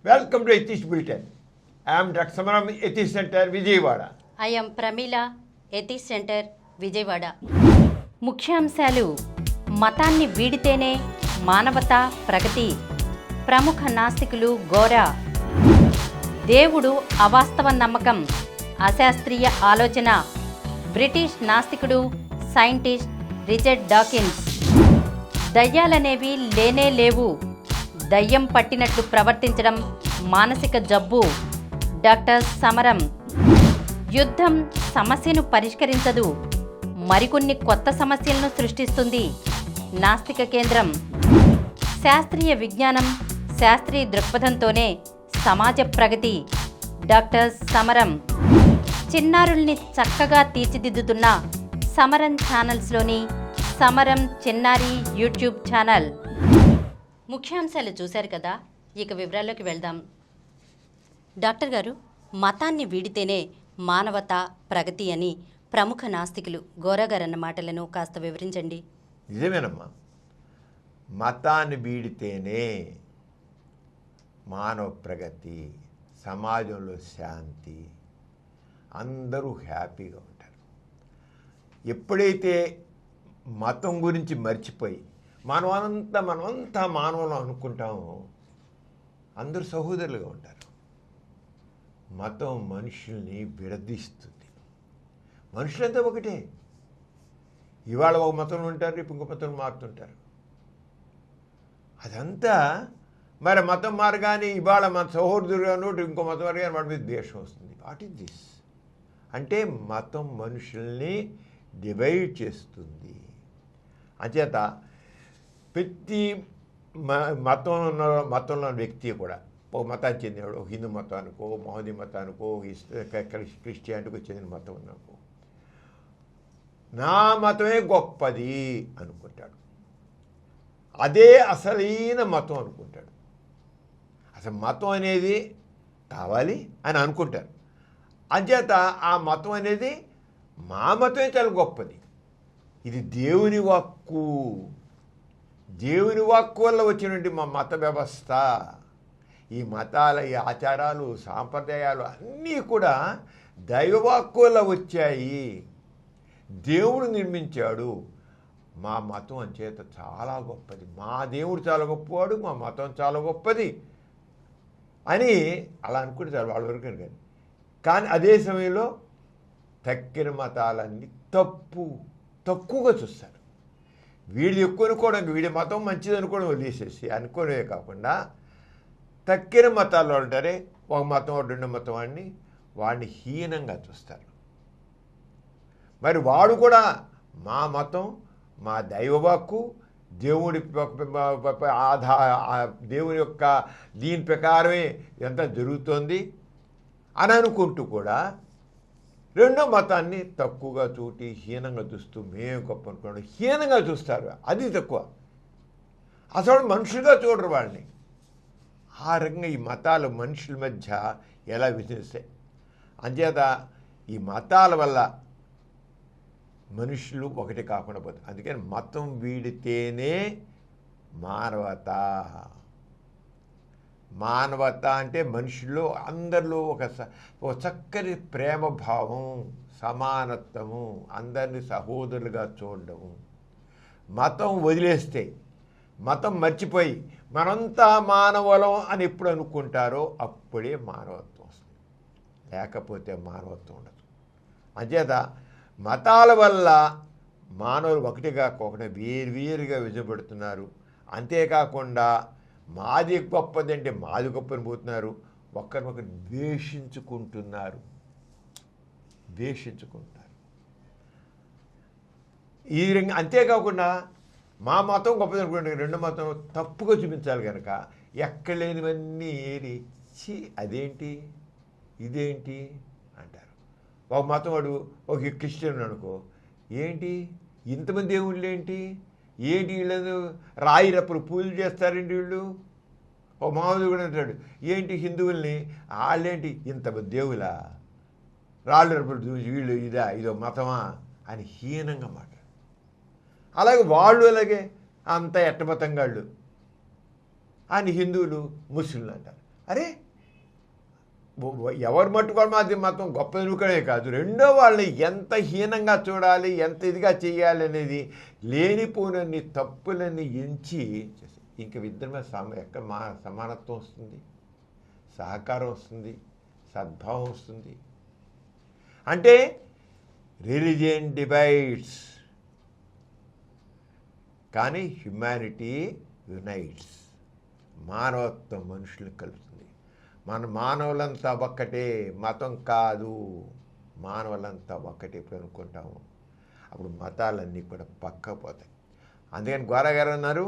Welcome to Atheist Bulletin. I am Dr. Samaram, Atheist Center, Vijayawada. I am Pramila, Atheist Center, Vijayawada. ముఖ్యాంశాలు: మతాన్ని వీడితేనే మానవత ప్రగతి. ప్రముఖ నాస్తికులు గోరా. దేవుడు అవాస్తవ నమ్మకం, అశాస్త్రీయ ఆలోచన. బ్రిటిష్ నాస్తికుడు సైంటిస్ట్ రిచర్డ్ డాకిన్స్. దయ్యాలనేవి లేనే లేవు, దయ్యం పట్టినట్లు ప్రవర్తించడం మానసిక జబ్బు. డాక్టర్ సమరం. యుద్ధం సమస్యను పరిష్కరించదు, మరికొన్ని కొత్త సమస్యలను సృష్టిస్తుంది. నాస్తిక కేంద్రం. శాస్త్రీయ విజ్ఞానం, శాస్త్రీయ దృక్పథంతోనే సమాజ ప్రగతి. డాక్టర్ సమరం. చిన్నారుల్ని చక్కగా తీర్చిదిద్దుతున్న సమరం ఛానల్స్లోని సమరం చిన్నారి యూట్యూబ్ ఛానల్. ముఖ్యాంశాలు చూశారు కదా, ఇక వివరాల్లోకి వెళ్దాం. డాక్టర్ గారు, మతాన్ని వీడితేనే మానవత ప్రగతి అని ప్రముఖ నాస్తికులు గోరా గారు అన్న మాటలను కాస్త వివరించండి. నిజమేనమ్మా, మతాన్ని వీడితేనే మానవ ప్రగతి, సమాజంలో శాంతి, అందరూ హ్యాపీగా ఉంటారు. ఎప్పుడైతే మతం గురించి మర్చిపోయి మనమంతా మానవులు అనుకుంటామో అందరూ సహోదరులుగా ఉంటారు. మతం మనుషుల్ని విడదీస్తుంది. మనుషులంతా ఒకటే. ఇవాళ ఒక మతంలో ఉంటారు, రేపు ఇంకో మతం మారుతుంటారు. అదంతా మరి మతం మారగానే ఇవాళ మన సహోదరుగాను ఇంకో మతం మారగానే వాడి మీద ద్వేషం వస్తుంది. వాట్ ఈస్ దిస్ అంటే మతం మనుషుల్ని డివైడ్ చేస్తుంది. అంచేత ప్రతి మతంలో వ్యక్తి కూడా ఒక మతానికి చెందినవాడు, ఒక హిందూ మతానికో, మహమ్మదీ మతానికో, క్రిస్టియానిటీకో చెందిన మతం ఉన్నాకో నా మతమే గొప్పది అనుకుంటాడు. అదే అసలైన మతం అనుకుంటాడు. అసలు మతం అనేది కావాలి అని అనుకుంటారు. అంచేత ఆ మతం అనేది మా మతమే చాలా గొప్పది, ఇది దేవుని వాక్కు, దేవుని వాక్కు వల్ల వచ్చినటువంటి మా మత వ్యవస్థ. ఈ మతాల, ఈ ఆచారాలు, సాంప్రదాయాలు అన్నీ కూడా దైవవాక్కు వల్ల వచ్చాయి. దేవుడు నిర్మించాడు. మా మతం అంచేత చాలా గొప్పది, మా దేవుడు చాలా గొప్పవాడు, మా మతం చాలా గొప్పది అని అలా అనుకుంటే చాలా వాళ్ళ వరకు. కానీ అదే సమయంలో తక్కిన మతాలన్నీ తక్కువగా చూస్తారు. వీడిది ఎక్కువ అనుకోవడం, వీడి మతం మంచిది అనుకోవడం వదిలేసేసి అనుకోవడమే కాకుండా తక్కిన మతాల్లో ఉంటారే, ఒక మతం రెండు మతం వాడిని హీనంగా చూస్తారు. మరి వాడు కూడా మా మతం, మా దైవవాక్కు, దేవుడి దేవుని యొక్క దీని ప్రకారమే ఎంత జరుగుతోంది అని అనుకుంటూ కూడా రెండో మతాన్ని తక్కువగా చూటి హీనంగా చూస్తూ మేము గొప్ప అనుకోవడం హీనంగా చూస్తారు. అది తక్కువ. అసలు మనుషులుగా చూడరు వాళ్ళని. ఆ రకంగా ఈ మతాలు మనుషుల మధ్య ఎలా విధిస్తాయి. అంచేత ఈ మతాల వల్ల మనుషులు ఒకటి కాకుండా పోతారు. అందుకని మతం వీడితేనే మానవత. మానవత అంటే మనుషుల్లో అందరిలో ఒక చక్కని ప్రేమభావం, సమానత్వము, అందరినీ సహోదరులుగా చూడడము. మతం వదిలేస్తే, మతం మర్చిపోయి మనంతా మానవులం అని ఎప్పుడు అనుకుంటారో అప్పుడే మానవత్వం వస్తుంది, లేకపోతే మానవత్వం ఉండదు. అంచేత మతాల వల్ల మానవులు ఒకటి కాకుండా వేరువేరుగా విజయపడుతున్నారు. అంతేకాకుండా మాది గొప్పదంటే మాది గొప్పని పోతున్నారు. ఒకరినొకరు ద్వేషించుకుంటున్నారు. ఈ రంగా. అంతేకాకుండా మా మతం గొప్పది అనుకుంటే రెండో మతం తప్పుగా చూపించాలి కనుక ఎక్కడ లేనివన్నీ ఏరి అదేంటి ఇదేంటి అంటారు. ఒక మతం వాడు ఒక క్రిస్టియన్ అనుకో, ఏంటి ఇంతమంది దేవుళ్ళు ఏంటి వీళ్ళు రాయి రప్పులు పూజలు చేస్తారండి వీళ్ళు. ఓ మామూలు కూడా అంటాడు, ఏంటి హిందువుల్ని వాళ్ళేంటి ఇంతమంది దేవులా, రాళ్ళు రప్పులు వీళ్ళు ఇదో మతమా అని హీనంగా మాట్లాడు. అలాగే వాళ్ళు అలాగే అంత ఎట్టమతంగాళ్ళు అని హిందువులు ముస్లింలు అంటారు. అరే ఎవరు మట్టుకోవడం మాది మతం గొప్ప ఎన్నుకడే కాదు, రెండో వాళ్ళని ఎంత హీనంగా చూడాలి, ఎంత ఇదిగా చేయాలి అనేది లేనిపోనన్ని తప్పులని ఎంచి ఇంక ఇద్దరి మీద ఎక్కడ సమానత్వం వస్తుంది, సహకారం వస్తుంది, సద్భావం వస్తుంది. అంటే రిలీజియన్ డివైడ్స్ కానీ హ్యుమానిటీ యునైట్స్. మానవత్వం మనుషులను కలుపుతుంది. మన మానవులంతా ఒక్కటే, మతం కాదు, మానవులంతా ఒక్కటే ఇప్పుడు అనుకుంటాము. అప్పుడు మతాలన్నీ కూడా పక్కపోతాయి. అందుకని గోరగారు అన్నారు,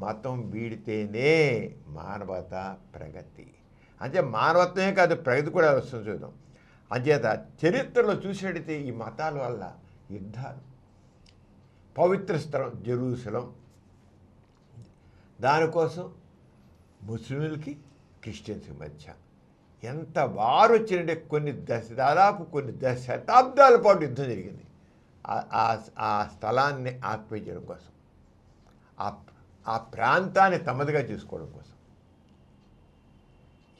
మతం వీడితేనే మానవత ప్రగతి. అంటే మానవత్వమే కాదు, ప్రగతి కూడా వస్తుంది చూద్దాం. అంచేత చరిత్రలో చూసినట్టయితే ఈ మతాల వల్ల యుద్ధాలు, పవిత్ర స్థలం జెరూసలం, దానికోసం ముస్లింలకి క్రిస్టియన్స్కి మధ్య ఎంత వారు వచ్చినంటే దాదాపు కొన్ని శతాబ్దాల పాటు యుద్ధం జరిగింది ఆ స్థలాన్ని ఆక్యుపై చేయడం కోసం, ఆ ప్రాంతాన్ని తమదిగా చేసుకోవడం కోసం.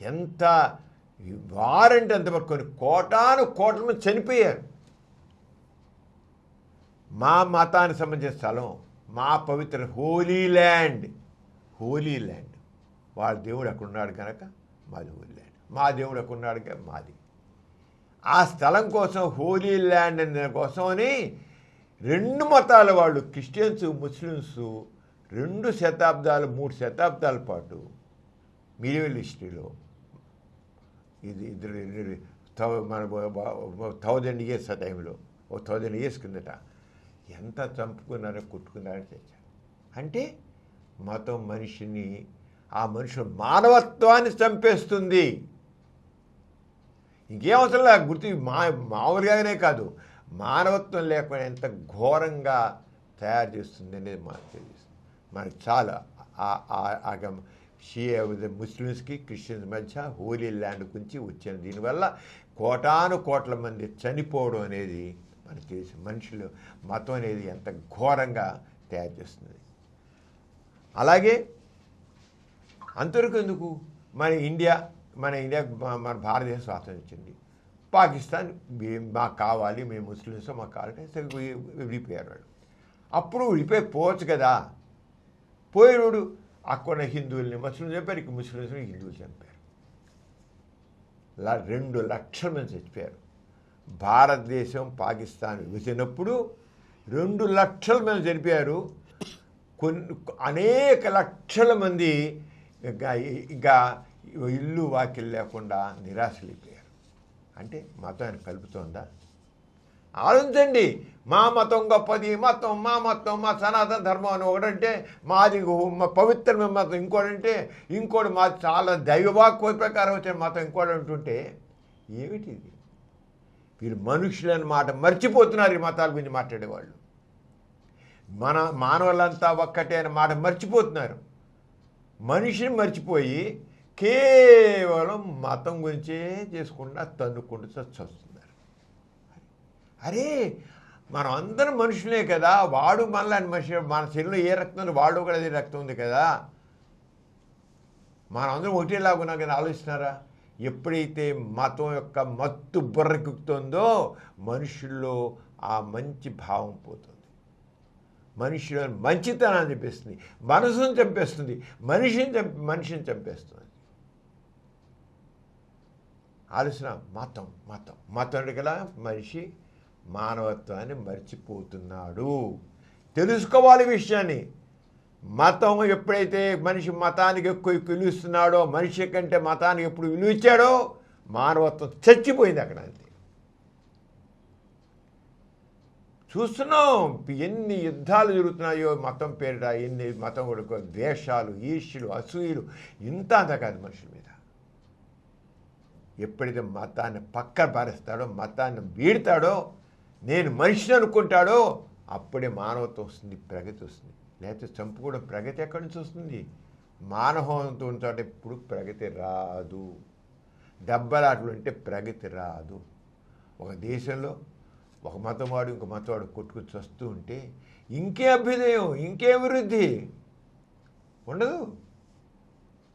ఎంత వారంటే అంతవరకు కొన్ని కోట్ల మంది చనిపోయారు. మా మతానికి సంబంధించిన స్థలం, మా పవిత్ర హోలీ ల్యాండ్, వాళ్ళ దేవుడు అక్కడ ఉన్నాడు కనుక మాది హోలీ ల్యాండ్, మా దేవుడు అక్కడ ఉన్నాడు కనుక మాది. ఆ స్థలం కోసం, హోలీ ల్యాండ్ అనే కోసమని రెండు మతాల వాళ్ళు, క్రిస్టియన్స్ ముస్లిమ్స్ 2 శతాబ్దాలు 3 శతాబ్దాల పాటు మిడివల్ హిస్టరీలో ఇది మన 1000 ఇయర్స్ ఆ టైంలో, 1000 ఇయర్స్ కిందట ఎంత చంపుకున్నారో కొట్టుకున్నారని తెచ్చారు. అంటే మతం మనిషిని, ఆ మనుషుల మానవత్వాన్ని చంపేస్తుంది. ఇంకేం అవసరం లేదు, గుర్తు మామూలుగానే కాదు, మానవత్వం లేకుండా ఎంత ఘోరంగా తయారు చేస్తుంది అనేది మనకు తెలుస్తుంది. మనకు చాలా ముస్లిమ్స్కి క్రిస్టియన్స్ మధ్య హోలీ ల్యాండ్ గురించి వచ్చింది. దీనివల్ల కోట్ల మంది చనిపోవడం అనేది మనకు తెలిసి మనుషులు మతం అనేది ఎంత ఘోరంగా తయారు చేస్తుంది. అలాగే అంతవరకు ఎందుకు మన ఇండియా మన భారతదేశం స్వాతంత్రం ఇచ్చింది, పాకిస్తాన్ మాకు కావాలి, మేము ముస్లిమ్స్ మాకు కావాలంటే విడిపోయారు వాళ్ళు. అప్పుడు విడిపోవచ్చు కదా, పోయినోడు అక్కడ హిందువుల్ని ముస్లింలు చంపారు, ఇక్కడ ముస్లిమ్స్ని హిందువులు చంపారు. 2 లక్షల మంది చచ్చిపోయారు. భారతదేశం పాకిస్తాన్ విభజించినప్పుడు 2 లక్షల మంది చనిపోయారు. అనేక లక్షల మంది ఇంకా ఇల్లు వాకిలు లేకుండా నిరాశలైపోయారు. అంటే మతాన్ని కలుపుతోందా? ఆలోచించండి. మా మతం గొప్పది, మా మతం మా సనాతన ధర్మం అని ఒకటంటే, మాది పవిత్రమైన మతం ఇంకోటంటే, ఇంకోటి మాది చాలా దైవవాక్కు ప్రకారం వచ్చిన మతం ఇంకోటి అంటుంటే ఏమిటి ఇది? వీరు మనుషులని మాట మర్చిపోతున్నారు. ఈ మతాల గురించి మాట్లాడేవాళ్ళు మానవులంతా ఒక్కటే అనే మాట మర్చిపోతున్నారు. మనిషిని మర్చిపోయి కేవలం మతం గురించే చేసుకుండా తన్నుకుంటూ చస్తున్నారు. అరే మనం అందరం మనుషులే కదా, వాడు మనలాంటి మనిషి, మన శరీరంలో ఏ రక్తం ఉంది వాడు కూడా అదే రక్తం ఉంది కదా, మనం అందరం ఒకటేలాగా ఉన్నాం కదా. ఆలోచిస్తున్నారా? ఎప్పుడైతే మతం యొక్క మత్తు బుర్రకెక్కుతుందో మనుషుల్లో ఆ మంచి భావం పోతుంది. మనిషిలో మంచితనాన్ని చంపేస్తుంది, మనసును చంపేస్తుంది, మనిషిని చంపేస్తుంది. ఆలోచన మతం కదా మనిషి మానవత్వాన్ని మర్చిపోతున్నాడు. తెలుసుకోవాలి విషయాన్ని. మతం ఎప్పుడైతే మనిషి మతానికి ఎక్కువ విలువిస్తున్నాడో, మనిషి కంటే మతానికి ఎప్పుడు విలువ ఇచ్చాడో మానవత్వం చచ్చిపోయింది అక్కడ. అంతే చూస్తున్నాం ఎన్ని యుద్ధాలు జరుగుతున్నాయో మతం పేరిట, ఎన్ని మతం కూడా ద్వేషాలు, ఈర్ష్యలు, అసూయలు, ఇంత అంతా కాదు మనుషుల మీద. ఎప్పుడైతే మతాన్ని పక్కన పారేస్తాడో, మతాన్ని వీడతాడో, నేను మనిషిని అనుకుంటాడో అప్పుడే మానవత్వం వస్తుంది, ప్రగతి వస్తుంది. లేకపోతే చంపుకోవడం ప్రగతి ఎక్కడి నుంచి వస్తుంది? మానవత్వంతో ఉంటే ఎప్పుడు ప్రగతి రాదు. దెబ్బలాటలు అంటే ప్రగతి రాదు. ఒక దేశంలో ఒక మతవాడు ఇంకో మతవాడు కొట్టుకుని వస్తూ ఉంటే ఇంకే అభ్యుదయం, ఇంకే అభివృద్ధి ఉండదు.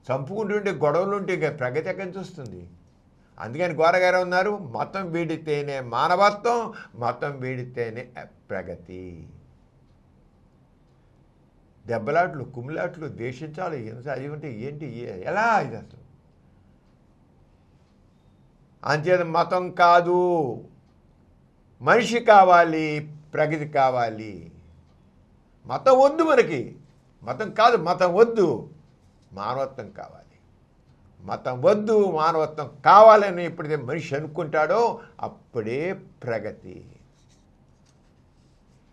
చంపుకుంటుంటే గొడవలు ఉంటే ఇంకా ప్రగతి ఎక్కడి నుంచి వస్తుంది? అందుకని గోరగారు ఉన్నారు, మతం వీడితేనే మానవత్వం, మతం వీడితేనే ప్రగతి. దెబ్బలాట్లు, కుమ్మిలాట్లు, దేశించాలి, హింస అవి ఉంటే ఏంటి, ఎలా ఇది అసలు? అంచేత మతం కాదు, మనిషి కావాలి, ప్రగతి కావాలి. మతం వద్దు మనకి, మతం కాదు, మతం వద్దు, మానవత్వం కావాలి. మతం వద్దు, మానవత్వం కావాలని ఎప్పుడైతే మనిషి అనుకుంటాడో అప్పుడే ప్రగతి.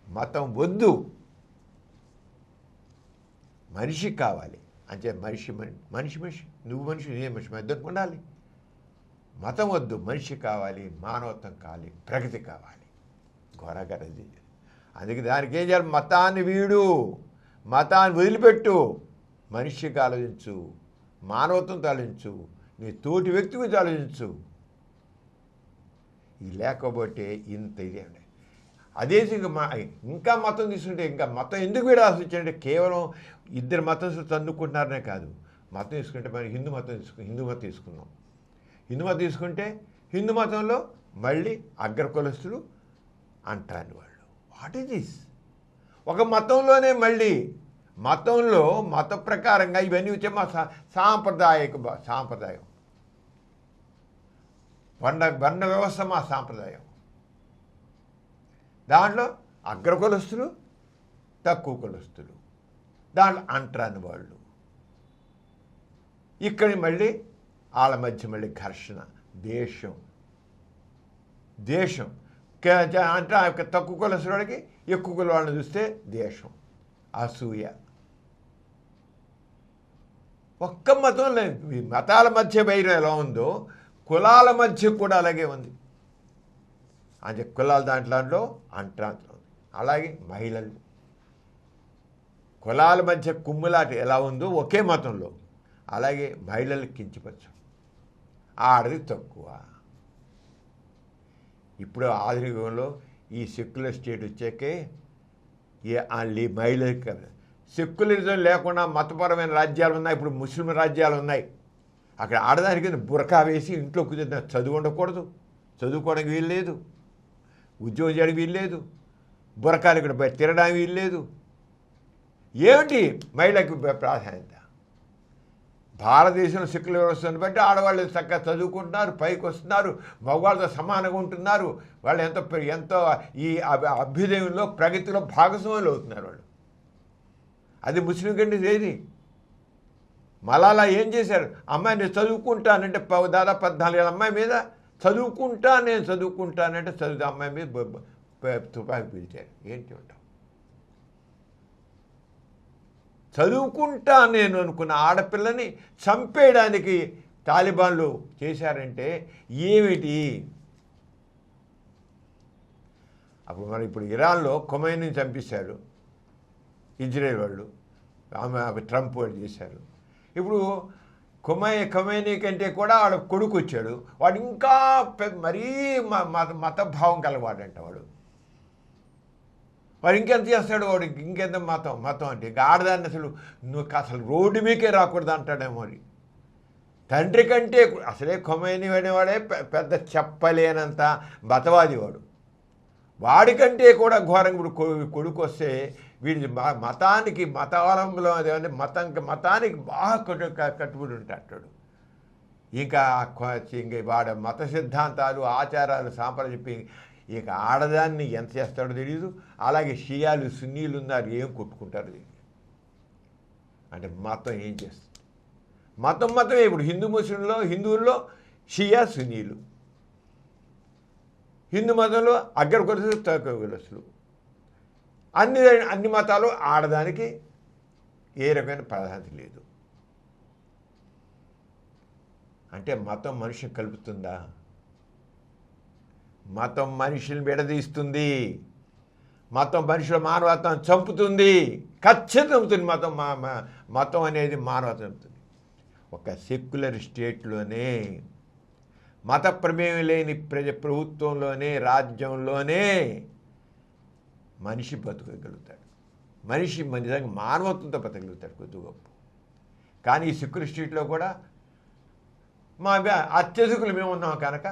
మతం వద్దు, మనిషి కావాలి. అంటే మనిషి మనిషి నువ్వు మనిషి, నేను మనిషి, ఇద్దరు ఉండాలి. మతం వద్దు, మనిషి కావాలి, మానవత్వం కావాలి, ప్రగతి కావాలి. ఘోరగరది. అందుకే దానికి ఏం చేయాలి? మతాన్ని వీడు, మతాన్ని వదిలిపెట్టు, మనిషికి ఆలోచించు, మానవత్వం ఆలోచించు, నీ తోటి వ్యక్తికి ఆలోచించు. ఇది లేకపోతే ఇంత ఇదే అండి. అదే ఇంకా మతం తీసుకుంటే ఇంకా మతం ఎందుకు వీడాల్సి వచ్చిందంటే కేవలం ఇద్దరు మతం తన్నుకుంటున్నారనే కాదు. మతం తీసుకుంటే మనం హిందూ మతం తీసుకున్నాం. హిందూ మతం తీసుకుంటే హిందూ మతంలో మళ్ళీ అగ్రకులస్తులు అంటారు వాళ్ళు. What is this? ఒక మతంలోనే మళ్ళీ మతంలో మత ప్రకారంగా ఇవన్నీ వచ్చే మా సాంప్రదాయం వర్ణ వ్యవస్థ మా సాంప్రదాయం. దాంట్లో అగ్రకులస్తులు, తక్కువ కులస్తులు, దాంట్లో అంటరాని వాళ్ళు. ఇక్కడి మళ్ళీ వాళ్ళ మధ్య మళ్ళీ ఘర్షణ, దేశం అంటే తక్కువ కులస్తుడికి ఎక్కువ కుల వాళ్ళని చూస్తే దేశం, అసూయ. ఒక్క మతం లేదు. మతాల మధ్య వైరం ఎలా ఉందో కులాల మధ్య కూడా అలాగే ఉంది. అంటే కులాల దాంట్లో అంటరాంతరం ఉంది. అలాగే మహిళలు, కులాల మధ్య కుమ్ములాట ఎలా ఉందో ఒకే మతంలో అలాగే మహిళలకు కించపరచు, ఆడది తక్కువ. ఇప్పుడు ఆధునిక యుగంలో ఈ సెక్యులర్ స్టేట్ వచ్చాకే ఈ మహిళలకి సెక్యులరిజం లేకుండా మతపరమైన రాజ్యాలు ఉన్నాయి. ఇప్పుడు ముస్లిం రాజ్యాలు ఉన్నాయి. అక్కడ ఆడదానికి బురకా వేసి ఇంట్లో కూర్చొని చదువు ఉండకూడదు, చదువుకోవడానికి వీలు లేదు, ఉద్యోగం చేయడానికి వీలు లేదు, బురకాలు ఇక్కడ తిరగడానికి వీలు లేదు. ఏమిటి మహిళలకు ప్రాధాన్యత? భారతదేశంలో సెక్యులర్ వ్యవస్థను బట్టి ఆడవాళ్ళు చక్కగా చదువుకుంటున్నారు, పైకి వస్తున్నారు, మగవాళ్ళతో సమానంగా ఉంటున్నారు. వాళ్ళు ఎంతో ఈ అభ్యుదయంలో ప్రగతిలో భాగస్వాములు అవుతున్నారు వాళ్ళు. అది ముస్లిం కంటే ఏది? మలాలా ఏం చేశారు? అమ్మాయి నేను చదువుకుంటానంటే దాదాపు 14 ఏళ్ళ అమ్మాయి మీద నేను చదువుకుంటానంటే అమ్మాయి మీద తుపాకి పీల్చారు. ఏంటి ఉంటాం? చదువుకుంటా నేను అనుకున్న ఆడపిల్లని చంపేయడానికి తాలిబాన్లు చేశారంటే ఏమిటి? అప్పుడు మరి ఇప్పుడు ఇరాన్లో ఖొమైనీని చంపేశారు ఇజ్రాయెల్ వాళ్ళు, ఆమె ట్రంప్ వాళ్ళు చేశారు. ఇప్పుడు ఖొమైనీ కంటే కూడా వాడు కొడుకు వచ్చాడు, వాడు ఇంకా మరీ మతభావం కలవాడంట వాడు ఇంకెంత చేస్తాడు? వాడు ఇంకెంత మతం అంటే ఇంకా ఆడదాన్ని అసలు రోడ్డు మీకే రాకూడదు అంటాడేమో. అని తండ్రి కంటే అసలే ఖొమైనీ అనేవాడే పెద్ద చెప్పలేనంత మతవాది వాడు. వాడికంటే కూడా ఘోరంగా ఇప్పుడు కొడుకు వస్తే వీడి మతానికి మతావలంబలో అదే మతానికి బాగా కట్టుబడి ఉంటాడు. ఇంకా వాడ మత సిద్ధాంతాలు, ఆచారాలు, సాంప్రదాయం చెప్పి ఇక ఆడదాన్ని ఎంత చేస్తాడో తెలియదు. అలాగే షియాలు, సున్నీలు ఉన్నారు, ఏం కొట్టుకుంటారు దీన్ని. అంటే మతం ఏం చేస్తుంది? మతమే. ఇప్పుడు హిందువుల్లో షియా, సున్నీలు, హిందూ మతంలో అగ్రకులస్తులు, తక్కువ కులస్తులు. అన్ని మతాలు ఆడదానికి ఏ రకమైన ప్రాధాన్యత లేదు. అంటే మతం మనిషిని కలుపుతుందా? మతం మనిషిని విడదీస్తుంది. మతం మనుషుల మానవత్వం చంపుతుంది, ఖచ్చితంగా చంపుతుంది. మతం అనేది మానవత్వం చంపుతుంది. ఒక సెక్యులర్ స్టేట్లోనే, మత ప్రమేయం లేని ప్రభుత్వంలోనే, రాజ్యంలోనే మనిషి బతకగలుగుతాడు. మనిషి నిజంగా మానవత్వంతో బతకగలుగుతాడు కొద్ది గొప్ప. కానీ ఈ సెక్యులర్ స్టేట్లో కూడా మా అత్యధికులు మేము ఉన్నాం కనుక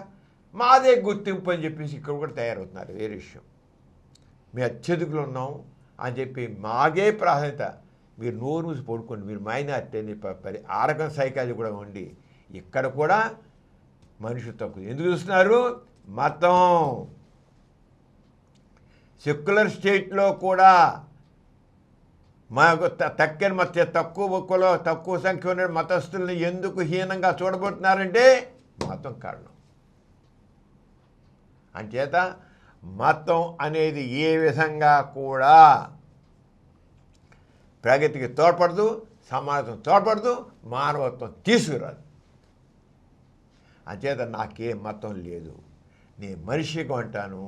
మాదే గుర్తింపు అని చెప్పేసి ఇక్కడ కూడా తయారవుతున్నారు. వేరే విషయం, మేము అత్యధికులు ఉన్నాం అని చెప్పి మాగే ప్రాధాన్యత. మీరు నోరు మూసి పడుకోండి, మీరు మైనారిటీ అని ఆరకం సైకాలజీ కూడా ఉండి ఇక్కడ కూడా మనుషులు తక్కువ ఎందుకు చూస్తున్నారు? మతం. సెక్యులర్ స్టేట్లో కూడా మాకు తక్కువ కుల తక్కువ సంఖ్య ఉన్న మతస్థుల్ని ఎందుకు హీనంగా చూడబోతున్నారంటే మతం కారణం. అంచేత మతం అనేది ఏ విధంగా కూడా ప్రగతికి తోడ్పడదు, సమాజం తోడ్పడదు, మానవత్వం తీసుకురాదు. అంచేత నాకే మతం లేదు, నేను మనిషిగా ఉంటాను,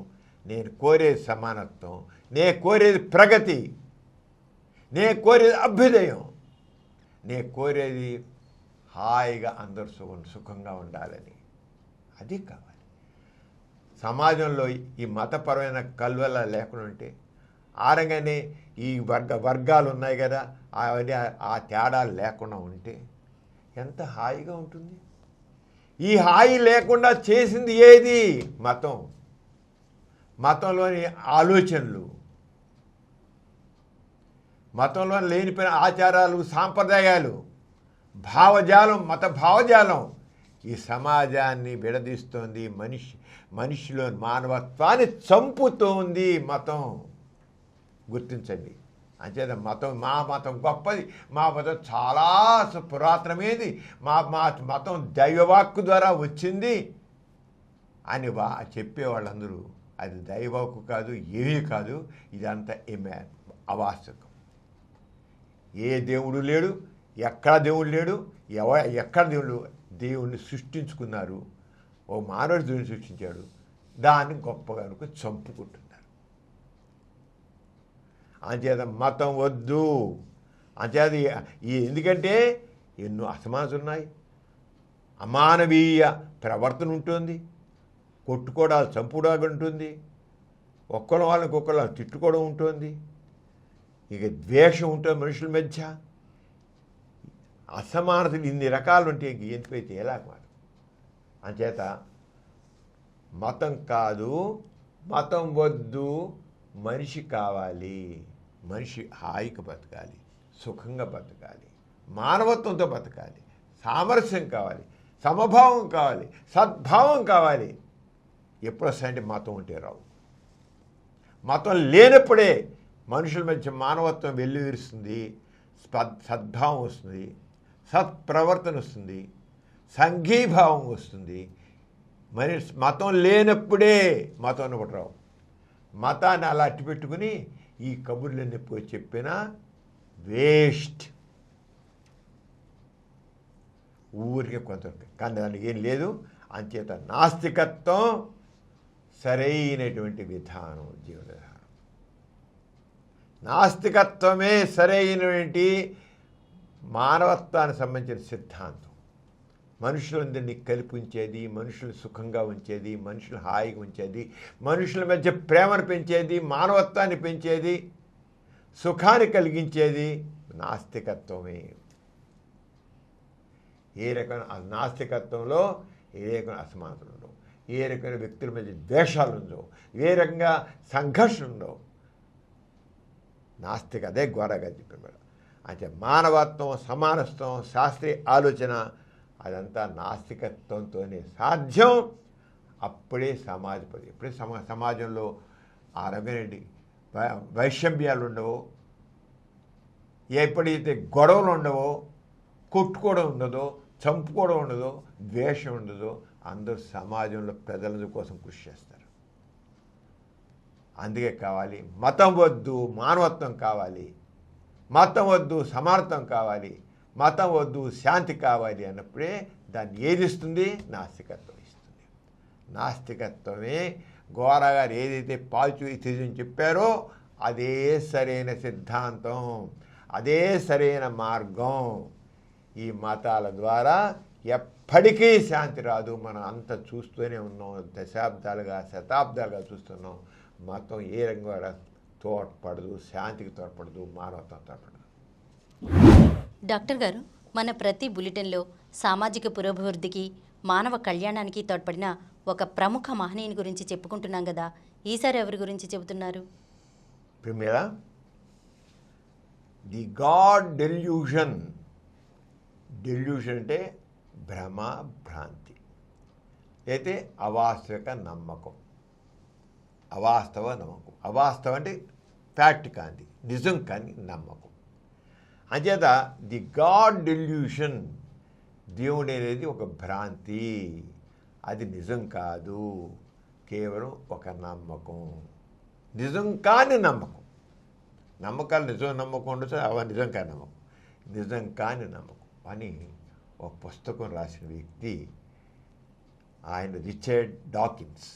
నేను కోరేది సమానత్వం, నేను కోరేది ప్రగతి, నేను కోరేది అభ్యుదయం, నేను కోరేది హాయిగా అందరూ సుఖంగా ఉండాలని. అది కావాలి. సమాజంలో ఈ మతపరమైన కల్వల లేకుండా ఉంటే ఆరంగానే ఈ వర్గాలు ఉన్నాయి కదా, అవన్నీ ఆ తేడాలు లేకుండా ఉంటే ఎంత హాయిగా ఉంటుంది. ఈ హాయి లేకుండా చేసింది ఏది? మతం. మతంలోని ఆలోచనలు, మతంలో లేనిపోయిన ఆచారాలు, సాంప్రదాయాలు, భావజాలం, మత భావజాలం ఈ సమాజాన్ని విడదీస్తోంది. మనిషిలో మానవత్వాన్ని చంపుతోంది మతం. గుర్తించండి. అంచేత మా మతం గొప్పది, మా మతం చాలా పురాతనమేది, మా మతం దైవవాక్కు ద్వారా వచ్చింది అని చెప్పేవాళ్ళందరూ అది దైవవాక్కు కాదు, ఏమీ కాదు, ఇదంతా అవాస్తవం. ఏ దేవుడు లేడు, ఎక్కడ దేవుడు లేడు, ఎక్కడ దేవుడిని సృష్టించుకున్నారు. ఓ మానవుడు దేవుడిని సృష్టించాడు, దాన్ని గొప్పగా చంపుకుంటున్నారు. అంచేత మతం వద్దు. అంచేత ఎందుకంటే ఎన్నో అసమానతలు ఉన్నాయి, అమానవీయ ప్రవర్తన ఉంటుంది, కొట్టుకోవడాలు, చంపుకోవడం ఉంటుంది, ఒక్కళ్ళ వాళ్ళకి ఒక్కళ్ళ తిట్టుకోవడం ఉంటుంది, ఇక ద్వేషం ఉంటుంది మనుషుల మధ్య. అసమానతలు ఇన్ని రకాలు ఉంటే ఎంతైతే ఎలాగమాట. అంచేత మతం కాదు, మతం వద్దు, మనిషి కావాలి. మనిషి హాయిగా బతకాలి, సుఖంగా బతకాలి, మానవత్వంతో బతకాలి, సామరస్యం కావాలి, సమభావం కావాలి, సద్భావం కావాలి. ఎప్పుడు వస్తాయంటే మతం ఉంటే రావు. మతం లేనప్పుడే మనుషుల మధ్య మానవత్వం వెల్లువిరుస్తుంది, సద్భావం వస్తుంది, సత్ప్రవర్తన వస్తుంది, సంఘీభావం వస్తుంది. మరి మతం లేనప్పుడే మతం ఒకటి రావు. మతాన్ని అలా అట్టి పెట్టుకుని ఈ కబుర్లన్నీ పోయి చెప్పినా వేస్ట్. ఊరికే కొంత కానీ దానికి ఏం లేదు. అంచేత నాస్తికత్వం సరైనటువంటి విధానం, జీవన విధానం. నాస్తికత్వమే సరైనటువంటి మానవత్వానికి సంబంధించిన సిద్ధాంతం. మనుషులందరినీ కలిపి ఉంచేది, మనుషులు సుఖంగా ఉంచేది, మనుషులు హాయిగా ఉంచేది, మనుషుల మధ్య ప్రేమను పెంచేది, మానవత్వాన్ని పెంచేది, సుఖాన్ని కలిగించేది నాస్తికత్వమే. ఏ రకమైన నాస్తికత్వంలో ఏ రకమైన అసమానతలు ఉండవు, ఏ రకమైన వ్యక్తుల మధ్య ద్వేషాలు ఉండవు, ఏ రకంగా సంఘర్షణ ఉండవు. నాస్తిక అదే ఘోరగా చెప్పారు మేడం. అంటే మానవత్వం, సమానత్వం, శాస్త్రీయ ఆలోచన అదంతా నాస్తికత్వంతోనే సాధ్యం. అప్పుడే ఎప్పుడే సమాజంలో ఆ రకమైన వైషమ్యాలు ఉండవో, ఎప్పుడైతే గొడవలు ఉండవో, కొట్టుకోవడం ఉండదో, చంపుకోవడం ఉండదో, ద్వేషం ఉండదో, అందరూ సమాజంలో ప్రజల కోసం కృషి చేస్తారు. అందుకే కావాలి మతం వద్దు, మానవత్వం కావాలి, మతం వద్దు, సమానత్వం కావాలి, మతం వద్దు, శాంతి కావాలి అన్నప్పుడే దాన్ని ఏది ఇస్తుంది? నాస్తికత్వం ఇస్తుంది. నాస్తికత్వమే గోరా గారు ఏదైతే పాజిటివిజం చెప్పారో అదే సరైన సిద్ధాంతం, అదే సరైన మార్గం. ఈ మతాల ద్వారా ఎప్పటికీ శాంతి రాదు. మనం అంత చూస్తూనే ఉన్నాం, దశాబ్దాలుగా, శతాబ్దాలుగా చూస్తున్నాం. మతం ఏ రంగా తోడ్పడదు, శాంతికి తోడ్పడదు, మానవత్వం తోడ్పడదు. డాక్టర్ గారు, మన ప్రతి బులెటిన్లో సామాజిక పురోభివృద్ధికి మానవ కళ్యాణానికి తోడ్పడిన ఒక ప్రముఖ మహనీయుని గురించి చెప్పుకుంటున్నాం కదా, ఈసారి ఎవరి గురించి చెబుతున్నారు? ప్రిమియరా, ది గాడ్ డెల్యూషన్. డెల్యూషన్ అంటే భ్రమ, భ్రాంతి, అయితే అవాస్తవిక నమ్మకం. అవాస్తవ నమ్మకం. అవాస్తవం అంటే ఫ్యాక్ట్ కాంది, నిజం కాని నమ్మకం. అంచేత ది గాడ్ డెల్యూషన్, దేవుడు అనేది ఒక భ్రాంతి, అది నిజం కాదు, కేవలం ఒక నమ్మకం, నిజం కాని నమ్మకం. నమ్మకాలు నిజం నమ్మకం ఉండొచ్చు, అవ నిజం కాని నమ్మకం, నిజం కాని నమ్మకం అని ఒక పుస్తకం రాసిన వ్యక్తి ఆయన రిచర్డ్ డాకిన్స్.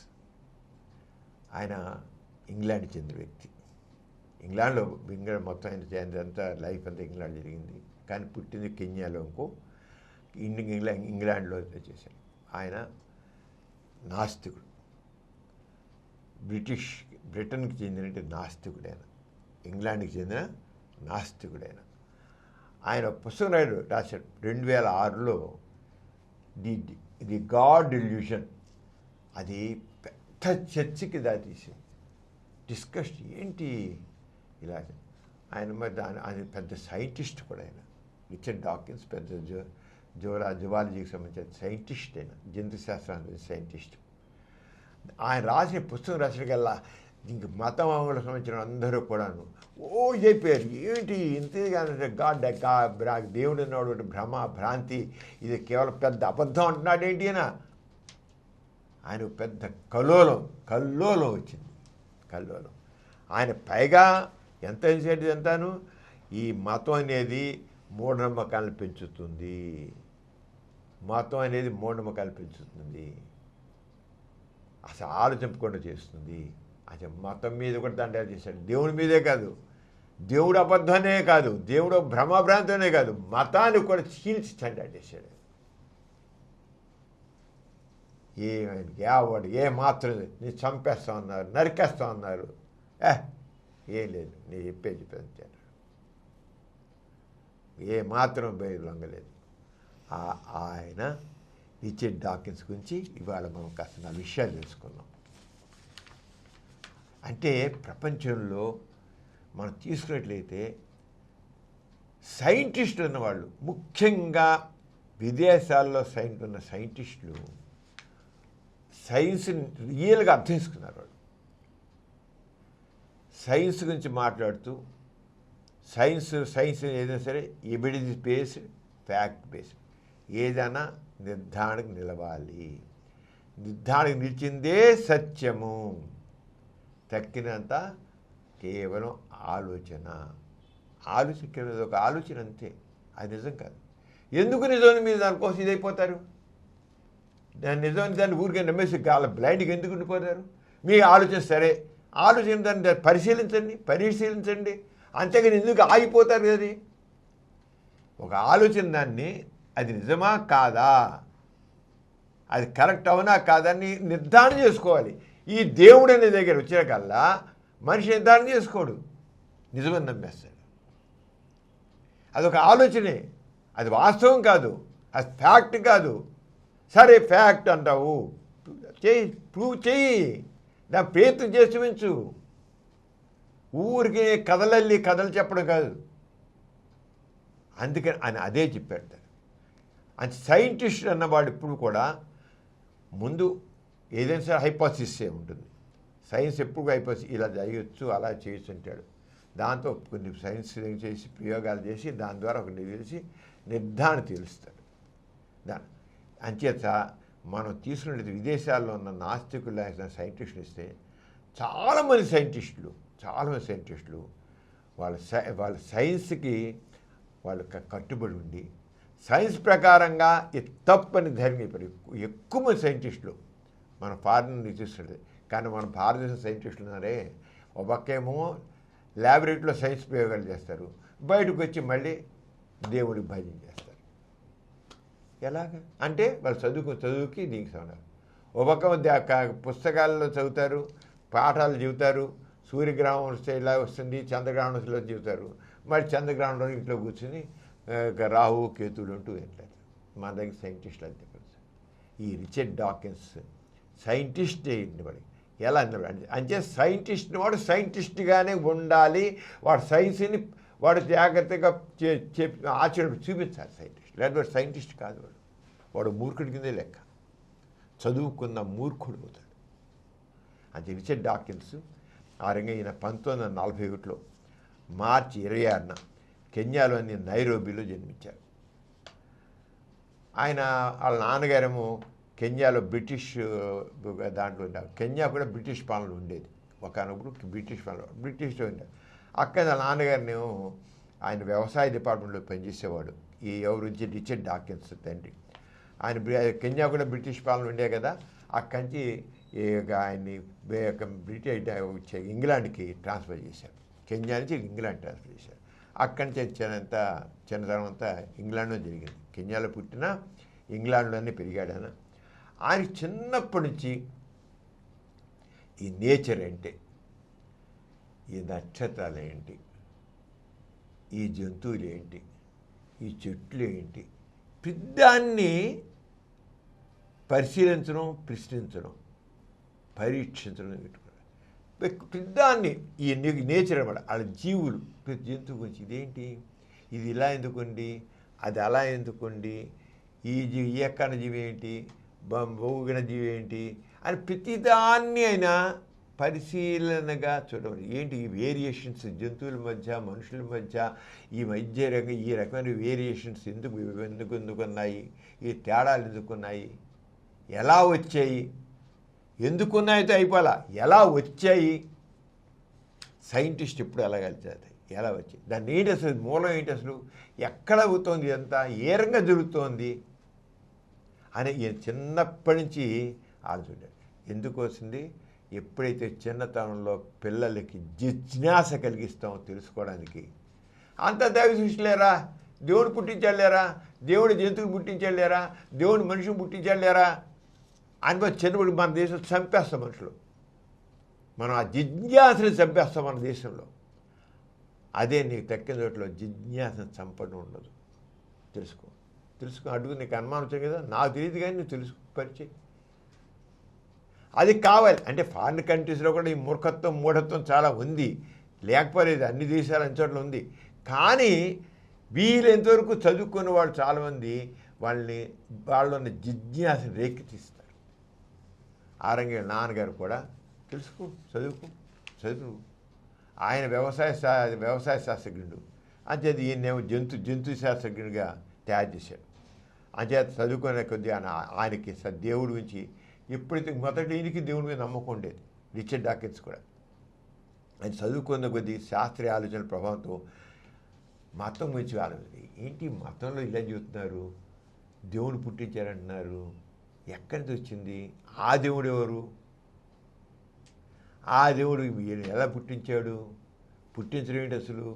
ఆయన ఇంగ్లాండ్ చెందిన వ్యక్తి. ఇంగ్లాండ్లో మొత్తం ఆయన అంతా లైఫ్ అంతా ఇంగ్లాండ్ జరిగింది, కానీ పుట్టింది కెన్యాలో ఇంగ్లాండ్లో చేశాడు. ఆయన నాస్తికుడు, బ్రిటన్కి చెందిన నాస్తికుడైన, ఇంగ్లాండ్కి చెందిన నాస్తికుడైన ఆయన పుస్తకం రాశాడు 2006లో, ది గాడ్ డెల్యూషన్. అది పెద్ద చర్చకి దాటేసింది. డిస్కస్ ఏంటి ఇలా. ఆయన మరి ఆయన పెద్ద సైంటిస్ట్ కూడా. ఆయన రిచర్డ్ డాకిన్స్ పెద్ద జువాలజీకి సంబంధించిన సైంటిస్ట్, అయిన జంతు శాస్త్రానికి సైంటిస్ట్. ఆయన రాసిన పుస్తకం రాసినకల్లా ఇంక మతమాములకు సంబంధించిన అందరూ కూడాను ఇదైపోయారు. ఏంటి ఇంతేగానే దేవుడు అన్నాడు భ్రమ, భ్రాంతి, ఇది కేవలం పెద్ద అబద్ధం అంటున్నాడు ఏంటి అని ఆయన పెద్ద కల్లోలం వచ్చింది. కల్లోలం. ఆయన పైగా ఎంత చేసేది అంతాను, ఈ మతం అనేది మూఢనమ్మకాలను పెంచుతుంది, మతం అనేది మూఢనమ్మకాలు పెంచుతుంది, అసలు ఆలోచింపకుండా చేస్తుంది. అసలు మతం మీద కూడా దండాలు చేశాడు. దేవుడి మీదే కాదు, దేవుడు అబద్ధమే కాదు, దేవుడు భ్రమభ్రాంతనే కాదు, మతాన్ని కూడా చీల్చి చండా చేశాడు. వాడు ఏ మాత్రం నీ చంపేస్తా ఉన్నారు, నరికేస్తా ఉన్నారు, ఏం లేదు, నీ చెప్పేది ఏ మాత్రం లొంగలేదు. ఆయన రిచర్డ్ డాకిన్స్ గురించి ఇవాళ మనం కాస్త విషయాలు తెలుసుకున్నాం. అంటే ప్రపంచంలో మనం తీసుకున్నట్లయితే సైంటిస్టులు ఉన్నవాళ్ళు, ముఖ్యంగా విదేశాల్లో ఉన్న సైంటిస్టులు సైన్స్ని రియల్గా అర్థం చేసుకున్నారు. వాళ్ళు సైన్స్ గురించి మాట్లాడుతూ సైన్స్ ఏదైనా సరే ఎవిడెన్స్ బేస్డ్, ఫ్యాక్ట్ బేస్డ్, ఏదైనా నిర్ధారణకు నిలవాలి. నిర్ధారణకు నిలిచిందే సత్యము. తక్కినంత కేవలం ఆలోచన ఒక ఆలోచన అంతే, అది నిజం కాదు. ఎందుకు నిజం మీరు దానికోసం ఇదైపోతారు? దాన్ని ఊరికే నమ్మేసి బ్లైండ్గా ఎందుకు ఉండిపోతారు? మీ ఆలోచన సరే, ఆలోచన దాన్ని పరిశీలించండి, అంతేగాని ఎందుకు ఆగిపోతారు? అది ఒక ఆలోచన, దాన్ని అది నిజమా కాదా, అది కరెక్ట్ అవునా కాదని నిర్ధారణ చేసుకోవాలి. ఈ దేవుడు అనే దగ్గర వచ్చినకల్లా మనిషి నిర్ధారణ చేసుకోడు, నిజమని నమ్మేస్తాడు. అదొక ఆలోచనే, అది వాస్తవం కాదు, అది ఫ్యాక్ట్ కాదు. సరే ఫ్యాక్ట్ అంటావు, ప్రూవ్ చేయి, దాని ప్రయత్నం చేసి చూపించు. ఊరికి కథలు చెప్పడం కాదు. అందుకని ఆయన అదే చెప్పాడు. అంటే సైంటిస్ట్ అన్నవాడు ఇప్పుడు కూడా ముందు ఏదైనా సరే హైపోథసిసే ఉంటుంది. సైన్స్ ఎప్పుడు హైపోథసిస్, ఇలా చేయొచ్చు, అలా చేయొచ్చు అంటాడు. దాంతో కొన్ని సైన్స్ చేసి ప్రయోగాలు చేసి దాని ద్వారా ఒకటి తెలిసి నిర్ధారణ తెలుస్తాడు. అంచేత మనం తీసుకున్నట్టు విదేశాల్లో ఉన్న నాస్తికులు సైంటిస్టులు ఇస్తే చాలామంది సైంటిస్టులు వాళ్ళ సైన్స్కి వాళ్ళు కట్టుబడి ఉండి సైన్స్ ప్రకారంగా ఇది తప్పని ధైర్యం ఎక్కువ మంది సైంటిస్టులు మన ఫారిన్ చూస్తుంటే. కానీ మన భారతదేశం సైంటిస్టులు ఉన్నారే, ఒక పక్కేమో ల్యాబొరేటరీలో సైన్స్ ప్రయోగాలు చేస్తారు, బయటకు వచ్చి మళ్ళీ దేవుడికి భజన చేస్తారు. ఎలాగా అంటే వాళ్ళు చదువుకి దీనికి ఉన్నారు. ఒక పక్క పుస్తకాల్లో చదువుతారు, పాఠాలు చెబుతారు, సూర్యగ్రహణం వస్తే ఇలా వస్తుంది, చంద్రగ్రహణం వస్తే చెబుతారు, మరి చంద్రగ్రహణంలో ఇంట్లో కూర్చుని రాహు కేతువులు అంటూ ఏం లేదు. మన దగ్గర సైంటిస్టులు అంతే తెలుసు. ఈ రిచర్డ్ డాకిన్స్ సైంటిస్ట్ వాడు ఎలా అంటే సైంటిస్ట్ని వాడు సైంటిస్ట్గానే ఉండాలి. వాడు సైన్స్ని వాడు జాగ్రత్తగా ఆచరణ చూపించాలి సైంటిస్ట్. లేకపోతే సైంటిస్ట్ కాదు వాడు. వాడు మూర్ఖుడి కిందే లెక్క. చదువుకున్న మూర్ఖుడు అవుతాడు. అంటే రిచర్డ్ డాకిన్స్ ఆ రంగా ఈయన 1941 మార్చి 26న కెన్యాలోని నైరోబీలో జన్మించారు. ఆయన వాళ్ళ నాన్నగారేమో కెన్యాలో బ్రిటిష్ దాంట్లో ఉండేది. కెన్యా కూడా బ్రిటిష్ పాలన ఉండేది. ఒకనప్పుడు బ్రిటిష్ ఉండేది. అక్కడ నాన్నగారిని ఆయన వ్యవసాయ డిపార్ట్మెంట్లో పనిచేసేవాడు. ఈ ఎవరు రిచర్డ్ డాకిన్స్ తండ్రి. ఆయన కెన్యా కూడా బ్రిటిష్ పాలన ఉండే కదా. అక్కడి నుంచి ఆయన్ని బ్రిటిష్ ఇంగ్లాండ్కి ట్రాన్స్ఫర్ చేశారు. కెన్యా నుంచి ఇంగ్లాండ్ ట్రాన్స్ఫర్ చేశారు. అక్కడి నుంచి చిన్నతనం అంతా ఇంగ్లాండ్లో జరిగింది. కెన్యాలో పుట్టిన ఇంగ్లాండ్లోనే పెరిగాడు ఆయన. ఆయన చిన్నప్పటి నుంచి ఈ నేచర్ ఏంటి, ఈ నక్షత్రాలు ఏంటి, ఈ జంతువులు ఏంటి, ఈ చెట్లు ఏంటి, పెద్దాన్ని పరిశీలించడం, ప్రశ్నించడం, పరీక్షించడం పెట్టుకున్నాడు. పెద్దాన్ని ఈ నేచర్ అనమాట. వాళ్ళ జీవులు ప్రతి జంతువు గురించి ఇదేంటి, ఇది ఇలా ఎందుకుండి, అది అలా ఎందుకుండి, ఈ జీవి ఈ ఎక్కన జీవి ఏంటి, ఊగిన జీవి ఏంటి అని ప్రతిదాన్ని ఆయన పరిశీలనగా చూడవాలి. ఏంటి ఈ వేరియేషన్స్ జంతువుల మధ్య మనుషుల మధ్య ఈ రకమైన వేరియేషన్స్ ఎందుకున్నాయి, ఈ తేడాలు ఎందుకున్నాయి, ఎలా వచ్చాయి, ఎందుకున్నాయితో అయిపోలా, ఎలా వచ్చాయి, సైంటిస్ట్ ఎప్పుడు ఎలా కలిసారు, ఎలా వచ్చాయి, దాన్ని ఏంటి అసలు మూలం ఏంటి, అసలు ఎక్కడ అవుతోంది, ఇదంతా ఏ రంగా జరుగుతోంది అని ఈయన చిన్నప్పటి నుంచి ఆలోచించాడు. ఎందుకు వస్తుంది, ఎప్పుడైతే చిన్నతనంలో పిల్లలకి జిజ్ఞాస కలిగిస్తామో తెలుసుకోవడానికి. అంత దైవ సృష్టిలేరా, దేవుడు పుట్టించాలేరా, దేవుడు జంతువులు పుట్టించాలేరా, దేవుడు మనిషిని పుట్టించాలేరా అని చిన్నప్పుడు మన దేశం చంపేస్తాం. మనుషులు మనం ఆ జిజ్ఞాసని చంపేస్తాం మన దేశంలో. అదే నీకు తక్కిన చోట్ల జిజ్ఞాసను చంపడం ఉండదు. తెలుసుకో అడుగు. నీకు అనుమానం వచ్చాయి కదా, నాకు తెలియదు కానీ నువ్వు తెలుసుకో, పరిచయం అది కావాలి. అంటే ఫారిన్ కంట్రీస్లో కూడా ఈ మూఢత్వం చాలా ఉంది, లేకపోలేదు, అన్ని దేశాలు అన్ని చోట్ల ఉంది. కానీ వీలెంతవరకు చదువుకున్న వాళ్ళు చాలామంది వాళ్ళని జిజ్ఞాసను రేకెత్తిస్తారు. ఆ రంగా నాన్నగారు కూడా తెలుసుకో, చదువు. ఆయన వ్యవసాయ శాస్త్రజ్ఞుడు. అంచేది ఈయనేమో జంతు శాస్త్రజ్ఞుడిగా తయారు చేశాడు. అంచేత చదువుకునే కొద్దిగా ఆయనకి దేవుడి గురించి ఎప్పుడైతే మొదటి ఈయనకి దేవుడి మీద నమ్మకం ఉండేది. రిచర్డ్ డాకిన్స్ కూడా ఆయన చదువుకున్న కొద్ది శాస్త్రీయ ఆలోచనల ప్రభావంతో మతం గురించి ఆలోచన. ఏంటి మతంలో ఇలా చెబుతున్నారు, దేవుడు పుట్టించారంటున్నారు, ఎక్కడి నుంచి వచ్చింది, ఆ దేవుడు ఎవరు, ఆ దేవుడు ఈయన ఎలా పుట్టించాడు, పుట్టించడం ఏంటి అసలు,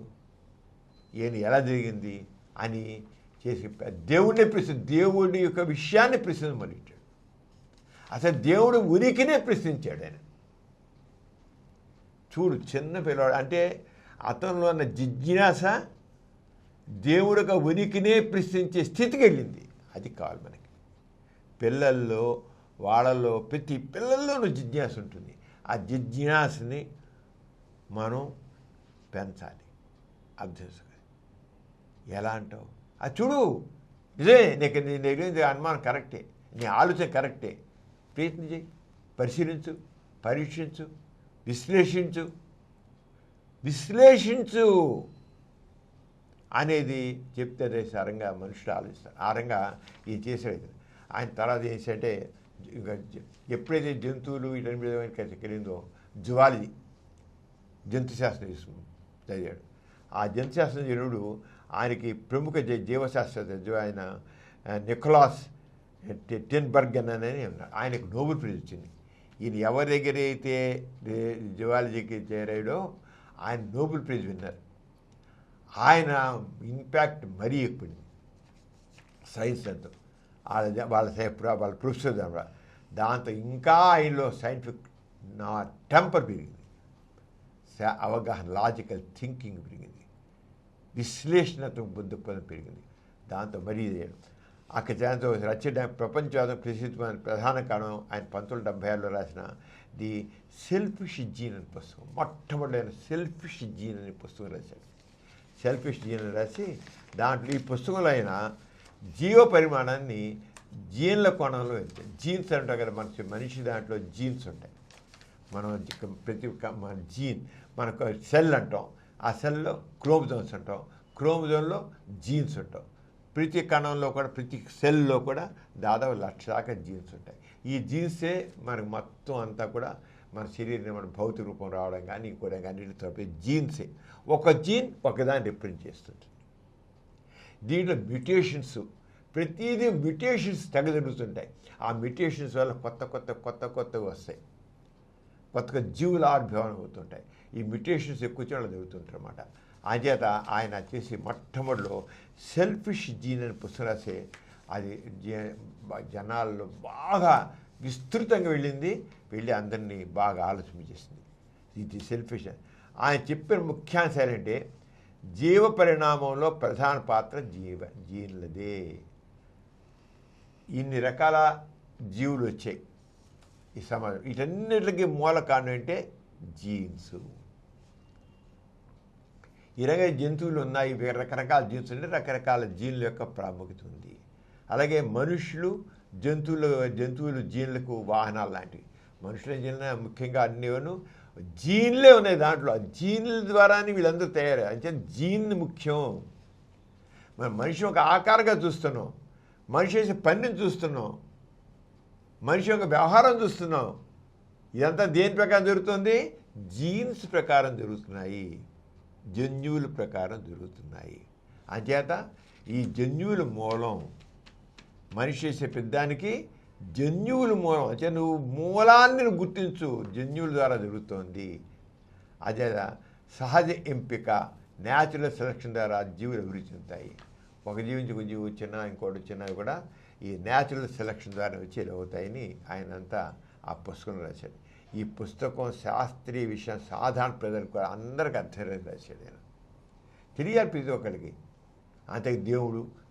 ఈయన ఎలా జరిగింది అని చేసి దేవుడి యొక్క విషయాన్ని ప్రశ్న మొదలెట్టాడు. అసలు దేవుడు ఉనికినే ప్రశ్నించాడు ఆయన. చూడు, చిన్న పిల్లవాడు అంటే అతనిలో ఉన్న జిజ్ఞాస దేవుడు యొక్క ఉనికినే ప్రశ్నించే స్థితికి వెళ్ళింది. అది కావాలి మనకి. వాళ్ళలో ప్రతి పిల్లల్లోనూ జిజ్ఞాస ఉంటుంది. ఆ జిజ్ఞాసని మనం పెంచాలి, అర్థం చేసుకోవాలి. ఎలా అంటావు, అది చూడు, నిజమే, నీ దగ్గర అనుమానం కరెక్టే, నీ ఆలోచన కరెక్టే, ప్రయత్నం చేయి, పరిశీలించు, పరీక్షించు, విశ్లేషించు అనేది చెప్తే రేసారంగా మనుషులు ఆలోచిస్తారు. ఆ రంగా ఇది చేసేది. ఆయన తర్వాత ఏం చేస్తే ఎప్పుడైతే జంతువులు ఇటన్నిటికి వెళ్ళిందో జువాలజీ, జంతుశాస్త్రం చదివాడు. ఆ జంతుశాస్త్రజ్ఞుడు ఆయనకి ప్రముఖ జీవశాస్త్రజ్ఞ ఆయన నికోలాస్ టెన్బర్గన్ అని ఉన్నారు. ఆయనకు నోబెల్ ప్రైజ్ వచ్చింది. ఈయన ఎవరి దగ్గర అయితే జువాలజీకి చేరాడో ఆయన నోబెల్ ప్రైజ్ విన్నారు. ఆయన ఇంపాక్ట్ మరీ ఎక్కువ సైన్స్ అంతా వాళ్ళ ప్రొఫెసర్ దాంతో ఇంకా ఆయనలో సైంటిఫిక్ టెంపర్ పెరిగింది, అవగాహన, లాజికల్ థింకింగ్ పెరిగింది. విశ్లేషణాత్మక బుద్ధిపదం పెరిగింది. దాంతో మరీ అక్కడ దాంతో రచన ప్రపంచవ్యాప్తం ప్రసిద్ధమైన ప్రధాన కారణం ఆయన 1976లో రాసిన ది సెల్ఫిష్ జీన్ అనే పుస్తకం. మొట్టమొదటి సెల్ఫిష్ జీన్ అనే పుస్తకం రాశాడు. సెల్ఫిష్ జీన్ అని రాసి దాంట్లో ఈ పుస్తకంలో ఆయన జీవ పరిమాణాన్ని జీన్ల కోణంలో వెళ్తాయి. జీన్స్ అంటాం కదా, మనిషి దాంట్లో జీన్స్ ఉంటాయి. మనం ప్రతి మన జీన్ మనకు సెల్ అంటాం, ఆ సెల్లో క్రోమోజోమ్స్ అంటాం, క్రోమోజోమ్లో జీన్స్ ఉంటాం. ప్రతి కణంలో కూడా ప్రతి సెల్లో కూడా దాదాపు 1,00,000 దాకా జీన్స్ ఉంటాయి. ఈ జీన్సే మనకు మొత్తం అంతా కూడా మన శరీరం మన భౌతిక రూపం రావడం కానీ ఇంకోటి కానీ జీన్సే. ఒక జీన్ ఒకదాన్ని రిప్రజెంట్ చేస్తుంది. దీంట్లో మ్యుటేషన్స్, ప్రతిదీ మ్యుటేషన్స్ తెగ జరుగుతుంటాయి. ఆ మ్యుటేషన్స్ వల్ల కొత్తవి వస్తాయి, కొత్తగా జీవుల ఆవిర్భావం అవుతుంటాయి. ఈ మ్యుటేషన్స్ ఎక్కువ చాలా జరుగుతుంటాయి అన్నమాట. అంచేత ఆయన చేసి మొట్టమొదటిలో సెల్ఫిష్ జీన్ అని పుస్తకం రాసే అది జనాల్లో బాగా విస్తృతంగా వెళ్ళి అందరినీ బాగా ఆలోచించేసింది. ఇది సెల్ఫిష్. ఆయన చెప్పిన ముఖ్యాంశాలు ఏంటంటే జీవ పరిణామంలో ప్రధాన పాత్ర జీన్లదే. ఇన్ని రకాల జీవులు వచ్చాయి ఈ సమాజం. వీటన్నిటికీ మూల కారణం అంటే జీన్స్. ఇలాగే జంతువులు ఉన్నాయి, రకరకాల జీన్స్ ఉంటే రకరకాల జీన్ల యొక్క ప్రాముఖ్యత ఉంది. అలాగే మనుషులు జంతువులు జీన్లకు వాహనాలు లాంటివి. మనుషుల జీన్ల ముఖ్యంగా అన్నివను జీన్లే ఉన్నాయి. దాంట్లో ఆ జీన్ల ద్వారానే వీళ్ళందరూ తయారయ్యారు. అంటే జీన్ ముఖ్యం. మనం మనిషి ఒక ఆకారంగా చూస్తున్నాం, మనిషి చేసే పనిని చూస్తున్నాం, మనిషి యొక్క వ్యవహారం చూస్తున్నాం. ఇదంతా దేని ప్రకారం జరుగుతుంది? జీన్స్ ప్రకారం జరుగుతున్నాయి, జన్యువుల ప్రకారం జరుగుతున్నాయి. అంచేత ఈ జన్యువుల మూలం మనిషి చేసే పెద్దానికి జన్యువుల మూలం. అంటే నువ్వు మూలాన్ని గుర్తించు, జన్యువుల ద్వారా జరుగుతోంది. అదే సహజ ఎంపిక, న్యాచురల్ సెలక్షన్ ద్వారా జీవులు అభివృద్ధి చెందుతాయి. ఒక జీవి నుంచి ఒక జీవి వచ్చినా ఇంకోటి వచ్చినా కూడా ఈ న్యాచురల్ సెలక్షన్ ద్వారా వచ్చేది అవుతాయని ఆయన అంతా ఆ పుస్తకం రాశాడు. ఈ పుస్తకం శాస్త్రీయ విషయం సాధారణ ప్రజలకు కూడా అందరికీ అర్థమయ్యేది రాశాడు ఆయన. తెలియాలి ప్రతి ఒక్కరికి. అంతే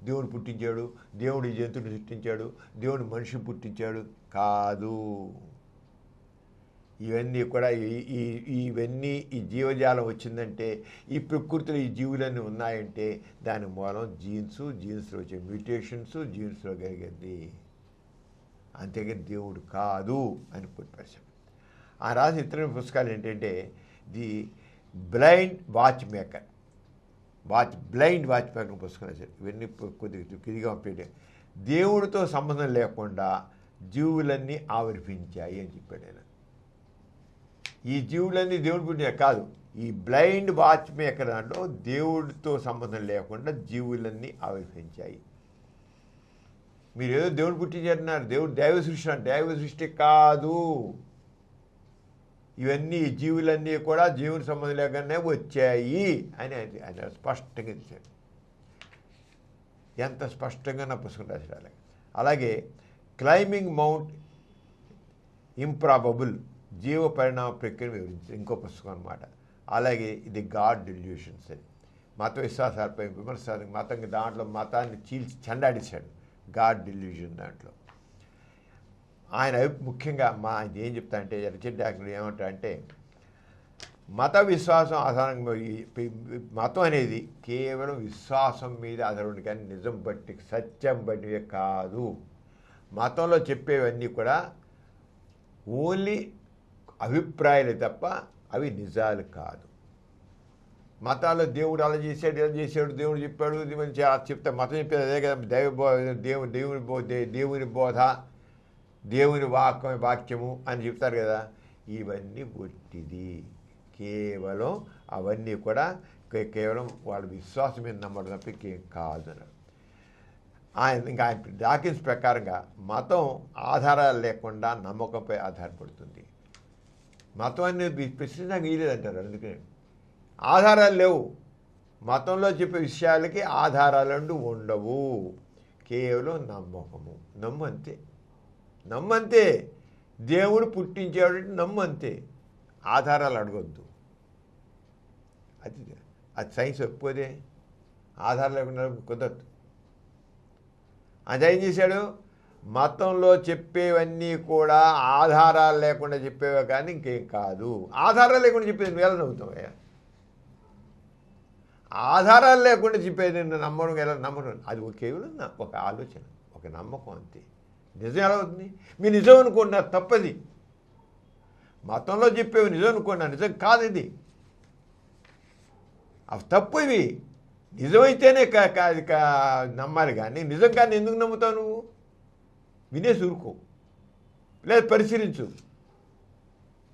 దేవుడు పుట్టించాడు, దేవుడు ఈ జంతువుని సృష్టించాడు, దేవుడు మనిషిని పుట్టించాడు కాదు. ఇవన్నీ కూడా ఈ జీవజాలం వచ్చిందంటే, ఈ ప్రకృతిలో ఈ జీవులన్నీ ఉన్నాయంటే దాని మూలం జీన్స్లో వచ్చే మ్యూటేషన్స్, జీన్స్లో కలిగింది. అంతేగాని దేవుడు కాదు అని పుట్టిపరిచాడు. ఆ రాసిన ఇతర పుస్తకాలు ఏంటంటే ది బ్లైండ్ వాచ్ మేకర్ పుస్తకం రాశారు. ఇవన్నీ కొద్దిగా ఇదిగా పెట్టాయి. దేవుడితో సంబంధం లేకుండా జీవులన్నీ ఆవిర్భించాయి అని చెప్పాడు ఆయన. ఈ జీవులన్నీ దేవుడు పుట్టిన కాదు. ఈ బ్లైండ్ వాచ్ మేకర్ దాంట్లో దేవుడితో సంబంధం లేకుండా జీవులన్నీ ఆవిర్భించాయి. మీరు ఏదో దేవుడు పుట్టించారన్నారు, దైవ సృష్టి కాదు. ఇవన్నీ జీవులన్నీ కూడా జీవుని సంబంధం లేకనే వచ్చాయి అని ఆయన స్పష్టంగా ఇచ్చాడు. ఎంత స్పష్టంగా నా పుస్తకం రాశాడు. అలాగే క్లైంబింగ్ మౌంట్ ఇంప్రాబబుల్, జీవ పరిణామ ప్రక్రియను వివరించింది ఇంకో పుస్తకం అన్నమాట. అలాగే ఇది గాడ్ డెల్యూషన్స్ అని మత విశ్వాసాలపై విమర్శించడానికి దాంట్లో మతాన్ని చీల్చి చెండాడేశాడు. గాడ్ డెల్యూషన్ దాంట్లో ఆయన ముఖ్యంగా ఆయన ఏం చెప్తా అంటే రిచర్డ్ డాక్టర్ ఏమంటారంటే మత విశ్వాసం ఆధారంగా మతం అనేది కేవలం విశ్వాసం మీద ఆధారపడి కానీ నిజం బట్టి సత్యం బట్టివే కాదు. మతంలో చెప్పేవన్నీ కూడా ఓన్లీ అభిప్రాయాలే తప్ప అవి నిజాలు కాదు. మతాల్లో దేవుడు అలా చేశాడు ఇలా చేశాడు దేవుడు చెప్పాడు చెప్తా మతం చెప్పేది అదే కదా. దేవుని బోధ దేవుని వాక్యము అని చెప్తారు కదా. ఇవన్నీ ఒట్టిది. కేవలం అవన్నీ కూడా కేవలం వాళ్ళ విశ్వాసం మీద నమ్మడం తప్ప ఇంకేం కాదు అన్నారు ఆయన డాకిన్స్ ప్రకారంగా మతం ఆధారాలు లేకుండా నమ్మకంపై ఆధారపడుతుంది. మతం అనేది ప్రశ్నించడానికి వీలేదంటారు. అందుకని ఆధారాలు లేవు. మతంలో చెప్పే విషయాలకి ఆధారాలంటూ ఉండవు. కేవలం నమ్మకము. నమ్మంతే. దేవుడు పుట్టించాడు నమ్మంతే. ఆధారాలు అడగొద్దు. అది సైన్స్ ఒప్పుకోదే. ఆధారం లేకుండా కుదరదు. అది ఏం చేశాడు, మతంలో చెప్పేవన్నీ కూడా ఆధారాలు లేకుండా చెప్పేవే కానీ ఇంకేం కాదు. ఆధారాలు లేకుండా చెప్పేది నువ్వు ఎలా నమ్ముతావయ్యా? ఆధారాలు లేకుండా చెప్పేది నిన్ను నమ్మడం ఎలా నమ్మడం? అది కేవలం ఒక ఆలోచన, ఒక నమ్మకం అంతే. నిజం ఎలా అవుతుంది? మీరు నిజం అనుకున్నారు, తప్పది. మతంలో చెప్పేవి నిజం అనుకున్నా, నిజం కాదు ఇది. అవి తప్పు. ఇవి నిజమైతేనే నమ్మాలి కానీ నిజం కానీ ఎందుకు నమ్ముతావు నువ్వు? వినేసి ఊరుకో, లేదా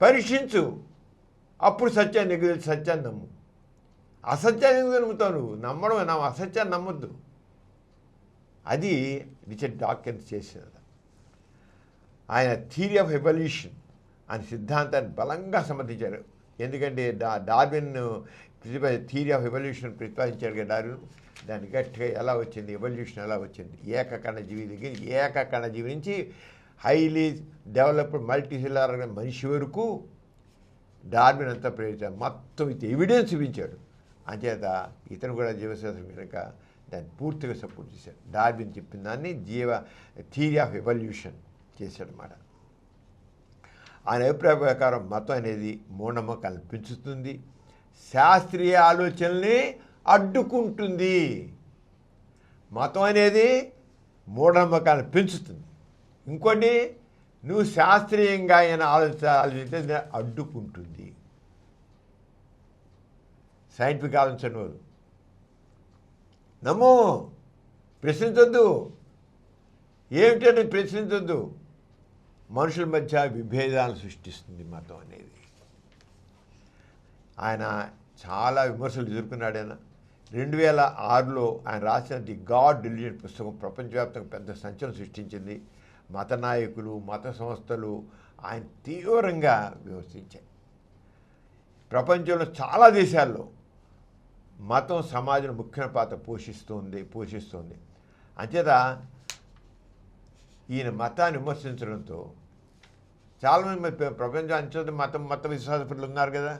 పరీక్షించు, అప్పుడు సత్యాన్ని నమ్ము. అసత్యాన్ని ఎందుకు నమ్ముతావు నువ్వు? అసత్యాన్ని నమ్మొద్దు. అది రిచర్డ్ డాకిన్స్ చేసినది. ఆయన థియరీ ఆఫ్ ఎవల్యూషన్ అనే సిద్ధాంతాన్ని బలంగా సమర్థించారు. ఎందుకంటే డార్విన్ థియరీ ఆఫ్ ఎవల్యూషన్ ప్రతిపాదించాడు కదా డార్విన్. దాన్ని గట్టిగా ఎలా వచ్చింది, ఎవల్యూషన్ ఎలా వచ్చింది, ఏకకణజీవి నుంచి హైలీ డెవలప్డ్ మల్టీసెల్యులర్ మనిషి వరకు డార్విన్ అంతా ప్రయోజనం మొత్తం ఇది ఎవిడెన్స్ చూపించాడు. అంచేత ఇతను కూడా జీవశాస్త్రం కనుక దాన్ని పూర్తిగా సపోర్ట్ చేశాడు. డార్విన్ చెప్పిన దాన్ని థియరీ ఆఫ్ ఎవల్యూషన్ చేశాడనమాట. ఆయన అభిప్రాయ ప్రకారం మతం అనేది మూఢనమ్మకాలను పెంచుతుంది, శాస్త్రీయ ఆలోచనల్ని అడ్డుకుంటుంది. మతం అనేది మూఢనమ్మకాలను పెంచుతుంది. ఇంకోటి, నువ్వు శాస్త్రీయంగా అయిన ఆలోచించే అడ్డుకుంటుంది. సైంటిఫిక్ ఆలోచన వాళ్ళు నమ్ము, ప్రశ్నించొద్దు. ఏమిటని ప్రశ్నించొద్దు. మనుషుల మధ్య విభేదాలను సృష్టిస్తుంది మతం అనేది. ఆయన చాలా విమర్శలు ఎదుర్కొన్నాడు. ఆయన 2006లో ఆయన రాసిన ది గాడ్ డిలిజెంట్ పుస్తకం ప్రపంచవ్యాప్తంగా పెద్ద సంచలనం సృష్టించింది. మత నాయకులు, మత సంస్థలు ఆయన తీవ్రంగా విమర్శించాయి. ప్రపంచంలో చాలా దేశాల్లో మతం సమాజంలో ముఖ్యమైన పాత్ర పోషిస్తుంది. అంచేత ఈయన మతాన్ని విమర్శించడంతో చాలామంది ప్రపంచం అంచే మత విశ్వాసపరులు ఉన్నారు కదా.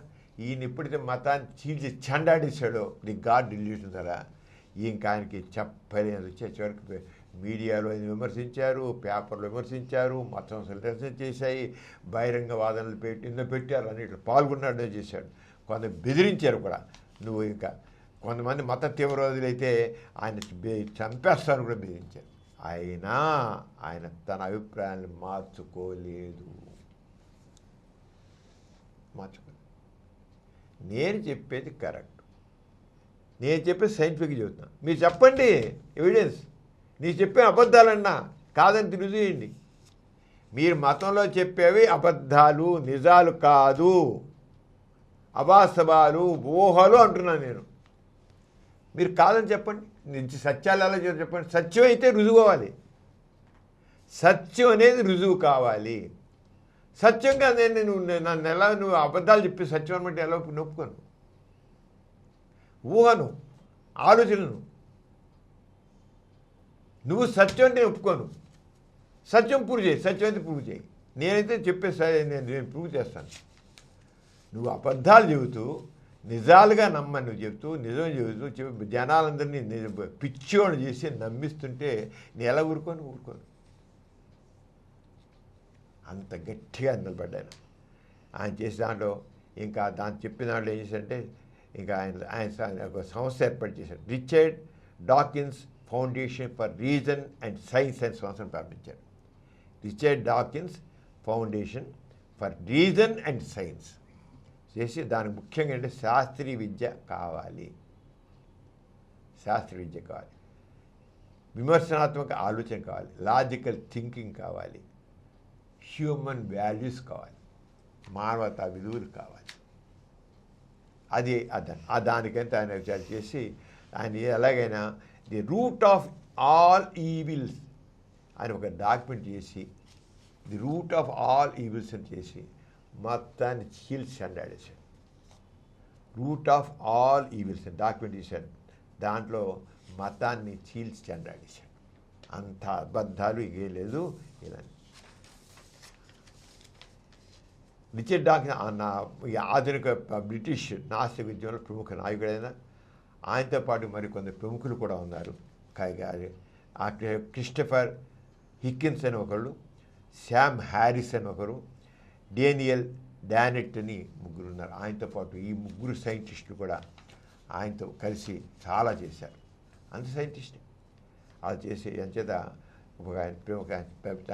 ఈయన ఎప్పుడైతే మతాన్ని చీల్చి చెండాడేశాడో ది గాడ్ డిల్యూషన్ ద్వారా, ఇంకా ఆయనకి చెప్పలేని చివరికి మీడియాలో విమర్శించారు, పేపర్లో విమర్శించారు, మత సంస్థలు నిరసన చేశాయి, బహిరంగ వాదనలు పెట్టారు, అన్నింటిలో పాల్గొన్నాడో చేశాడు. కొంత బెదిరించారు కూడా. నువ్వు ఇంకా కొంతమంది మత తీవ్రవాదులు అయితే ఆయన చంపేస్తాను కూడా బెదిరించారు. అయినా ఆయన తన అభిప్రాయాన్ని మార్చుకోలేదు. నేను చెప్పేది కరెక్ట్, నేను చెప్పేది సైంటిఫిక్ చెబుతున్నాను, మీరు చెప్పండి ఎవిడెన్స్. నేను చెప్పే అబద్ధాలన్నా కాదని రుజువు చేయండి. మీరు మతంలో చెప్పేవి అబద్ధాలు, నిజాలు కాదు, అవాస్తవాలు, ఊహలు అంటున్నాను నేను. మీరు కాదని చెప్పండి. సత్యాలు ఎలా చెప్పండి. సత్యం అయితే రుజువు కావాలి. సత్యం అనేది రుజువు కావాలి. సత్యం కాదే నన్ను ఎలా నువ్వు అబద్ధాలు చెప్పి సత్యం అనమాట ఎలా నొప్పుకోను. ఊహను, ఆలోచనను నువ్వు సత్యం అంటే ఒప్పుకోను. సత్యం ప్రూవ్ చేయి, సత్యం అయితే ప్రూవ్ చేయి. నేనైతే నేను ప్రూవ్ చేస్తాను. నువ్వు అబద్ధాలు చెబుతూ నిజాలుగా నమ్మని నువ్వు చెబుతూ నిజం చెబుతూ జనాలందరినీ పిచ్చోళ్ళు చేసి నమ్మిస్తుంటే నేను ఎలా ఊరుకోను. అంత గట్టిగా నిలబడ్డాను. ఆయన చేసే దాంట్లో ఇంకా చెప్పిన దాంట్లో ఏం చేశాడంటే ఇంకా ఆయన ఒక సంస్థ ఏర్పాటు చేశాడు. Richard Dawkins foundation for reason and science అనే సంస్థను ప్రారంభించాడు. Richard Dawkins foundation for reason and science చేసి దానికి ముఖ్యంగా అంటే శాస్త్రీయ విద్య కావాలి, విమర్శనాత్మక ఆలోచన కావాలి, లాజికల్ థింకింగ్ కావాలి, హ్యూమన్ వాల్యూస్ కావాలి, మానవతా విలువలు కావాలి. అది దానికంటే ఆయన విచారణ చేసి ఆయన ఎలాగైనా the root of all evils అని ఒక డాక్యుమెంట్ చేసి the root of all evils అని చేసి మొత్తాన్ని చీల్చి చెండాడేశాడు. రూట్ ఆఫ్ ఆల్ ఈవిల్స్ అని డాక్యుమెంట్ చేశాడు. దాంట్లో మతాన్ని చీల్చి చెండాడేశాడు. అంత అబద్ధాలు ఇగే లేదు. ఇలా రిచర్డ్ డాకిన్స్ ఆధునిక బ్రిటిష్ నాస్తిక విద్యలో ప్రముఖ నాయకుడైన ఆయనతో పాటు మరి కొందరు ప్రముఖులు కూడా ఉన్నారు. క్రిస్టఫర్ హిక్కిన్స్ అని ఒకళ్ళు, శామ్ హ్యారిస్ అని ఒకరు, డేనియల్ డానెట్ అని ముగ్గురు ఉన్నారు. ఆయనతో పాటు ఈ ముగ్గురు సైంటిస్టులు కూడా ఆయనతో కలిసి చాలా చేశారు. అంత సైంటిస్ట్ అది చేసి అంచేత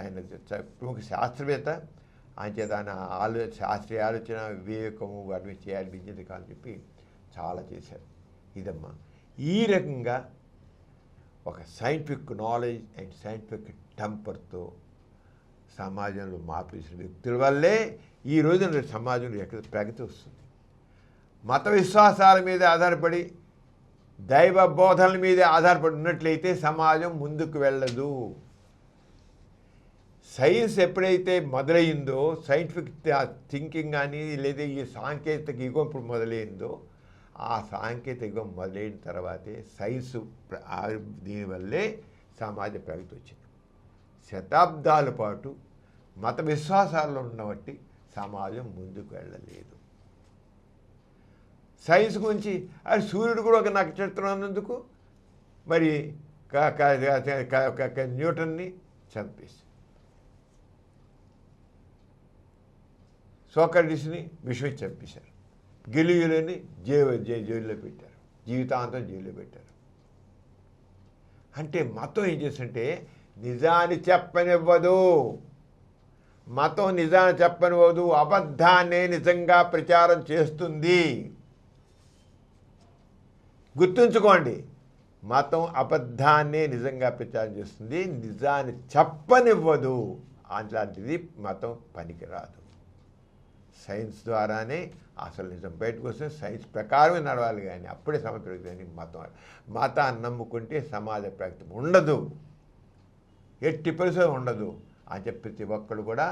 ఆయన ప్రముఖ శాస్త్రవేత్త. ఆయన చేత ఆయన శాస్త్రీయ ఆలోచన, వివేకము వాటి మీద చేయాలి, విద్యత కావాలని చెప్పి చాలా చేశారు. ఇదమ్మా ఈ రకంగా ఒక సైంటిఫిక్ నాలెడ్జ్ అండ్ సైంటిఫిక్ టెంపర్తో సమాజంలో మార్పు చేసిన వ్యక్తుల వల్లే ఈ రోజున సమాజంలో ఎక్కడ ప్రగతి వస్తుంది. మత విశ్వాసాల మీద ఆధారపడి, దైవ బోధనల మీద ఆధారపడి ఉన్నట్లయితే సమాజం ముందుకు వెళ్ళదు. సైన్స్ ఎప్పుడైతే మొదలైందో, సైంటిఫిక్ థింకింగ్ కానీ లేదా ఈ సాంకేతిక యుగం ఇప్పుడు మొదలైందో, ఆ సాంకేతిక యుగం మొదలైన తర్వాతే సైన్స్ దీనివల్లే సమాజ ప్రగతి వచ్చింది. శతాబ్దాల పాటు మత విశ్వాసాల్లో ఉన్నబట్టి సమాజం ముందుకు వెళ్ళలేదు. సైన్స్ గురించి అది సూర్యుడు కూడా ఒక నక్షత్రం అన్నందుకు మరి న్యూటన్ని చంపేసి, సోక్రటీస్ని విషయం చంపేశారు, గెలియులని జైల్లో పెట్టారు, జీవితాంతం జైల్లో పెట్టారు. అంటే మతం ఏం చేస్తుంటే నిజాన్ని చెప్పనివ్వదు. మతం నిజాన్ని చెప్పనివ్వదు, అబద్ధాన్నే నిజంగా ప్రచారం చేస్తుంది. గుర్తుంచుకోండి, మతం అబద్ధాన్నే నిజంగా ప్రచారం చేస్తుంది, నిజాన్ని చెప్పనివ్వదు. అలాంటిది మతం పనికిరాదు. సైన్స్ ద్వారానే అసలు నిజం బయటకు వస్తే సైన్స్ ప్రకారమే నడవాలి, కానీ అప్పుడే సమాజ ప్రగతి. కానీ మతాన్ని నమ్ముకుంటే సమాజ ప్రగతి ఉండదు, ఎట్టి పరిస్థితుల్లో ఉండదు అని చెప్పి ప్రతి ఒక్కరు కూడా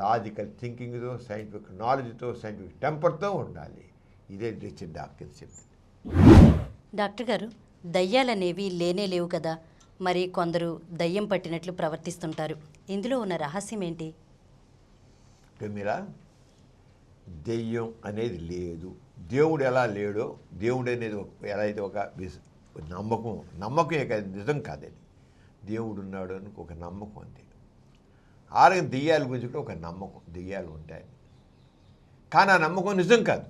లాజికల్ థింకింగ్తో, సైంటిఫిక్ నాలెడ్జ్తో, సైంటిఫిక్ టెంపర్తో ఉండాలి. ఇదే రిచర్డ్ డాకిన్స్ చెప్తుంది. డాక్టర్ గారు, దయ్యాలనేవి లేనే లేవు కదా, మరి కొందరు దయ్యం పట్టినట్లు ప్రవర్తిస్తుంటారు. ఇందులో ఉన్న రహస్యం ఏంటి? మీరా, దెయ్యం అనేది లేదు. దేవుడు ఎలా లేడో, దేవుడు అనేది ఎలా అయితే ఒక నమ్మకం కాదు, నిజం కాదని. దేవుడు ఉన్నాడు అని ఒక నమ్మకం అంతే. ఆరోగ్యం దెయ్యాల గురించి కూడా ఒక నమ్మకం, దెయ్యాలు ఉంటాయని. కానీ ఆ నమ్మకం నిజం కాదు,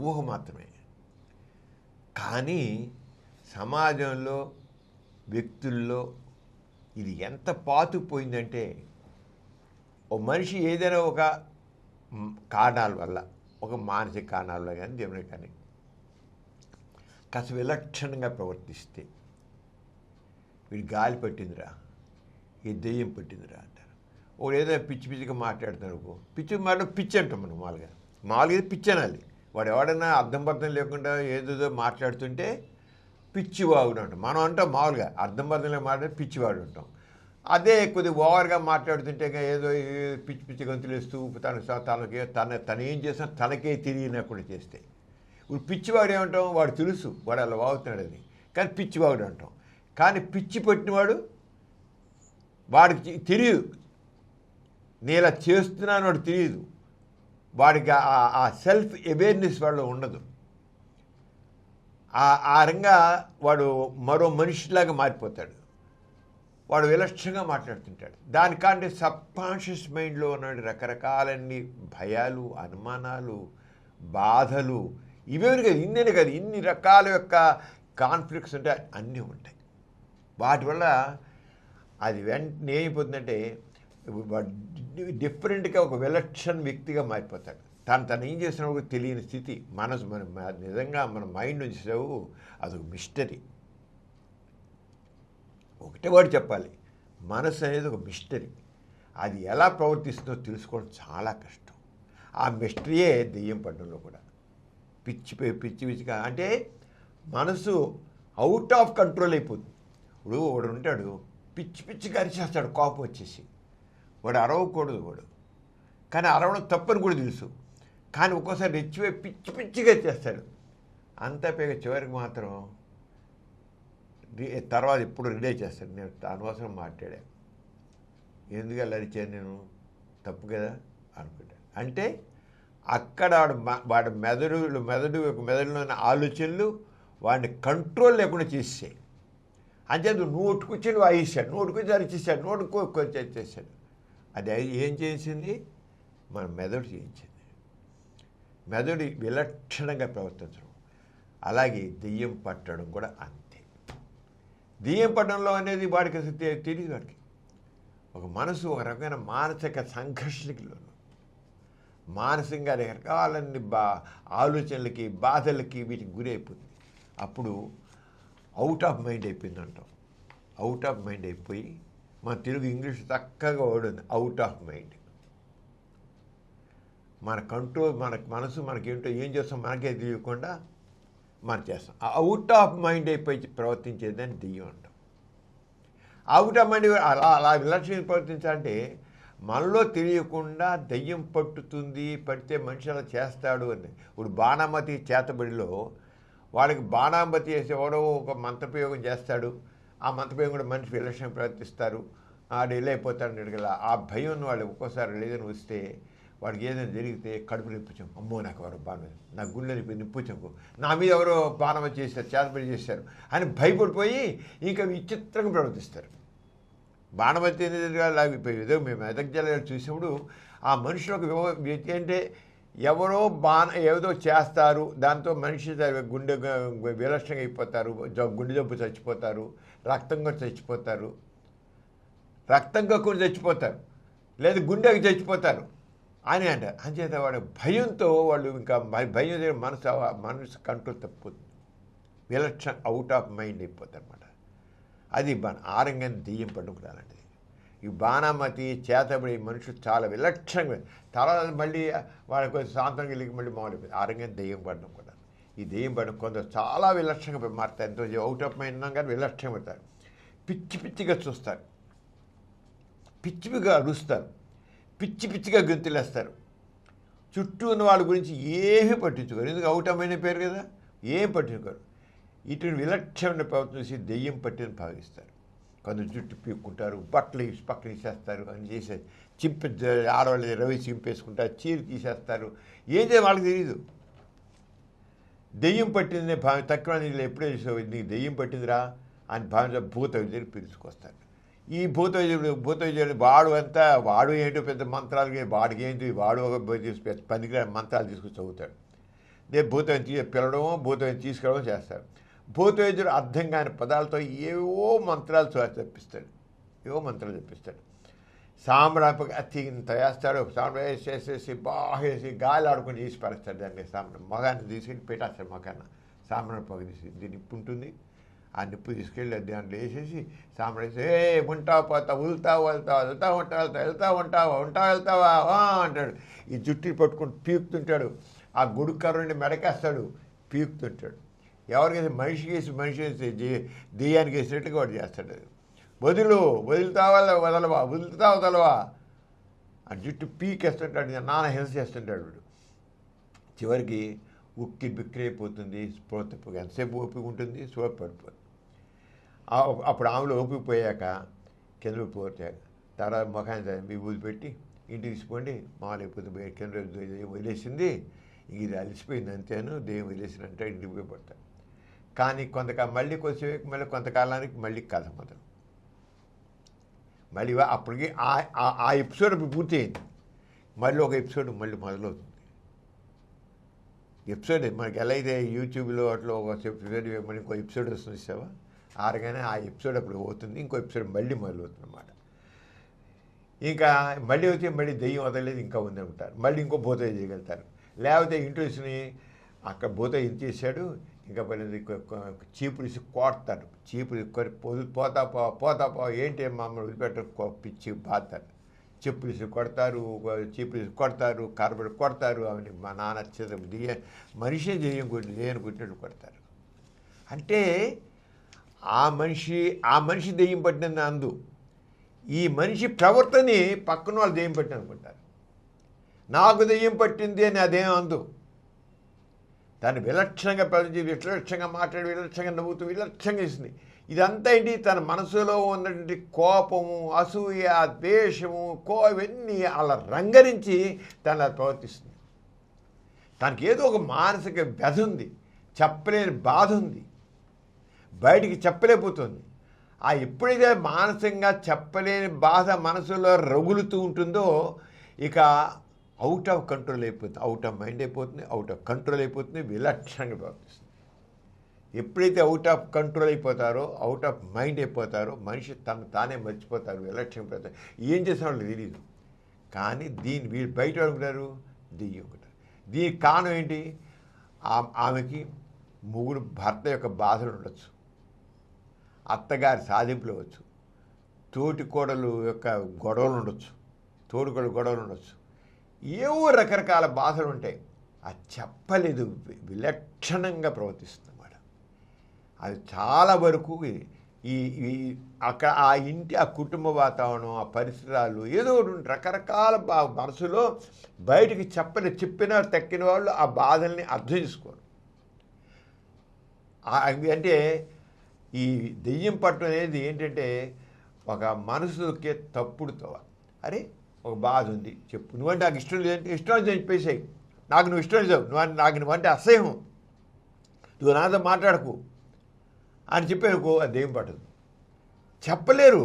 ఊహ మాత్రమే. కానీ సమాజంలో, వ్యక్తుల్లో ఇది ఎంత పాతుకుపోయిందంటే, ఓ మనిషి ఏదైనా ఒక కారణాల వల్ల, ఒక మానసిక కారణాల వల్ల కానీ దేవుని కానీ కాస్త విలక్షణంగా ప్రవర్తిస్తే, వీడి గాలి పట్టిందిరా, ఈ దెయ్యం పట్టిందిరా అంటారు. వాడు ఏదైనా పిచ్చి పిచ్చిగా మాట్లాడుతున్నారు, పిచ్చి అంటాం మనం. మామూలుగా పిచ్చి అనాలి. వాడు ఎవడన్నా అర్థం లేకుండా ఏదేదో మాట్లాడుతుంటే పిచ్చివాగుడు అంటాం. మనం అంటాం మామూలుగా అర్థం లేకుండా మాట్లాడితే పిచ్చివాడు అంటాం. అదే కొద్దిగా ఓవర్గా మాట్లాడుతుంటే ఏదో పిచ్చి పిచ్చి గంతులు వేస్తూ తను ఏం చేసినా తనకే తిరిగినప్పుడు చేస్తే, ఇప్పుడు పిచ్చివాడు ఏమంటాం, వాడు తెలుసు వాడు అలా వాగుతున్నాడని, కానీ పిచ్చివాడు అంటాం. కానీ పిచ్చి పట్టినవాడు వాడికి తెలియదు, నేను ఇలా చేస్తున్నాను వాడు తెలియదు. వాడికి ఆ సెల్ఫ్ అవేర్నెస్ వాడిలో ఉండదు. ఆ రంగా వాడు మరో మనిషిలాగా మారిపోతాడు. వాడు విలక్షణంగా మాట్లాడుతుంటాడు. దానికంటే సబ్కాన్షియస్ మైండ్లో ఉన్న రకరకాలన్నీ భయాలు, అనుమానాలు, బాధలు ఇవేమి కాదు, ఇన్నేనే కాదు, ఇన్ని రకాల యొక్క కాన్ఫ్లిక్ట్స్ ఉంటాయి, అన్నీ ఉంటాయి. వాటి వల్ల అది వెంటనే ఏమైపోతుందంటే డిఫరెంట్గా ఒక విలక్షణ వ్యక్తిగా మారిపోతాడు. తను ఏం చేసినా తెలియని స్థితి. నిజంగా మన మైండ్ నుంచి అదొక మిస్టరీ. ఒకటే వాడు చెప్పాలి, మనసు అనేది ఒక మిస్టరీ. అది ఎలా ప్రవర్తిస్తుందో తెలుసుకోవడం చాలా కష్టం. ఆ మిస్టరీయే దెయ్యం పడడంలో కూడా. పిచ్చిగా అంటే మనసు అవుట్ ఆఫ్ కంట్రోల్ అయిపోతుంది. ఇప్పుడు వాడు ఉంటాడు, పిచ్చిగా అరిచేస్తాడు కోపం వచ్చేసి. వాడు అరవకూడదు, కానీ అరవడం తప్పని కూడా తెలుసు. కానీ ఒక్కోసారి రెచ్చిపోయి పిచ్చిగా చేస్తాడు. అంతా పైగా చివరికి మాత్రం తర్వాత ఎప్పుడు రిలైజ్ చేస్తాడు, నేను అనవసరం మాట్లాడా, ఎందుకు అలా అరిచాను నేను, తప్పు కదా అనుకుంటాడు. అంటే అక్కడ వాడి మెదడులోని ఆలోచనలు, వాడిని కంట్రోల్ లేకుండా చేసేసాయి. అంచేది నోటుకొచ్చి వాయిస్తాడు, నోటుకొచ్చి అరిచేసాడు, నోటుకొచ్చి వచ్చేసాడు. అది ఏం చేసింది? మన మెదడు చేయించింది. మెదడు విలక్షణంగా ప్రవర్తించడం. అలాగే దెయ్యం పట్టడం కూడా అంతే. దెయ్యం పట్టడంలో అనేది వాడికి అసలు తెలియదు. వాడికి ఒక మనసు ఒక రకమైన మానసిక సంఘర్షణకి లోను, మానసికంగా రకరకాలన్నీ ఆలోచనలకి, బాధలకి వీటికి గురి అయిపోతుంది. అప్పుడు అవుట్ ఆఫ్ మైండ్ అయిపోయింది అంటాం. అవుట్ ఆఫ్ మైండ్ అయిపోయి మన తెలుగు ఇంగ్లీష్ చక్కగా ఓడింది, అవుట్ ఆఫ్ మైండ్. మన కంట్రోల్, మన మనసు మనకేంటో ఏం చేస్తాం మనకే తెలియకుండా మనం చేస్తాం. అవుట్ ఆఫ్ మైండ్ అయిపోయి ప్రవర్తించేదని దెయ్యం అంటాం. అవుట్ ఆఫ్ మైండ్ అలా విలక్షణ ప్రవర్తించాలంటే మనలో తెలియకుండా దెయ్యం పట్టుతుంది, పడితే మనిషి అలా చేస్తాడు అని. ఇప్పుడు బాణామతి చేతబడిలో వాళ్ళకి బాణామతి వేసి ఎవడో ఒక మంత్రప్రయోగం చేస్తాడు, ఆ మంత్రప్రయోగం కూడా మనిషి విలక్షణ ప్రవర్తిస్తారు, ఆడు వెళ్ళైపోతాడు అడగల. ఆ భయం వాళ్ళు ఒక్కోసారి లేదని వస్తే వాడికి ఏదైనా జరిగితే కడుపు నిప్పుచాం, అమ్మో నాకు ఎవరో బాణం, నా గుండె నిప్పుచాము, నా మీద ఎవరో బాణం చేశారు, చేతబడి చేశారు అని భయపడిపోయి ఇంకా విచిత్రంగా ప్రవర్తిస్తారు. బాణమతి అనేది ఏదో మేము మెదక్ జిల్లాలో చూసినప్పుడు ఆ మనుషులకు అంటే ఎవరో ఏదో చేస్తారు, దాంతో మనిషి గుండె విలక్షణంగా అయిపోతారు, గుండె జబ్బు చచ్చిపోతారు, రక్తం కూడా చచ్చిపోతారు, రక్తం కక్కుని చచ్చిపోతారు, లేదా గుండెకి చచ్చిపోతారు అని అంటారు. అంచేత వాడు భయంతో వాళ్ళు ఇంకా భయం మనసు కంట్రోల్ తప్పుతుంది, విలక్షణ అవుట్ ఆఫ్ మైండ్ అయిపోతారు అన్నమాట. అది ఆరంగాన్ని దెయ్యం పట్టుకురాలండి. ఈ బాణామతి చేతబడి మనుషులు చాలా విలక్షణంగా, తర్వాత మళ్ళీ వాళ్ళకి కొంచెం శాంతంగా వెళ్ళి మళ్ళీ మామూలు ఆరంగాన్ని దెయ్యం పడడం కూడా. ఈ దెయ్యం పడడం కొందరు చాలా విలక్షణంగా మారుతారు, ఎంతో అవుట్ ఆఫ్ మైండ్ ఉన్నాం కానీ విలక్షణంగా పడతారు. పిచ్చి పిచ్చిగా చూస్తారు, పిచ్చిగా అరుస్తారు, పిచ్చి పిచ్చిగా గొంతులేస్తారు, చుట్టూ ఉన్న వాళ్ళ గురించి ఏమీ పట్టించుకోరు. ఎందుకు అవుట్ ఆఫ్ మైండ్ పేరు కదా, ఏం పట్టించుకోరు. ఇటువంటి విలక్షణ ప్రవర్తన చేసి దెయ్యం పట్టిని భావిస్తారు. కొందరు జుట్టు పీక్కుంటారు, బట్టలు పక్కన తీసేస్తారు, అని చేసేది ఆడవాళ్ళు రవి చింపేసుకుంటారు, చీర తీసేస్తారు, ఏం చేయాలి వాళ్ళకి తెలియదు. దెయ్యం పట్టిందనే తక్కువ నీళ్ళు ఎప్పుడే చూసావు, నీకు దెయ్యం పట్టిందిరా అని భావించ భూత విద్యను పిలుచుకొస్తారు. ఈ భూత విద్యుడు వాడు ఏంటో పెద్ద మంత్రాలు, వాడికి ఏంటి, వాడు ఒక పనికిరాని మంత్రాలు తీసుకొచ్చి చదువుతాడు. భూతం పిలవడమో భూతం తీసుకురావడం చేస్తారు. భూత వైద్యుడు అర్థం కాని పదాలతో ఏవో మంత్రాలు తెప్పిస్తాడు, ఏవో మంత్రాలు తెప్పిస్తాడు. సాంబ్రాణి అతి ఇంత వేస్తాడు, సాంబ్రాణి వేసేసి బాగా వేసి గాలి ఆడుకొని చేసి పరేస్తాడు. దాన్ని మగాన్ని తీసుకెళ్ళి పెట్టేస్తాడు, మగాన్ని సాంబ్రాణి పొగ తీసి దీని నిప్పు ఉంటుంది, ఆ నిప్పు తీసుకెళ్ళి దాంట్లో వేసేసి సాంబ్రాణి ఉంటావు పోతావు, వెళ్తావా అంటాడు. ఈ జుట్టు పట్టుకొని పీకుతుంటాడు, ఆ గుడి కర్రని మెడకేస్తాడు, పీకుతుంటాడు. ఎవరికైతే మనిషికి వేసి మనిషి వేసి దెయ్యానికి వేసినట్టుగా వాడు చేస్తాడు. వదులుతావా ఆ జుట్టు పీకేస్తుంటాడు, నాన్న హింస చేస్తుంటాడు వాడు. చివరికి ఉక్కి బిక్కిరైపోతుంది, స్పృహ తప్పుగా ఎంతసేపు ఓపిక ఉంటుంది, స్పృహ పడిపోతుంది. అప్పుడు ఆమెలో ఓపిక పోయాక కింద పోతే తర్వాత ముఖాన్ని విభూతి పెట్టి ఇంటికి తీసుకోండి, మామూలు కింద వదిలేసింది, ఇది అలసిపోయింది అంతేను, దేవుడు వదిలేసినంటే ఇంటికి పోయి పడతాడు. కానీ మళ్ళీ కొంతకాలానికి మళ్ళీ కథ మొదలు. మళ్ళీ అప్పటికి ఆ ఎపిసోడ్ పూర్తయింది, మళ్ళీ ఒక ఎపిసోడ్ మళ్ళీ మొదలవుతుంది. ఎపిసోడ్ మనకి ఎలా అయితే యూట్యూబ్లో అట్లా ఒక ఎపిసోడ్ మళ్ళీ ఇంకో ఎపిసోడ్ వస్తుంది ఇస్తావా, ఆరగానే ఆ ఎపిసోడ్ అప్పుడు అవుతుంది, ఇంకో ఎపిసోడ్ మళ్ళీ మొదలవుతుంది అన్నమాట. ఇంకా మళ్ళీ వచ్చి మళ్ళీ దెయ్యం వదలలేదు, ఇంకా ఉంది అంటారు, మళ్ళీ ఇంకో భూత చేయగలుగుతారు. లేకపోతే ఇంట్రెస్ట్ని అక్కడ భూత ఇది చేశాడు, ఇంకా చీపులు ఇసి కొడతారు, చీపులు పోతా ఏంటి మమ్మల్ని వదిలిపెట్ట పిచ్చి బాతారు, చెప్పులు ఇసి కొడతారు, చీపులు ఇసి కొడతారు, కర్రబడి కొడతారు. అవన్నీ మా నాన్న మనిషే దెయ్యం కొట్టినట్టు కొడతారు. అంటే ఆ మనిషి దెయ్యం పట్టినది అందు, ఈ మనిషి ప్రవర్తనని పక్కన వాళ్ళు దెయ్యం పట్టిన అనుకుంటారు. నాకు దెయ్యం పట్టింది అని అదేం అందు, దాన్ని విలక్షణంగా ప్రజలు విలక్షణంగా మాట్లాడి విలక్షణంగా నవ్వుతూ విలక్షణంగా ఇస్తుంది. ఇదంతా ఏంటి, తన మనసులో ఉన్నటువంటి కోపము, అసూయ, ద్వేషము, ఇవన్నీ అలా రంగరించి తను ప్రవర్తిస్తుంది. తనకి ఏదో ఒక మానసిక వ్యధ ఉంది, చెప్పలేని బాధ ఉంది, బయటికి చెప్పలేకపోతుంది. ఆ ఎప్పుడైతే మానసికంగా చెప్పలేని బాధ మనసులో రగులుతూ ఉంటుందో ఇక అవుట్ ఆఫ్ కంట్రోల్ అయిపోతుంది, అవుట్ ఆఫ్ మైండ్ అయిపోతుంది, అవుట్ ఆఫ్ కంట్రోల్ అయిపోతుంది, విలక్షణంగా ప్రవర్తిస్తుంది. ఎప్పుడైతే అవుట్ ఆఫ్ కంట్రోల్ అయిపోతారో, అవుట్ ఆఫ్ మైండ్ అయిపోతారో, మనిషి తానే మర్చిపోతారు, విలక్షణంగా పోతారు, ఏం చేసిన వాళ్ళకి తెలియదు. కానీ వీళ్ళు బయట అనుకుంటారు, దెయ్యం అనుకుంటారు. దీనికి కారణం ఏంటి? ఆమెకి భర్త యొక్క బాధలు ఉండొచ్చు, అత్తగారి సాధింపులు అవ్వచ్చు, తోటికోడలు యొక్క గొడవలు ఉండొచ్చు, తోటికోడలు గొడవలు ఉండొచ్చు, ఏవో రకరకాల బాధలు ఉంటాయి. అది చెప్పలేదు, విలక్షణంగా ప్రవర్తిస్తుంది అన్నమాట. అది చాలా వరకు ఈ అక్కడ ఆ ఇంటి ఆ కుటుంబ వాతావరణం, ఆ పరిసరాలు ఏదో రకరకాల మనసులో బయటికి చెప్పిన తక్కిన వాళ్ళు ఆ బాధల్ని అర్థం చేసుకోరు. అంటే ఈ దెయ్యం పట్టడం అనేది ఏంటంటే ఒక మనసుకే తప్పుడుతో, అరే ఒక బాధ ఉంది చెప్పు, నువ్వంటే నాకు ఇష్టం లేదంటే ఇష్టం లేదు చెప్పేసాయి, నువ్వు ఇష్టం లేదు, నువ్వంటే అసహ్యం, నువ్వు నాతో మాట్లాడకు అని చెప్పేనుకో, అది దెయ్యం పట్టదు. చెప్పలేరు,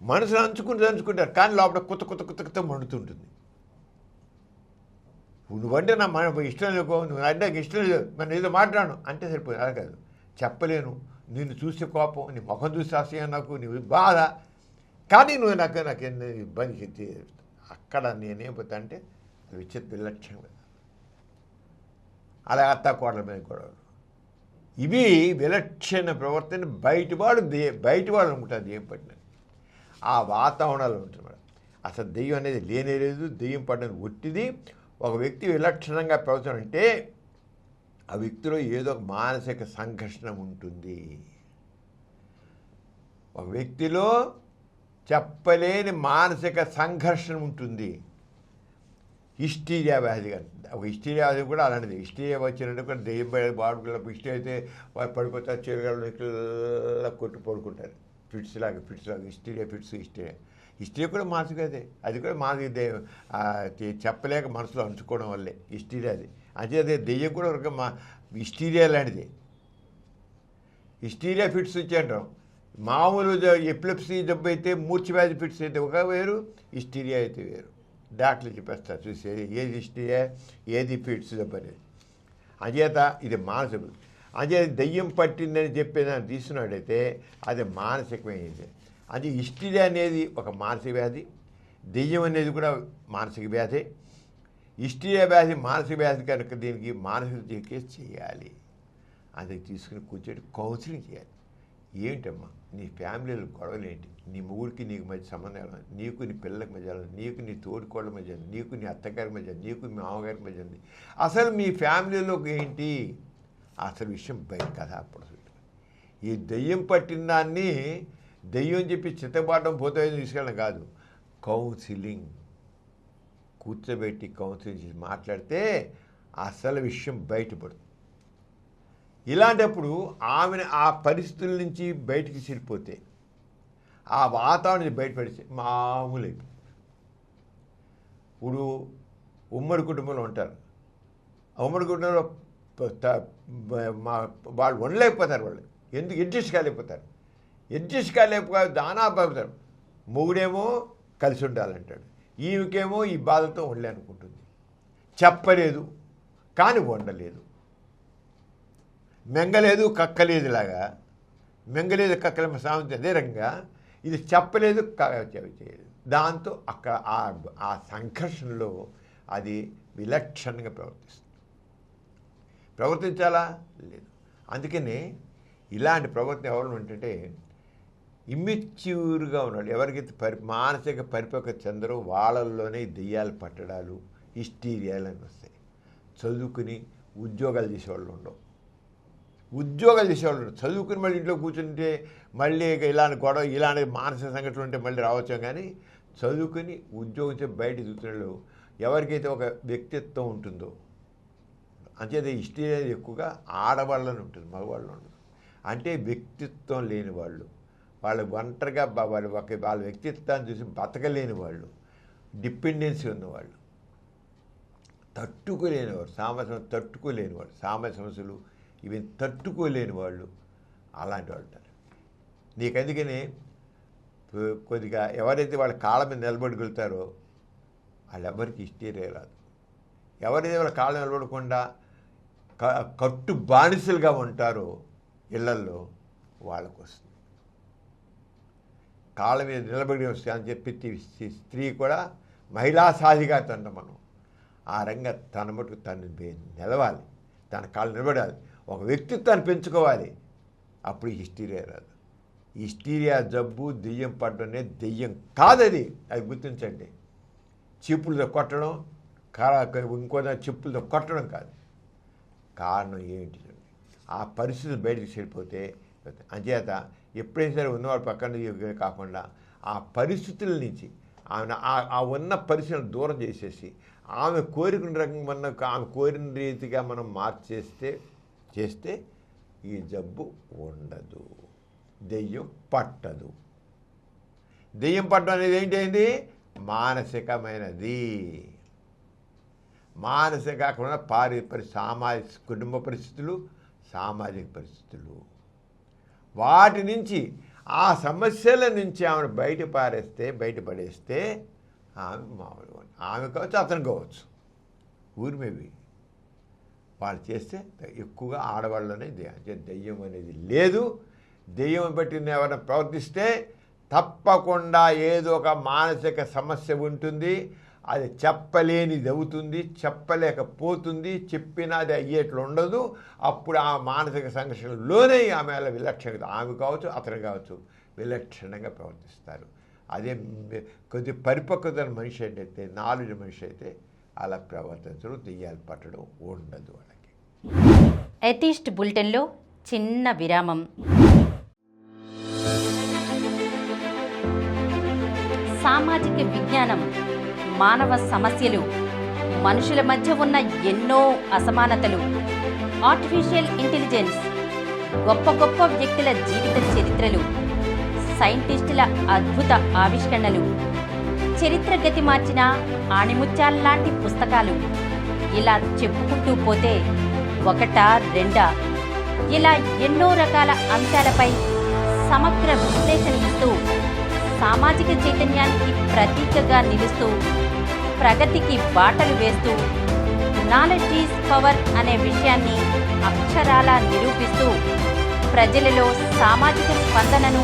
మనసును అంచుకుంటారు, కానీ లోపల కొత్త మండుతుంటుంది. నువ్వంటే మన ఇష్టం లేకో, నువ్వు అంటే నాకు ఇష్టం లేదు, మనం ఏదో మాట్లాడను అంటే సరిపోయింది. అలా కాదు, చెప్పలేను, నిన్ను చూసే కోపం, నీ ముఖం చూసి అసహ్యం, నాకు నీ బాధ, కానీ నువ్వు నాకు ఇబ్బంది. అక్కడ నేనేపోతా అంటే విలక్షణంగా అలా అత్త కోడల మీద గొడవలు, ఇవి విలక్షణ ప్రవర్తన. బయటి వాళ్ళు అనుకుంటారు దెయ్యం పట్టినది, ఆ వాతావరణాలు ఉంటున్నారు. అసలు దెయ్యం అనేది లేనే లేదు, దెయ్యం పట్టినది ఒట్టిది. ఒక వ్యక్తి విలక్షణంగా ప్రవర్తన అంటే ఆ వ్యక్తిలో ఏదో ఒక మానసిక సంఘర్షణ ఉంటుంది. ఒక వ్యక్తిలో చెప్పలేని మానసిక సంఘర్షణ ఉంటుంది. హిస్టీరియా వ్యాధి కానీ, ఒక హిస్టీరియా వ్యాధి కూడా అలాంటిది. హిస్టీరియా వచ్చినట్టు కూడా దెయ్యం బాడుగుల హిస్టీ అయితే వాళ్ళు పడిపోతారు, చెరుగలు ఇట్లా కొట్టు పడుకుంటారు, ఫిట్స్ లాగా హిస్టీరియా కూడా మానసిక అది కూడా మానసిక చెప్పలేక మనసులో అంచుకోవడం వల్లే హిస్టీరియా అది. అదే దెయ్యం కూడా ఒక హిస్టీరియా లాంటిది. హిస్టీరియా ఫిట్స్ ఇచ్చేంటాం. మామూలు ఎపిలెప్సీ జబ్బు అయితే, మూర్ఛ వ్యాధి ఫిట్స్ అయితే ఒక వేరు, హిస్టీరియా అయితే వేరు. డాక్టర్లు చెప్పేస్తారు చూసేది ఏది హిస్టీరియా, ఏది ఫిట్స్ జబ్బు అనేది. అంచేత ఇది మానసిక. అంచేత దెయ్యం పట్టిందని చెప్పేదాన్ని తీసుకున్నట్టయితే అది మానసికమైనది. అది హిస్టీరియా అనేది ఒక మానసిక వ్యాధి, దెయ్యం అనేది కూడా మానసిక వ్యాధి. హిస్టీరియా వ్యాధి మానసిక వ్యాధి కనుక దీనికి మానసిక చికిత్స చేయాలి. అది తీసుకుని కూర్చొని కౌన్సిలింగ్ చేయాలి. ఏంటమ్మా నీ ఫ్యామిలీలో గొడవలు ఏంటి, నీ మొగుడికి నీకు మధ్య సంబంధాలు, నీకు నీ పిల్లలకి మధ్య, నీకు నీ తోడుకోళ్ళ మధ్య, నీకు నీ అత్తగారి మధ్య, నీకు మీ మామగారికి మధ్య ఉంది, అసలు మీ ఫ్యామిలీలో ఏంటి అసలు విషయం బయట కదా. అప్పుడు ఈ దెయ్యం పట్టిన దాన్ని దెయ్యం చెప్పి చిత్తబాటం పోతే తీసుకెళ్ళడం కాదు, కౌన్సిలింగ్ కూర్చోబెట్టి కౌన్సిలింగ్ చేసి మాట్లాడితే అసలు విషయం బయటపడుతుంది. ఇలాంటప్పుడు ఆమెను ఆ పరిస్థితుల నుంచి బయటికి వెళ్ళిపోతే, ఆ వాతావరణం బయటపడితే మామూలు అయిపోతుంది. ఇప్పుడు ఉమ్మడి కుటుంబంలో ఉంటారు, ఆ ఉమ్మడి కుటుంబంలో వాళ్ళు ఉండలేకపోతారు, వాళ్ళు ఎందుకు అడ్జస్ట్ కాలేకపోతారు, దానా బాగుతారు. మొగుడేమో కలిసి ఉండాలంటాడు, ఈమెకేమో ఈ బాధతో ఉండలేనుకుంటుంది, చెప్పలేదు కానీ ఉండలేదు, మెంగలేదు కక్కలేదులాగా, మెంగలేదు కక్కలేమో సామెత అదే రకంగా ఇది చెప్పలేదు చేయలేదు. దాంతో అక్కడ ఆ సంఘర్షణలో అది విలక్షణంగా ప్రవర్తించాలా లేదు. అందుకని ఇలాంటి ప్రవర్తన ఎవరు ఏంటంటే ఇమ్మెచ్యూర్గా ఉన్నాడు, ఎవరికైతే మానసిక పరిపక్వత చెందరో వాళ్ళల్లోనే దెయ్యాలు పట్టడాలు, హిస్టీరియాలు అని వస్తాయి. చదువుకుని ఉద్యోగాలు చేసేవాళ్ళు ఉండవు, చదువుకుని మళ్ళీ ఇంట్లో కూర్చుంటే మళ్ళీ ఇలాంటి గొడవ, ఇలాంటి మానసిక సంఘటనలు ఉంటే మళ్ళీ రావచ్చు. కానీ చదువుకుని ఉద్యోగం చేసి బయట చూస్తున్నాడు ఎవరికైతే ఒక వ్యక్తిత్వం ఉంటుందో, అంచేది హిస్టరీ అనేది ఎక్కువగా ఆడవాళ్ళని ఉంటుంది, మగవాళ్ళు ఉండదు. అంటే వ్యక్తిత్వం లేని వాళ్ళు, వాళ్ళు ఒంటరిగా వాళ్ళ వ్యక్తిత్వాన్ని చూసి బతకలేని వాళ్ళు, డిపెండెన్సీ ఉన్నవాళ్ళు, తట్టుకోలేనివాడు, తట్టుకోలేనివాడు, సామాజిక సమస్యలు ఇవి తట్టుకోలేని వాళ్ళు అలాంటి వాళ్ళు ఉంటారు. నీకు అందుకని కొద్దిగా ఎవరైతే వాళ్ళ కాళ్ళ మీద నిలబడగలుగుతారో వాళ్ళెవ్వరికి హిస్టీరియా రాదు. ఎవరైతే వాళ్ళ కాళ్ళ నిలబడకుండా కట్టు బానిసలుగా ఉంటారో ఇళ్లల్లో వాళ్ళకు వస్తుంది. కాళ్ళ మీద నిలబడి వస్తే అని చెప్పి స్త్రీ కూడా మహిళా సాధికారత అంట మనం. ఆ రంగా తన మటుకు తను నిలవాలి, తన కాళ్ళు నిలబడాలి, ఒక వ్యక్తిత్వాన్ని పెంచుకోవాలి. అప్పుడు హిస్టీరియా రాదు. హిస్టీరియా జబ్బు దెయ్యం పడడం అనేది దెయ్యం కాదది, అది గుర్తించండి. చెప్పులతో కొట్టడం ఇంకో చెప్పులతో కొట్టడం కాదు. కారణం ఏంటి? ఆ పరిస్థితులు బయటికి చెడిపోతే అంచేత ఎప్పుడైనా సరే ఉన్నవాడు పక్కన కాకుండా ఆ పరిస్థితుల నుంచి ఆ ఉన్న పరిస్థితులను దూరం చేసేసి ఆమె కోరికల రకంగా ఆమె కోరిన రీతిగా మనం చేస్తే ఈ జబ్బు ఉండదు, దెయ్యం పట్టదు. దెయ్యం పట్టడం అనేది ఏంటి? మానసికమైనది. మానసిక కాకుండా కుటుంబ పరిస్థితులు, సామాజిక పరిస్థితులు, వాటి నుంచి ఆ సమస్యల నుంచి ఆమెను బయటపడేస్తే ఆమె మామూలుగా ఆమె కావచ్చు, అతను కావచ్చు, ఊరిమేవి వాళ్ళు చేస్తే ఎక్కువగా ఆడవాళ్ళనే దెయ్యం అనేది లేదు. దెయ్యం బట్టి ఎవరైనా ప్రవర్తిస్తే తప్పకుండా ఏదో ఒక మానసిక సమస్య ఉంటుంది. అది చెప్పలేనిది అవుతుంది, చెప్పలేకపోతుంది, చెప్పినా అది అయ్యేట్లు ఉండదు. అప్పుడు ఆ మానసిక సంఘర్షణలోనే ఆమె విలక్షణంగా, ఆమె కావచ్చు, అతను కావచ్చు, విలక్షణంగా ప్రవర్తిస్తారు. అదే కొద్ది పరిపక్వత మనిషి అయితే, నాలెడ్జ్ మనిషి అయితే అలా ప్రవర్తించడం, దెయ్యాలు పట్టడం ఉండదు వాళ్ళకి. ఎథిస్ట్ బులెటిన్లో చిన్న విరామం. సామాజిక విజ్ఞానం మానవ సమస్యలు, మనుషుల మధ్య ఉన్న ఎన్నో అసమానతలు, ఆర్టిఫిషియల్ ఇంటెలిజెన్స్, గొప్ప గొప్ప వ్యక్తుల జీవిత చరిత్రలు, సైంటిస్టుల అద్భుత ఆవిష్కరణలు, చరిత్ర గతి మార్చిన ఆణిముత్యాల్లాంటి పుస్తకాలు, ఇలా చెప్పుకుంటూ పోతే ఒకటా రెండా, ఇలా ఎన్నో రకాల అంశాలపై సమగ్ర విశ్లేషణ ఇస్తూ సామాజిక చైతన్యానికి ప్రతీకగా నిలుస్తూ ప్రగతికి బాటలు వేస్తూ నాలెడ్జ్ ఈజ్ పవర్ అనే విషయాన్ని అక్షరాలా నిరూపిస్తూ ప్రజలలో సామాజిక స్పందనను,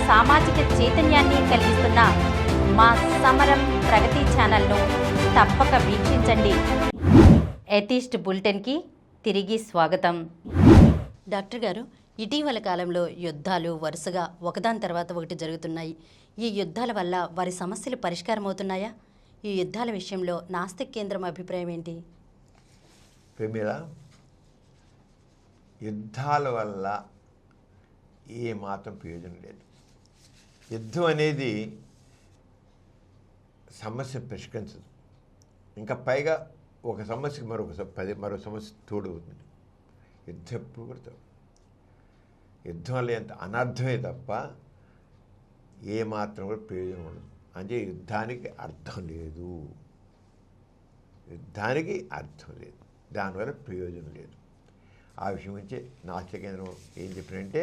సామాజిక చైతన్యాన్ని కలిగిస్తున్న మా సమరం ప్రగతి ఛానల్ను తప్పక వీక్షించండి. ఎథిస్ట్ బులెటిన్కి తిరిగి స్వాగతం. డాక్టర్ గారు, ఇటీవల కాలంలో యుద్ధాలు వరుసగా ఒకదాని తర్వాత ఒకటి జరుగుతున్నాయి. ఈ యుద్ధాల వల్ల వారి సమస్యలు పరిష్కారం అవుతున్నాయా? ఈ యుద్ధాల విషయంలో నాస్తిక్ కేంద్రం అభిప్రాయం ఏంటి? ప్రమీల, యుద్ధాల వల్ల ఏ మాత్రం ప్రయోజనం లేదు. యుద్ధం అనేది సమస్య పరిష్కరించదు. ఇంకా పైగా ఒక సమస్యకి మరో సమస్య తోడవుతుంది. యుద్ధం ఎప్పుడు కూడా యుద్ధం వల్ల ఎంత అనర్థమే తప్ప ఏ మాత్రం కూడా ప్రయోజనం ఉండదు. అంటే యుద్ధానికి అర్థం లేదు, దానివల్ల ప్రయోజనం లేదు. ఆ విషయం గురించి నాస్తిక కేంద్రం ఏం చెప్పినంటే,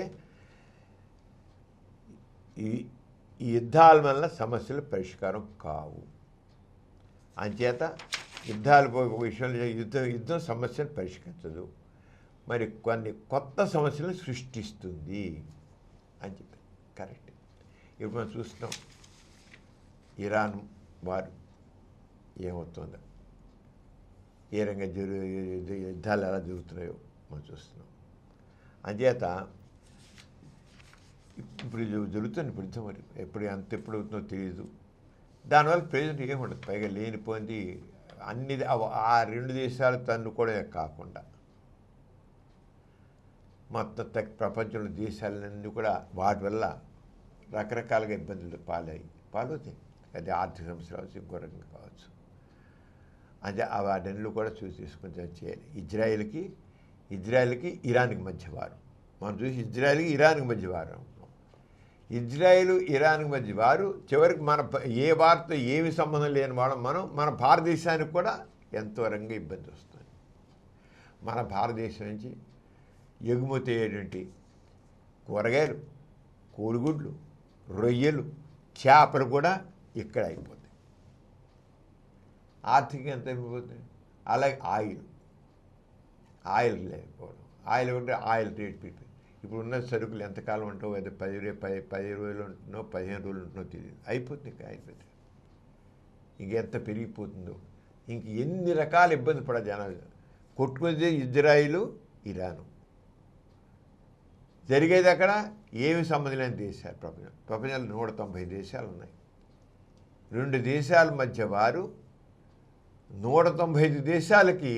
ఈ యుద్ధాల వల్ల సమస్యలు పరిష్కారం కావు. అంచేత యుద్ధాల విషయంలో యుద్ధం సమస్యను పరిష్కరించదు, మరి కొన్ని కొత్త సమస్యలను సృష్టిస్తుంది అని చెప్పి. కరెక్ట్. ఇప్పుడు మనం చూస్తున్నాం, ఇరాన్ వారు ఏమవుతుందో, ఏ రంగా యుద్ధాలు ఎలా జరుగుతున్నాయో మనం చూస్తున్నాం. అంచేత ఇప్పుడు జరుగుతుంది యుద్ధం. మరి ఎప్పుడు అవుతుందో తెలియదు. దానివల్ల ప్రయోజనం ఏముండదు. పైగా లేనిపోయింది అన్ని ఆ రెండు దేశాలు తన్నుకోవడమే కాకుండా మొత్తం ప్రపంచంలో దేశాలన్నీ కూడా వాటి వల్ల రకరకాలుగా ఇబ్బందులు పాలవుతాయి. అది ఆర్థిక సమస్యలు కావచ్చు, ఇంకో రకంగా కావచ్చు. అంటే వాటన్నిళ్ళు కూడా తీసుకొని చేయాలి. ఇజ్రాయెల్కి ఇరాన్కి మధ్య వారు మనం చూసి, ఇజ్రాయెల్కి ఇరాన్కి మధ్య వారు, ఇజ్రాయెల్ ఇరాన్కి మధ్య వారు. చివరికి ఏ వారితో ఏమి సంబంధం లేని వాళ్ళం మన భారతదేశానికి కూడా ఎంతో రంగా ఇబ్బంది వస్తుంది. మన భారతదేశం నుంచి ఎగుమతి అయ్యేటువంటి కూరగాయలు, కోడిగుడ్లు, రొయ్యలు, చేపలు కూడా ఇక్కడ అయిపోతాయి. ఆర్థికంగా ఎంత అయిపోతుంది. అలాగే ఆయిల్ లేకపోవడం, ఆయిల్ ఉంటే ఆయిల్ రేట్ పెరిగిపోయి ఇప్పుడు ఉన్న సరుకులు ఎంతకాలం ఉంటావు, అది 10 రోజులు ఉంటున్నో 15 రోజులు ఉంటున్నో తెలియదు, అయిపోతుంది. ఇంకా అయిపోతుంది. ఇంకెంత పెరిగిపోతుందో, ఇంక ఎన్ని రకాల ఇబ్బంది పడ జనాలు. కొట్టుకునేది ఇజ్రాయిలు, ఇరాను. జరిగేది అక్కడ ఏమి సంబంధం లేని దేశాలు. ప్రపంచంలో 190 దేశాలు ఉన్నాయి. 2 దేశాల మధ్య వారు 195 దేశాలకి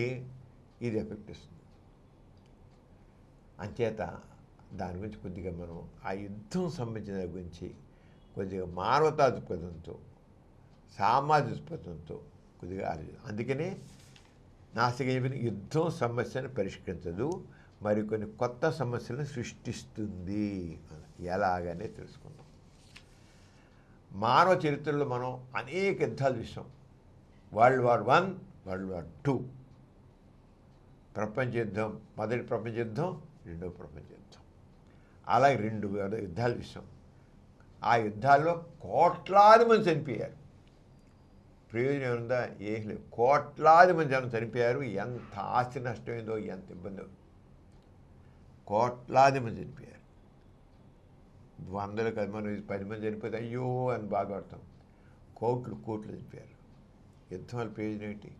ఇది ఎఫెక్ట్ ఇస్తుంది. అంచేత దాని గురించి కొద్దిగా మనం ఆ యుద్ధం సంబంధించిన దాని గురించి కొద్దిగా మానవతా దృక్పథంతో, సామాజిక దృక్పథంతో కొద్దిగా అందుకనే నాస్తిక చెప్పిన యుద్ధం సమస్యను పరిష్కరించదు, మరికొన్ని కొత్త సమస్యలను సృష్టిస్తుంది. ఎలాగనే తెలుసుకుందాం. మానవ చరిత్రలో మనం అనేక యుద్ధాలు చూసాం. World war I, world war II, ప్రపంచ యుద్ధం, మొదటి ప్రపంచ యుద్ధం, రెండవ ప్రపంచ యుద్ధం. అలాగే 2 యుద్ధాలు చూసాం. ఆ యుద్ధాల్లో కోట్లాది మంది చనిపోయారు. ప్రయోజనం ఏముందా? ఏం లేదు. కోట్లాది మంది జనం చనిపోయారు. ఎంత ఆస్తి నష్టమైందో, ఎంత ఇబ్బందో. కోట్లాది మంది చనిపోయారు. 100 కాదు, మనం 10 మంది చనిపోతే అయ్యో అని బాధపడతాం. కోట్లు చనిపోయారు. యుద్ధం వల్ల ప్రయోజనం ఏంటి?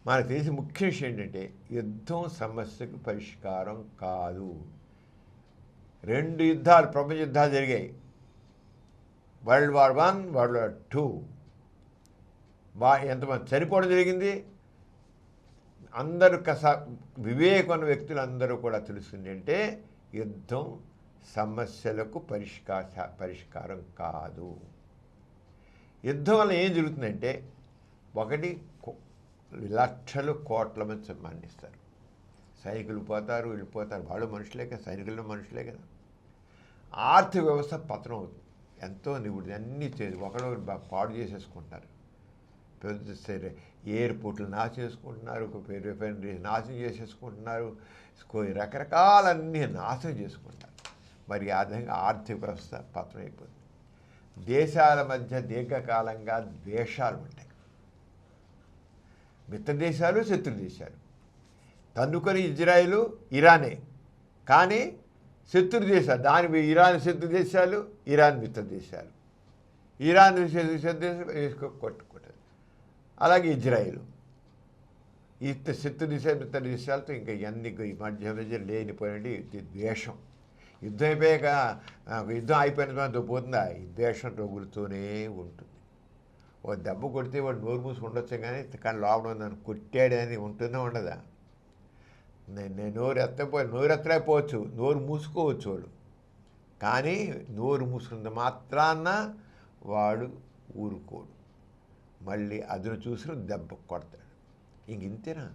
మనకు తెలిసిన ముఖ్య విషయం ఏంటంటే యుద్ధం సమస్యకు పరిష్కారం కాదు. 2 యుద్ధాలు, ప్రపంచ యుద్ధాలు జరిగాయి. World war I, world war II. ఎంతమంది చనిపోవడం జరిగింది. అందరూ వివేకమైన వ్యక్తులు అందరూ కూడా తెలుస్తుంది అంటే యుద్ధం సమస్యలకు పరిష్కారం కాదు. యుద్ధం వల్ల ఏం జరుగుతుందంటే, ఒకటి లక్షలు కోట్ల మంది మరణిస్తారు. సైనికులు పోతారు, వెళ్ళిపోతారు. వాళ్ళు మనుషులే కదా, సైనికులు మనుషులే కదా. ఆర్థిక వ్యవస్థ పతనం అవుతుంది. ఎంతో నిపుణుడు అన్నీ ఒకడొకరు పాడు చేసేసుకుంటారు. పెద్ద ఎయిర్పోర్ట్లు నాశనం చేసుకుంటున్నారు, రిఫైనరీస్ నాశనం చేసేసుకుంటున్నారు, రకరకాలన్నీ నాశనం చేసుకుంటారు. మరి ఆ విధంగా ఆర్థిక వ్యవస్థ పతనం అయిపోతుంది. దేశాల మధ్య దీర్ఘకాలంగా ద్వేషాలు ఉంటాయి. మిత్ర దేశాలు, శత్రు దేశాలు. తన్నుకొని ఇజ్రాయిలు, ఇరానే. కానీ శత్రు దేశాలు, ఇరాన్ శత్రు దేశాలు, ఇరాన్ మిత్ర దేశాలు. ఇరాన్ శత్రు దేశాలు కొట్టుకుంటారు. అలాగే ఇజ్రాయిలు శత్రు దేశాలు, మిత్ర దేశాలతో ఇంకా ఇవన్నీ ఈ మధ్య లేనిపోయినట్టు ద్వేషం. యుద్ధం అయిపోయాక యుద్ధం అయిపోయిన తర్వాత పోతుందా? ఈ ద్వేషం రగులుతూనే ఉంటుంది. ఓ దెబ్బ కొడితే వాడు నోరు మూసి ఉండొచ్చు, కానీ లోపల నన్ను కొట్టాడని ఉంటుందా ఉండదా? నేను నోరు ఎత్తలేకపోవచ్చు, నోరు మూసుకోవచ్చు వాడు. కానీ నోరు మూసుకున్నంత మాత్రాన వాడు ఊరుకోడు. మళ్ళీ అదును చూసి దెబ్బ కొడతాడు. ఇంతేనా?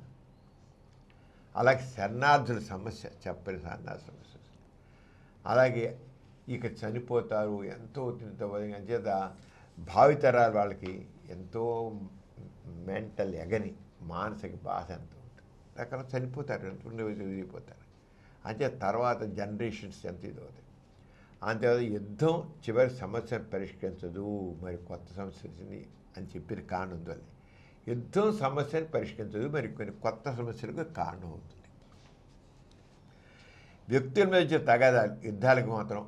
అలాగే శరణార్థుల సమస్య, చెప్పని శరణార్థుల సమస్య. అలాగే ఇక చనిపోతారు, ఎంతో అంచేత భావితరాల వాళ్ళకి ఎంతో మెంటల్ ఎగని మానసిక బాధ ఎంతో ఉంటుంది. రకరకాల చనిపోతారు, విరిగిపోతారు. అంతే తర్వాత జనరేషన్స్ ఎంత ఇది అవుతాయి. అంతేకాదు యుద్ధం చివరి సమస్యను పరిష్కరించదు, మరి కొత్త సమస్య వచ్చింది అని చెప్పిన కారణం వల్ల యుద్ధం సమస్యను పరిష్కరించదు, మరి కొన్ని కొత్త సమస్యలకు కారణం అవుతుంది. వ్యక్తుల మధ్య తగాదాలు, యుద్ధాలకు మాత్రం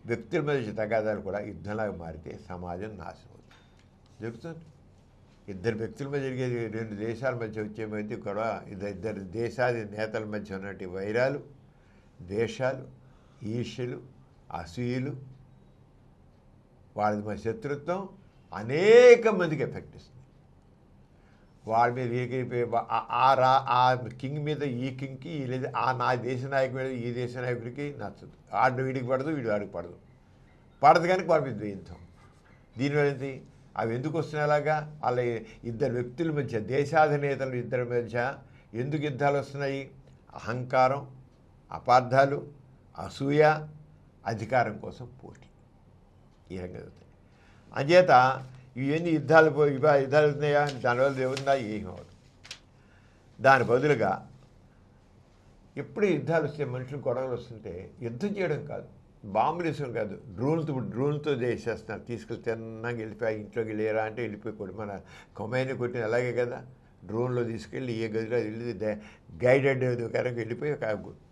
వ్యక్తుల మధ్య తగాదాలు కూడా యుద్ధంలాగా మారితే సమాజం నాశనం అవుతుంది. జరుగుతుంది. 2 వ్యక్తుల మధ్య జరిగేది, 2 దేశాల మధ్య వచ్చే మధ్య కూడా 2 దేశాల నేతల మధ్య ఉన్నటువంటి వైరాలు, ద్వేషాలు, ఈర్ష్యలు, అసూయలు, వాళ్ళ మధ్య శత్రుత్వం అనేక మందికి ఎఫెక్ట్ ఇస్తుంది. వాళ్ళ మీద ఆ కింగ్ మీద ఈ కింగ్కి, లేదా నా దేశ నాయకుడి మీద ఈ దేశ నాయకుడికి నచ్చదు. ఆడు వీడికి పడదు, వీడు ఆడికి పడదు కనుక వాళ్ళ మీద యుద్ధం. దీనివల్ల ఏంటి? అవి ఎందుకు వస్తున్నాయి? అలాగా అలా 2 వ్యక్తుల మధ్య, దేశాధినేతలు 2 మధ్య ఎందుకు యుద్ధాలు వస్తున్నాయి? అహంకారం, అపార్థాలు, అసూయ, అధికారం కోసం పోటీ. ఈ రకంగా జరుగుతాయి. అంచేత ఇవన్నీ యుద్ధాలు అవుతున్నాయా? దానివల్ల ఏముందా? ఏం అవ్వదు. దాని బదులుగా ఎప్పుడు యుద్ధాలు వస్తే మనుషులు గొడవలు వస్తుంటే యుద్ధం చేయడం కాదు, బాంబులు వేసుకోవడం కాదు, డ్రోన్లతో చేసేస్తున్నారు. తీసుకెళ్ళి తిన్నాక వెళ్ళిపోయి ఇంట్లోకి వెళ్ళారా అంటే వెళ్ళిపోయి మన కొమైని కొట్టిన అలాగే కదా, డ్రోన్లో తీసుకెళ్ళి ఏ గదిలో వెళ్ళి గైడెడ్ కనుక వెళ్ళిపోయి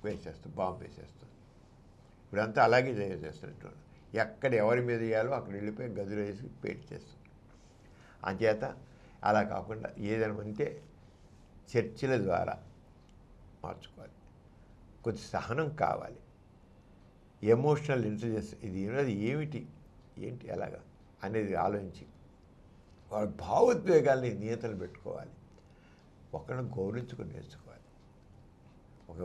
వేసేస్తాం, బాంబు వేసేస్తాం. ఇప్పుడంతా అలాగే చేస్తున్నట్టు, ఎక్కడ ఎవరి మీద వేయాలో అక్కడ వెళ్ళిపోయి గదిలో వేసి పేట్ చేస్తాం. అంచేత అలా కాకుండా ఏదైనా ఉంటే చర్చల ద్వారా మార్చుకోవాలి. కొద్ది సహనం కావాలి, ఎమోషనల్ ఇంటెలిజెన్స్ ఇది ఏమిటి ఏంటి ఎలాగా అనేది ఆలోచించి వాళ్ళ భావోద్వేగాల్ని నియంత్రణ పెట్టుకోవాలి. ఒకరిని గౌరవించుకొని నేర్చుకోవాలి.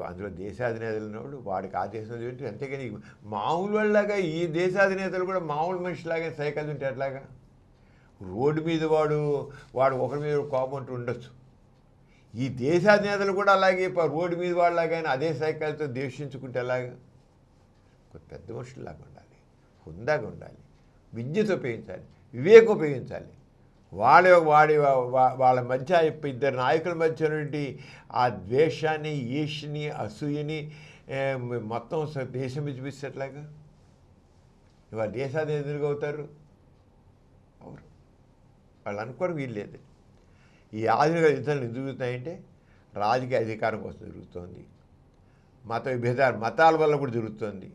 అందులో దేశాధినేతలు ఉన్నవాడు వాడికి ఆ దేశం ఏంటి, అంతేగాని మామూలు వాళ్ళలాగా ఈ దేశాధినేతలు కూడా మామూలు మనిషిలాగా సైకిల్ ఉంటే ఎట్లాగా? రోడ్డు మీద వాడు ఒకరి మీద కోపం అంటూ ఉండొచ్చు. ఈ దేశాధినేతలు కూడా అలాగే రోడ్డు మీద వాళ్ళలాగానే అదే సైకిల్తో ద్వేషించుకుంటే ఎలాగా? పెద్ద మనుషుల్లాగా ఉండాలి, హుందాగా ఉండాలి, విద్యతో ఉపయోగించాలి, వివేకం ఉపయోగించాలి. వాళ్ళ మధ్య ఇద్దరు నాయకుల మధ్య నుండి ఆ ద్వేషాన్ని, ఈర్ష్యని, అసూయని మొత్తం దేశం చూపిస్తేట్లాగా ఇవాళ దేశాధినేతలుగా అవుతారు ఎవరు? వాళ్ళు అనుకోవడం వీల్లేదు. ఈ ఆధునిక యుద్ధాలు ఎందుకు జరుగుతాయంటే రాజకీయ అధికారం కోసం జరుగుతోంది, మత విభేదాలు మతాల వల్ల కూడా జరుగుతోంది.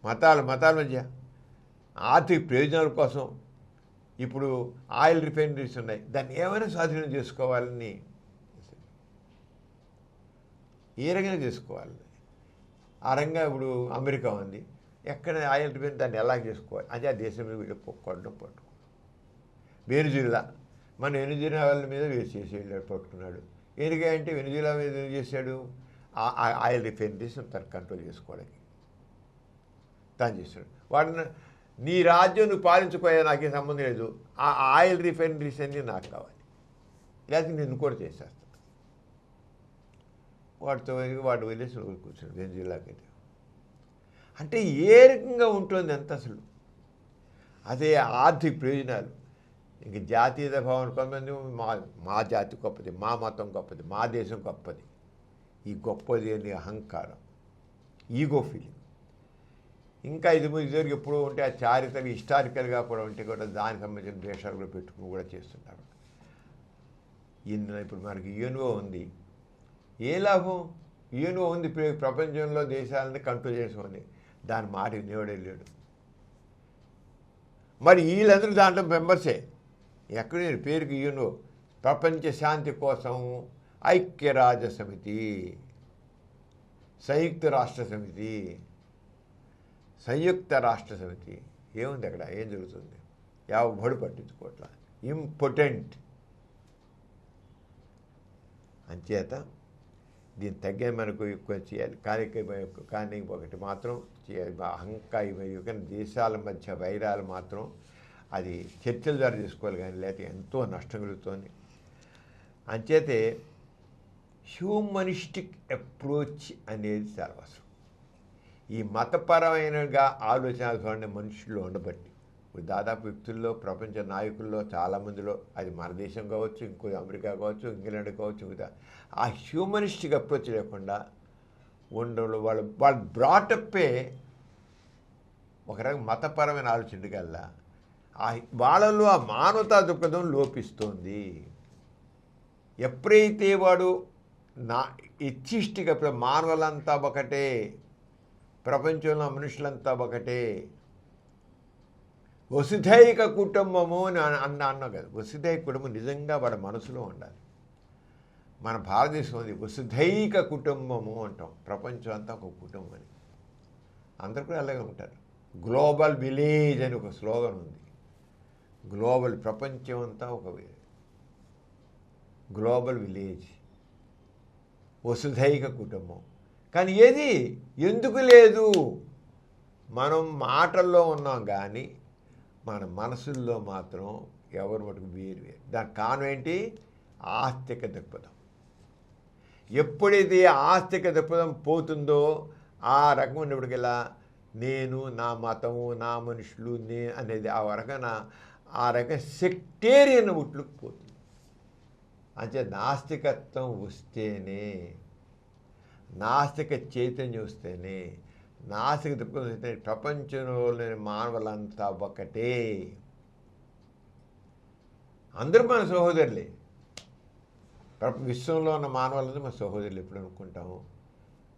మతాల మధ్య ఆర్థిక ప్రయోజనాల కోసం ఇప్పుడు ఆయిల్ రిఫైనరీస్ ఉన్నాయి, దాన్ని ఏమైనా స్వాధీనం చేసుకోవాలని ఏ రకంగా చేసుకోవాలి. ఆ రంగా ఇప్పుడు అమెరికా ఉంది, ఎక్కడ ఆయిల్ రిఫైనరీ దాన్ని ఎలా చేసుకోవాలి అంటే ఆ దేశం మీద వీళ్ళు కొట్టడం పట్టుకోవడం. వెనుజులా మన వెనుజులా మీద చేసి వెళ్ళాడు, పట్టుకున్నాడు. ఎందుకంటే వెనుజులా మీద ఏం చేశాడు, ఆయిల్ రిఫైనరీస్ తను కంట్రోల్ చేసుకోవడానికి తాను చేశాడు. వాడిని నీ రాజ్యం నువ్వు పాలించుకోయా, నాకేం సంబంధం లేదు, ఆ ఆయిల్ రిఫైనరీస్ అన్నీ నాకు కావాలి, లేకపోతే నేను కూడా చేసేస్తాను. వాడు వదిలేసి కూర్చోడు వెనుజులాకైతే. అంటే ఏ రకంగా ఉంటుంది అంత అసలు అదే ఆర్థిక ప్రయోజనాలు. ఇంక జాతీయత భావన కొంతమంది మా జాతి గొప్పది, మా మతం గొప్పది, మా దేశం గొప్పది, ఈ గొప్పది అని అహంకారం, ఈగో ఫీలింగ్. ఇంకా ఇదివరకు ఎప్పుడూ ఉంటే ఆ చారిత్రక హిస్టారికల్గా కూడా ఉంటే కూడా దానికి సంబంధించిన దేశాలు కూడా పెట్టుకుని కూడా చేస్తున్నారు. ఇప్పుడు మనకి యూఎన్ఓ ఉంది, ఏ లాభం? యూఎన్ఓ ఉంది, ప్రపంచంలో దేశాలని కంట్రోల్ చేసుకోండి, దాని మాట వినేవాడే లేడు. మరి వీళ్ళందరూ దాంట్లో మెంబర్సే. ఎక్కడ పేరుకి యూఎన్ఓ, ప్రపంచ శాంతి కోసం ఐక్యరాజ్య సమితి, సంయుక్త రాష్ట్ర సమితి ఏముంది అక్కడ? ఏం జరుగుతుంది? బడి పట్టించుకోవట్లా, ఇంపార్టెంట్. అంచేత దీన్ని తగ్గే మనకు ఎక్కువ చేయాలి. కానీ ఒకటి మాత్రం అహంకారం, దేశాల మధ్య వైరాలు మాత్రం అది చర్చల ద్వారా చేసుకోవాలి, కానీ లేకపోతే ఎంతో నష్టం కలుగుతుంది. అంచేతే హ్యూమనిస్టిక్ అప్రోచ్ అనేది చాలా అవసరం. ఈ మతపరమైనగా ఆలోచన ధోరణి మనుషుల్లో ఉండబట్టి ఇప్పుడు దాదాపు వ్యక్తుల్లో, ప్రపంచ నాయకుల్లో చాలామందిలో, అది మన దేశం కావచ్చు, ఇంకో అమెరికా కావచ్చు, ఇంగ్లాండ్ కావచ్చు, ఇంకా ఆ హ్యూమనిస్టిక్ అప్రోచ్ లేకుండా ఉండడం. వాళ్ళ బ్రాటప్పే ఒక రకం మతపరమైన ఆలోచన కల్లా వాళ్ళలో ఆ మానవతా దృక్పథం లోపిస్తోంది. ఎప్పుడైతే వాడు ఇచ్చిష్టిగా మానవులంతా ఒకటే, ప్రపంచంలో మనుషులంతా ఒకటే, వసుధైక కుటుంబము అని అన్నా కదా. వసుధైక కుటుంబం నిజంగా వాడి మనసులో ఉండాలి. మన భారతదేశం ఉంది వసుధైక కుటుంబము అంటాం, ప్రపంచం అంతా ఒక కుటుంబం అని. అందరూ కూడా అలాగే ఉంటారు. గ్లోబల్ విలేజ్ అని ఒక స్లోగన్ ఉంది. గ్లోబల్ ప్రపంచం అంతా ఒక గ్లోబల్ విలేజ్, వసుధైక కుటుంబం. కానీ ఏది ఎందుకు లేదు? మనం మాటల్లో ఉన్నాం కానీ మన మనసుల్లో మాత్రం ఎవరు మటుకు వేరు. దానికి కారణం ఏంటి? ఆస్తిక దృక్పథం. ఎప్పుడైతే ఆస్తిక దృక్పథం పోతుందో ఆ రకం ఉన్నప్పటికెలా నేను, నా మతము, నా మనుషులు అనేది ఆ రకం సెక్టేరియన్ ఉట్లుకు పోతుంది. అంటే నాస్తికత్వం వస్తేనే, నాస్తిక చైతన్యం వస్తేనే, నాస్తిక దృక్పథం వస్తే ప్రపంచంలోని మానవులంతా ఒకటే, అందరూ మన సహోదరులే. విశ్వంలో ఉన్న మానవులందరూ మన సహోదరులు ఎప్పుడు అనుకుంటాము.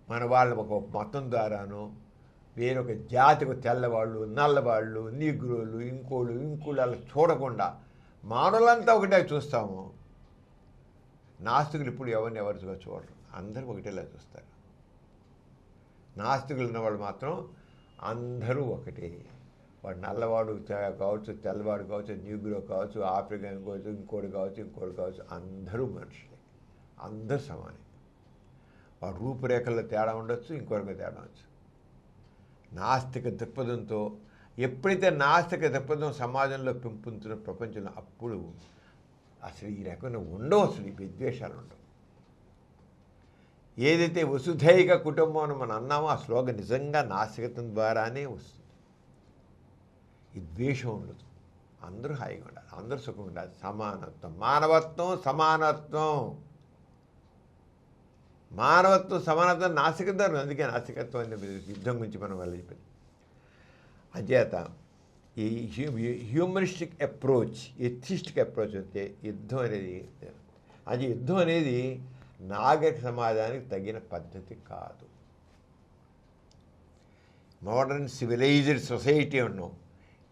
మన వాళ్ళు ఒక మతం ద్వారాను వేరొక జాతికి తెల్లవాళ్ళు, నల్లవాళ్ళు, నీగ్రోలు, ఇంకోళ్ళు అలా చూడకుండా మానవులంతా ఒకటే చూస్తాము. నాస్తికులు ఇప్పుడు ఎవరు చూడరు, అందరూ ఒకటేలా చూస్తారు. నాస్తికులు ఉన్నవాళ్ళు మాత్రం అందరూ ఒకటే. వాడు నల్లవాడు కావచ్చు, తెల్లవాడు కావచ్చు, నీగ్రో కావచ్చు, ఆఫ్రికన్ కావచ్చు, ఇంకోటి కావచ్చు, అందరూ మనుషులే, అందరూ సమానం. వాడు రూపురేఖల్లో తేడా ఉండొచ్చు, ఇంకొకరికి తేడా ఉండొచ్చు. నాస్తిక దృక్పథంతో ఎప్పుడైతే నాస్తిక దృక్పథం సమాజంలో పెంపొందుతున్న ప్రపంచంలో, అప్పుడు అసలు ఈ రకమైన ఉండవు, అసలు ఈ విద్వేషాలు ఉండవు. ఏదైతే వసుధైక కుటుంబం అని మనం అన్నామో ఆ శ్లోగం నిజంగా నాస్తికత్వం ద్వారానే వస్తుంది. ఈ ద్వేషం ఉండదు, అందరూ హాయిగా ఉండాలి, అందరూ సుఖంగా ఉండాలి. సమానత్వం, మానవత్వం, సమానత్వం నాస్తికత్వం. అందుకే నాస్తికత్వం అనే యుద్ధం గురించి మనం వాళ్ళు చెప్పింది. అంచేత ఈ హ్యూమనిస్టిక్ అప్రోచ్, ఎథిస్టిక్ అప్రోచ్ అంటే యుద్ధం అనేది నాగరిక సమాజానికి తగిన పద్ధతి కాదు. మోడర్న్ సివిలైజ్డ్ సొసైటీ ఉన్నాం.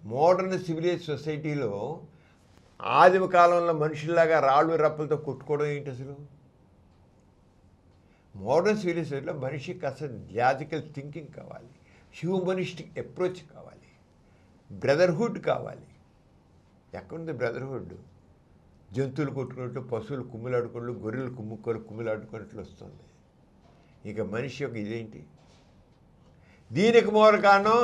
మోడర్న్ సివిలైజ్డ్ సొసైటీలో ఆదిమ కాలంలో మనుషుల్లాగా రాళ్ళు రప్పలతో కొట్టుకోవడం ఏంటి అసలు? మోడర్న్ సివిలైజేషన్లో మనిషికి అసలు లాజికల్ థింకింగ్ కావాలి, హ్యూమనిస్టిక్ అప్రోచ్ కావాలి, బ్రదర్హుడ్ కావాలి. ఎక్కడుంది బ్రదర్హుడ్? జంతువులు కొట్టుకున్నట్లు, పశువులు కుమ్మిలాడుకున్నట్లు, గొర్రెలు కుమ్మిలాడుకున్నట్లు వస్తుంది. ఇక మనిషి యొక్క ఇదేంటి? దీనికి మూల కారణం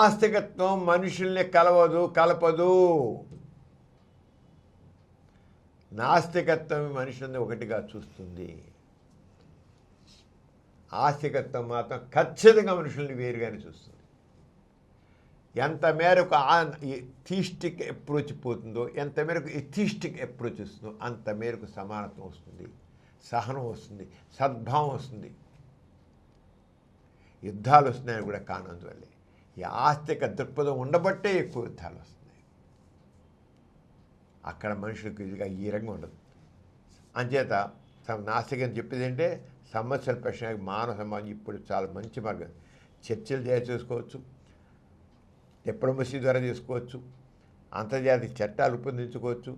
ఆస్తికత్వం మనుషుల్ని కలపదు. నాస్తికత్వం మనుషుల్ని ఒకటిగా చూస్తుంది. ఆస్తికత్వం మాత్రం ఖచ్చితంగా మనుషుల్ని వేరుగానే చూస్తుంది. ఎంత మేరకు థీస్టిక్ అప్రోచ్ పోతుందో, ఎంత మేరకు ఎథిస్టిక్ అప్రోచ్ వస్తుందో, అంత మేరకు సమానత్వం వస్తుంది, సహనం వస్తుంది, సద్భావం వస్తుంది. యుద్ధాలు వస్తున్నాయని కూడా కానందువల్లే ఈ ఆస్తిక దృక్పథం ఉండబట్టే ఎక్కువ యుద్ధాలు వస్తున్నాయి. అక్కడ మనుషులకు ఇదిగా ఈ రంగం ఉండదు. అంచేత నాస్తికం చెప్పేది అంటే సమస్యల ప్రశ్న మానవ సమాజం ఇప్పుడు చాలా మంచి మార్గం. చర్చలు చేసుకోవచ్చు, డిప్లొమసీ ద్వారా చేసుకోవచ్చు, అంతర్జాతీయ చట్టాలు రూపొందించుకోవచ్చు,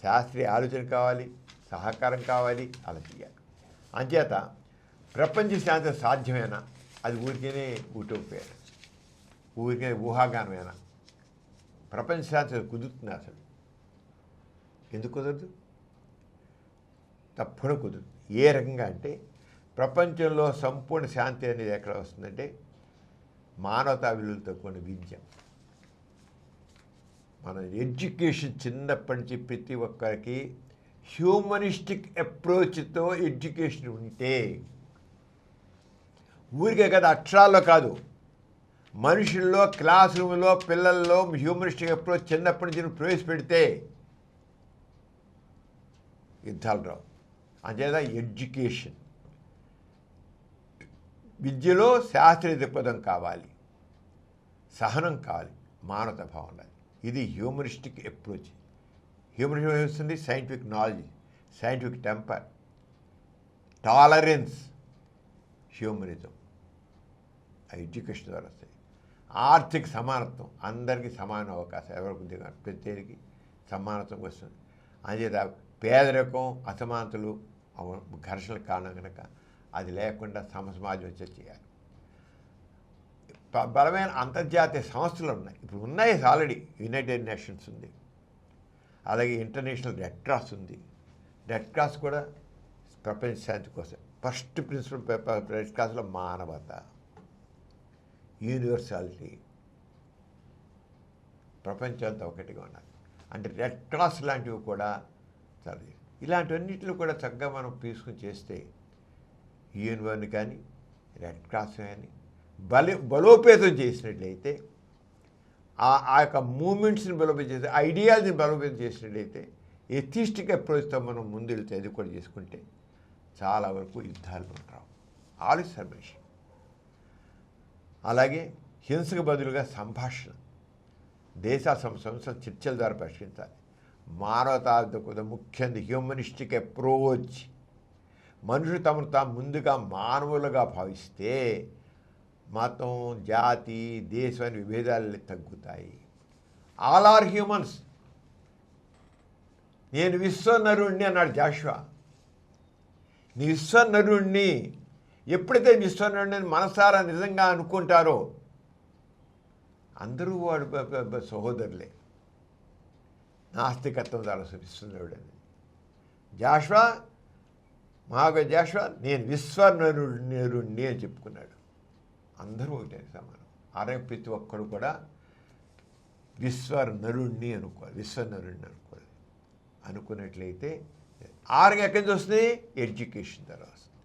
శాస్త్రీయ ఆలోచన కావాలి, సహకారం కావాలి, అలా చేయాలి. అంచేత ప్రపంచ శాంతి సాధ్యమేనా? అది ఊరికేనే ఊటోపియా, ఊరికే ఊహాగానమేనా? ప్రపంచ శాంతి కుదురుతుంది అసలు? ఎందుకు కుదరదు? తప్పకుండా కుదరదు. ఏ రకంగా అంటే ప్రపంచంలో సంపూర్ణ శాంతి అనేది ఎక్కడ వస్తుందంటే మానవతా విలువలతో కూడిన విద్య. మన ఎడ్యుకేషన్ చిన్నప్పటి నుంచి ప్రతి ఒక్కరికి హ్యూమనిస్టిక్ అప్రోచ్తో ఎడ్యుకేషన్ ఉంటే, ఊరికే కదా అక్షరాల్లో కాదు, మనుషుల్లో, క్లాస్ రూమ్లో, పిల్లల్లో హ్యూమనిస్టిక్ అప్రోచ్ చిన్నప్పటి నుంచి ప్రవేశపెడితే యుద్ధాలు రావు. అంచేత ఎడ్యుకేషన్, విద్యలో శాస్త్రీయ దృక్పథం కావాలి, సహనం కావాలి, మానవత భావం ఉండాలి. ఇది హ్యూమనిస్టిక్ అప్రోచ్. హ్యూమనిజం వస్తుంది scientific knowledge, scientific temper, tolerance, humanism ఆ ఎడ్యుకేషన్ ద్వారా వస్తాయి. ఆర్థిక సమానత్వం, అందరికీ సమాన అవకాశం, ఎవరికి ప్రత్యేకి సమానత్వం వస్తుంది. అంచేత పేదరికం, అసమానతలు, ఘర్షణల కారణం కనుక అది లేకుండా సమాజం వచ్చే చేయాలి. బలమైన అంతర్జాతీయ సంస్థలు ఉన్నాయి, ఇప్పుడు ఉన్నాయి ఆల్రెడీ. యునైటెడ్ నేషన్స్ ఉంది, అలాగే ఇంటర్నేషనల్ రెడ్ క్రాస్ ఉంది. రెడ్ క్రాస్ కూడా ప్రపంచ శాంతి కోసం ఫస్ట్ ప్రిన్సిపల్ రెడ్ క్రాస్లో మానవత, యూనివర్సాలిటీ, ప్రపంచంతో ఒకటిగా ఉండాలి. అంటే రెడ్ క్రాస్ లాంటివి కూడా చాలా, ఇలాంటివన్నింటిలో కూడా చక్కగా మనం తీసుకుని చేస్తే యూఎన్ కానీ రెడ్ క్రాస్ కానీ బలోపేతం చేసినట్లయితే, ఆ యొక్క మూమెంట్స్ని బలోపేతం చేస్తే, ఐడియాలజీని బలోపేతం చేసినట్లయితే, ఎథిస్టిక్ అప్రోచ్తో మనం ముందు వెళ్తే అది కూడా చేసుకుంటే చాలా వరకు యుద్ధాలు రావు. ఆలోచిస్తారు మనిషి. అలాగే హింసకు బదులుగా సంభాషణ, దేశ సమస్యలు చర్చల ద్వారా పరిష్కరించాలి. మానవతావాద ముఖ్యంగా హ్యూమనిస్టిక్ అప్రోచ్. మనుషులు తమను తాము ముందుగా మానవులుగా భావిస్తే మతం, జాతి, దేశం అనే విభేదాలు తగ్గుతాయి. All are humans. నేను విశ్వనరుణ్ణి అన్నాడు జాషువా. నీ విశ్వనరుణ్ణి ఎప్పుడైతే విశ్వనరుణ్ణి మనసారా నిజంగా అనుకుంటారో అందరూ వాడు సహోదరులే. నాస్తికత్వం ద్వారా విశ్వనరుడు అని జాషువా, జాషువా నేను విశ్వనరుణ్ణి అని చెప్పుకున్నాడు. అందరూ ఒకటే సమానం. ప్రతి ఒక్కరు కూడా విశ్వనరుణ్ణి అనుకోవాలి, విశ్వనరుణ్ణి అనుకోవాలి. అనుకున్నట్లయితే ఎక్కడి నుంచి వస్తుంది? ఎడ్యుకేషన్ ద్వారా వస్తుంది.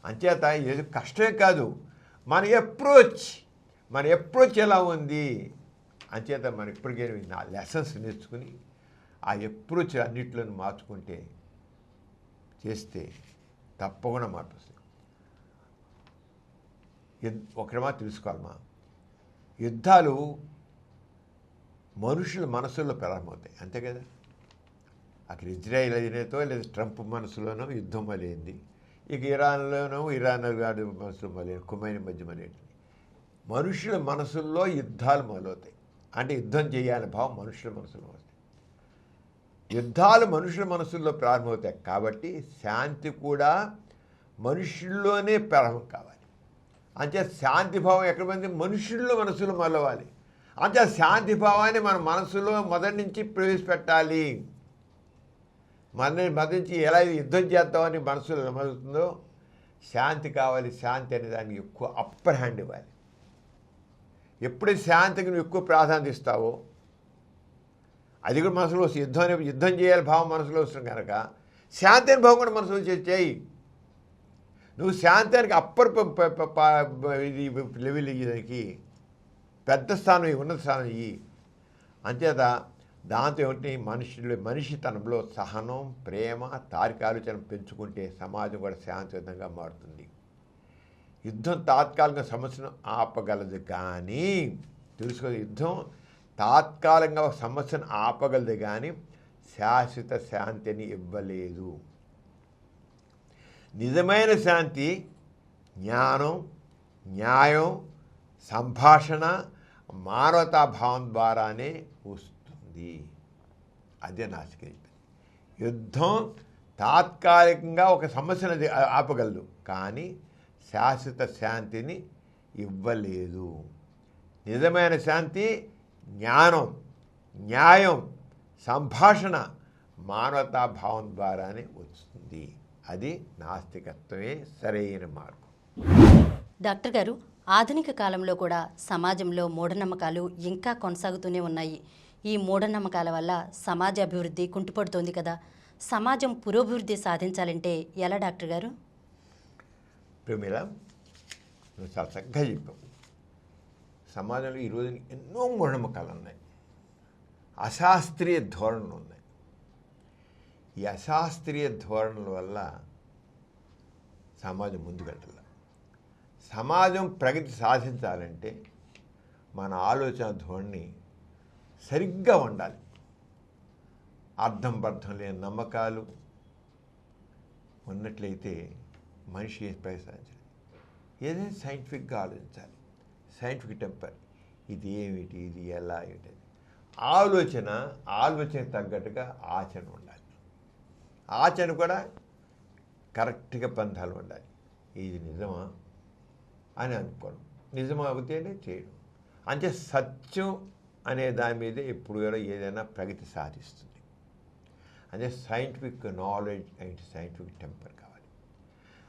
అంచేత ఇది కష్టమే కాదు, మన అప్రోచ్ ఎలా ఉంది. అంచేత మనం ఇప్పటికే లెసన్స్ నేర్చుకుని ఆ అప్రోచ్ అన్నిట్లను మార్చుకుంటే చేస్తే తప్పకుండా మార్పు వస్తుంది. ఒకరేమో తెలుసుకోవాలమ్మా, యుద్ధాలు మనుషుల మనసుల్లో ప్రారంభమవుతాయి, అంతే కదా. అక్కడ ఇజ్రాయిల్ అధినేతో లేదా ట్రంప్ మనసులోనో యుద్ధం మొదలైంది. ఇక ఇరాన్ గారి మనసులో మొదలైంది, ఖుమైనీ మధ్య మొదలైంది. మనుషుల మనసుల్లో యుద్ధాలు మొదలవుతాయి. అంటే యుద్ధం చేయాలని భావం మనుషుల మనసులో వస్తాయి. యుద్ధాలు మనుషుల మనసుల్లో ప్రారంభమవుతాయి కాబట్టి శాంతి కూడా మనుషుల్లోనే ప్రారంభం కావాలి. అంటే శాంతి భావం ఎక్కడ పోయింది? మనుషుల్లో మనసులో మొదలవాలి. అంటే శాంతి భావాన్ని మన మనసులో మొదటి నుంచి ప్రవేశపెట్టాలి. మొదటి నుంచి ఎలా యుద్ధం చేద్దామని మనసులో మొదలుతుందో శాంతి కావాలి. శాంతి అనే దానికి ఎక్కువ అప్పర్ హ్యాండ్ ఇవ్వాలి. ఎప్పుడైతే శాంతికి నువ్వు ఎక్కువ ప్రాధాన్యత ఇస్తావో అది కూడా మనసులో వస్తుంది. యుద్ధం చేయాలి భావం మనసులో వస్తుంది కనుక శాంతి అనే భావం కూడా మనసులో చేయి. నువ్వు శాంతానికి అప్పర్ ఇది లెవెల్ ఇయ్యడానికి పెద్ద స్థానం, ఉన్నత స్థానం ఇయ్యి. అంచేత దాంతో ఏమిటి? మనిషితనంలో సహనం, ప్రేమ, తార్కిక ఆలోచన పెంచుకుంటే సమాజం కూడా శాంతియుతంగా మారుతుంది. యుద్ధం తాత్కాలిక సమస్యను ఆపగలదు కానీ యుద్ధం తాత్కాలికంగా ఒక సమస్యను ఆపగలదు కానీ శాశ్వత శాంతిని ఇవ్వలేదు. నిజమైన శాంతి జ్ఞానం, న్యాయం, సంభాషణ, మానవతాభావం ద్వారానే వస్తుంది. అదే నాస్తికం. యుద్ధం తాత్కాలికంగా ఒక సమస్యను ఆపగలదు కానీ శాశ్వత శాంతిని ఇవ్వలేదు. నిజమైన శాంతి జ్ఞానం, న్యాయం, సంభాషణ, మానవతాభావం ద్వారానే వస్తుంది. అది నాస్తికత్వమే సరైన మార్గం. డాక్టర్ గారు, ఆధునిక కాలంలో కూడా సమాజంలో మూఢనమ్మకాలు ఇంకా కొనసాగుతూనే ఉన్నాయి. ఈ మూఢనమ్మకాల వల్ల సమాజ అభివృద్ధి కుంటుపడుతోంది కదా. సమాజం పురోభివృద్ధి సాధించాలంటే ఎలా డాక్టర్ గారు? ప్రమీల, నువ్వు చాలా చక్కగా చెప్పావు. సమాజంలో ఈరోజు ఎన్నో మూఢనమ్మకాలు ఉన్నాయి, అశాస్త్రీయ ధోరణులు ఉన్నాయి. ఈ అశాస్త్రీయ ధోరణుల వల్ల సమాజం ముందుకెళ్ళాలి. సమాజం ప్రగతి సాధించాలంటే మన ఆలోచన ధోరణి సరిగ్గా ఉండాలి. అర్థం పర్థం లేని నమ్మకాలు ఉన్నట్లయితే మనిషి ప్రయత్నించాలి. ఏదైనా సైంటిఫిక్గా ఆలోచించాలి. సైంటిఫిక్ టెంపర్, ఇది ఏమిటి, ఇది ఎలా, ఏమిటి ఆలోచన తగ్గట్టుగా ఆచరణ ఉండాలి. ఆచరణ కూడా కరెక్ట్గా పంథాలు ఉండాలి. ఇది నిజమా అని అనుకోవడం, నిజమా అవుతేనే చేయడం. అంటే సత్యం అనే దాని మీదే ఎప్పుడు కూడా ఏదైనా ప్రగతి సాధిస్తుంది. అంటే scientific knowledge and scientific temper కావాలి.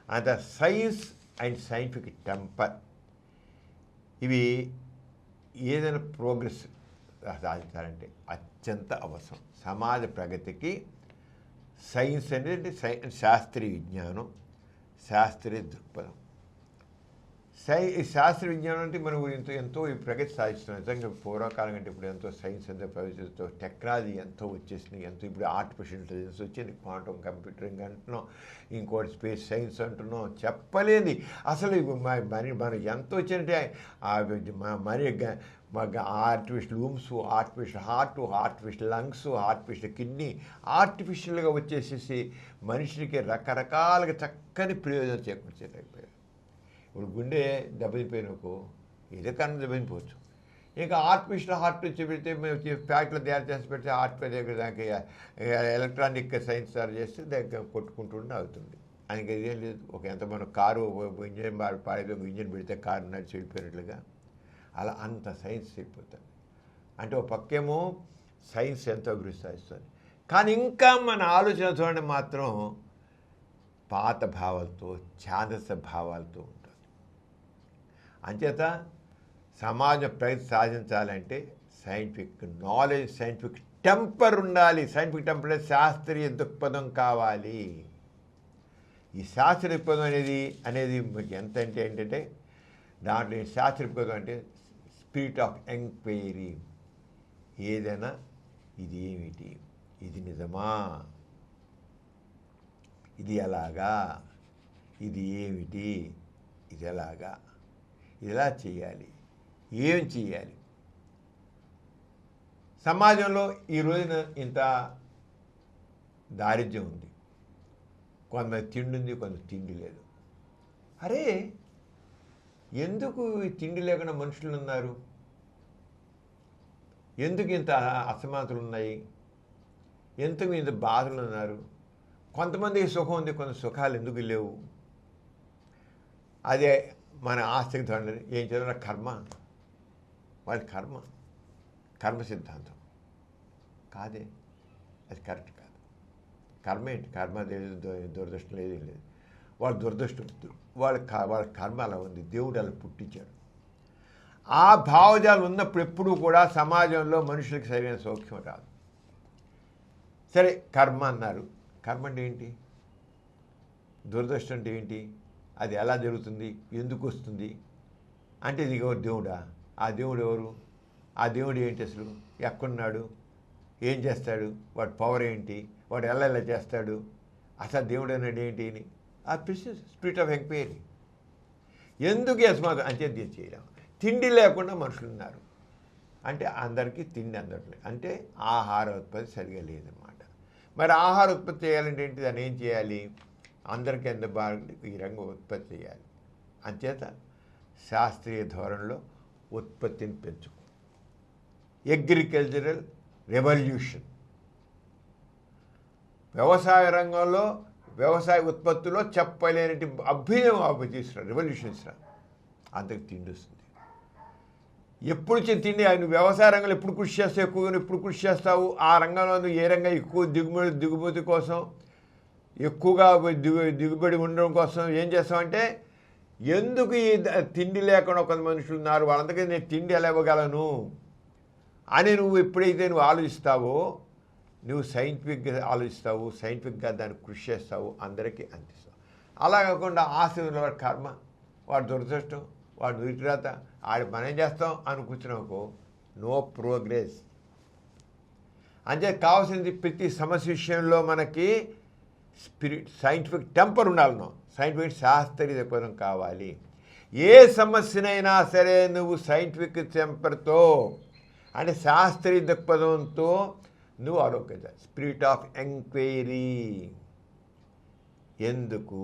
అంటే సైన్స్ అండ్ సైంటిఫిక్ టెంపర్ ఇవి ఏదైనా ప్రోగ్రెస్ సాధించాలంటే అత్యంత అవసరం. సమాజ ప్రగతికి సైన్స్ అనేది శాస్త్రీయ విజ్ఞానం, శాస్త్రీయ దృక్పథం. ఈ శాస్త్ర విజ్ఞానం అంటే మనం ఎంతో ఈ ప్రగతి సాధిస్తున్నాం. నిజంగా పూర్వకాలం కంటే ఇప్పుడు ఎంతో సైన్స్ ఎంతో ప్రవేశిస్తూ టెక్నాలజీ ఎంతో వచ్చేసినాయి. ఎంతో ఇప్పుడు ఆర్టిఫిషియల్ ఇంటెలిజెన్స్ వచ్చింది, క్వాంటమ్ కంప్యూటరింగ్ అంటున్నాం, ఇంకోటి స్పేస్ సైన్స్ అంటున్నాం. చెప్పలేని అసలు మనం ఎంత వచ్చిందంటే మరి artificial looms, artificial heart, artificial lungs, artificial kidney ఆర్టిఫిషియల్గా వచ్చేసేసి మనిషికి రకరకాలుగా చక్కని ప్రయోజనాలు చేకూర్చేటైపోయారు. ఇప్పుడు గుండె దెబ్బతిపోయినకు ఏదో కారణం దెబ్బతిపోవచ్చు. ఇంకా ఆర్టిఫిషియల్ హార్ట్ చెబితే మేము ఫ్యాక్టరీలో తయారు చేసి పెడితే హార్ట్ దగ్గర దానికి ఎలక్ట్రానిక్ సైన్స్ తయారు చేస్తే దగ్గర కొట్టుకుంటుండే అవుతుంది. ఆయనకి ఇదేం లేదు. ఎంత మన కారు ఇంజన్ పాడేది, ఇంజన్ పెడితే కారు నడిచి వెళ్ళిపోయినట్లుగా అలా అంత సైన్స్ అయిపోతుంది. అంటే ఒక పక్కేమో సైన్స్ ఎంతో అభివృద్ధి సాధిస్తుంది, కానీ ఇంకా మన ఆలోచన చూడండి మాత్రం పాత భావాలతో, ఛాందస భావాలతో ఉంటుంది. అంచేత సమాజ ప్రగతి సాధించాలంటే సైంటిఫిక్ నాలెడ్జ్, సైంటిఫిక్ టెంపర్ ఉండాలి. సైంటిఫిక్ టెంపర్ శాస్త్రీయ దృక్పథం కావాలి. ఈ శాస్త్రీయ దృక్పథం అనేది మీకు ఎంత అంటే ఏంటంటే దాంట్లో శాస్త్రీయ దృక్పథం అంటే స్పిరిట్ ఆఫ్ ఎంక్వైరీ. ఏదైనా ఇది ఏమిటి, ఇది నిజమా, ఇది ఎలాగా, ఇది ఏమిటి, ఇది ఎలాగా, ఇది ఎలా చేయాలి, ఏం చేయాలి. సమాజంలో ఈ రోజున ఇంత దారిద్ర్యం ఉంది, కొంతమంది తిండి ఉంది, కొంత తిండి లేదు. అరే ఎందుకు ఈ తిండి లేకుండా మనుషులు ఉన్నారు, ఎందుకు ఇంత అసమానతలు ఉన్నాయి, ఎందుకు ఇంత బాధలు ఉన్నారు. కొంతమందికి సుఖం ఉంది, కొంత సుఖాలు ఎందుకు లేవు. అదే మన ఆస్తికి దండ ఏం చదివిన కర్మ, వాళ్ళ కర్మ సిద్ధాంతం కాదే, అది కరెక్ట్ కాదు. కర్మ ఏంటి, కర్మ దురదృష్టం లేదేం లేదు. వాళ్ళ దురదృష్టం, వాళ్ళ కర్మ అలా ఉంది, దేవుడు అలా పుట్టించాడు. ఆ భావజాలు ఉన్నప్పుడు ఎప్పుడూ కూడా సమాజంలో మనుషులకు సరైన సౌఖ్యం రాదు. సరే కర్మ అన్నారు, కర్మ అంటే ఏంటి, దురదృష్టం అంటే ఏంటి, అది ఎలా జరుగుతుంది, ఎందుకు వస్తుంది అంటే ఇది దేవుడా, ఆ దేవుడు ఎవరు, ఆ దేవుడు ఏంటి, అసలు ఎక్కడున్నాడు, ఏం చేస్తాడు, వాడి పవర్ ఏంటి, వాడు ఎలా చేస్తాడు, అసలు దేవుడు అన్నాడు ఏంటి అని ఆ స్పిరిట్ ఆఫ్ ఎంక్వైరీ. ఎందుకు అసమానం అంటే చేయడం. తిండి లేకుండా మనుషులు ఉన్నారు అంటే అందరికీ తిండి అందట్లేదు, అంటే ఆహార ఉత్పత్తి సరిగా లేదన్నమాట. మరి ఆహార ఉత్పత్తి చేయాలంటే ఏంటి, దాన్ని ఏం చేయాలి, అందరికీ ఎంత బాగా ఈ రంగం ఉత్పత్తి చేయాలి. అంచేత శాస్త్రీయ ధోరణిలో ఉత్పత్తిని పెంచుకో. అగ్రికల్చరల్ రెవల్యూషన్, వ్యవసాయ రంగంలో వ్యవసాయ ఉత్పత్తుల్లో చెప్పలేని అభ్యుదయం తీసుకురా, రెవల్యూషన్ ఇస్తున్నా, అంతకు తిండి వస్తుంది. ఎప్పుడు తిండి, నువ్వు వ్యవసాయ రంగంలో ఎప్పుడు కృషి చేస్తావు, ఎక్కువగా ఎప్పుడు కృషి చేస్తావు, ఆ రంగంలో నువ్వు ఏ రంగం ఎక్కువ దిగుబడి కోసం, ఎక్కువగా దిగుబడి ఉండడం కోసం ఏం చేస్తావంటే, ఎందుకు ఈ తిండి లేకుండా కొంత మనుషులు ఉన్నారు, వాళ్ళందరికీ నేను తిండి ఎలా ఇవ్వగలను అని నువ్వు ఎప్పుడైతే నువ్వు ఆలోచిస్తావో, నువ్వు సైంటిఫిక్గా ఆలోచిస్తావు, సైంటిఫిక్గా దానికి కృషి చేస్తావు, అందరికీ అందిస్తావు. అలా కాకుండా ఆశీర్వాద వాడి కర్మ, వాడి దురదృష్టం, వాడు నురికిరాత, ఆడి మనం చేస్తాం అని కూర్చున్నాకో నో ప్రోగ్రెస్. అంటే కావాల్సింది ప్రతి సమస్య విషయంలో మనకి సైంటిఫిక్ టెంపర్ ఉండాలను, సైంటిఫిక్ శాస్త్రీయ దృక్పథం కావాలి. ఏ సమస్యనైనా సరే నువ్వు సైంటిఫిక్ టెంపర్తో అంటే శాస్త్రీయ దృక్పథంతో నువ్వు ఆలోచించాలి. స్పిరిట్ ఆఫ్ ఎంక్వైరీ, ఎందుకు,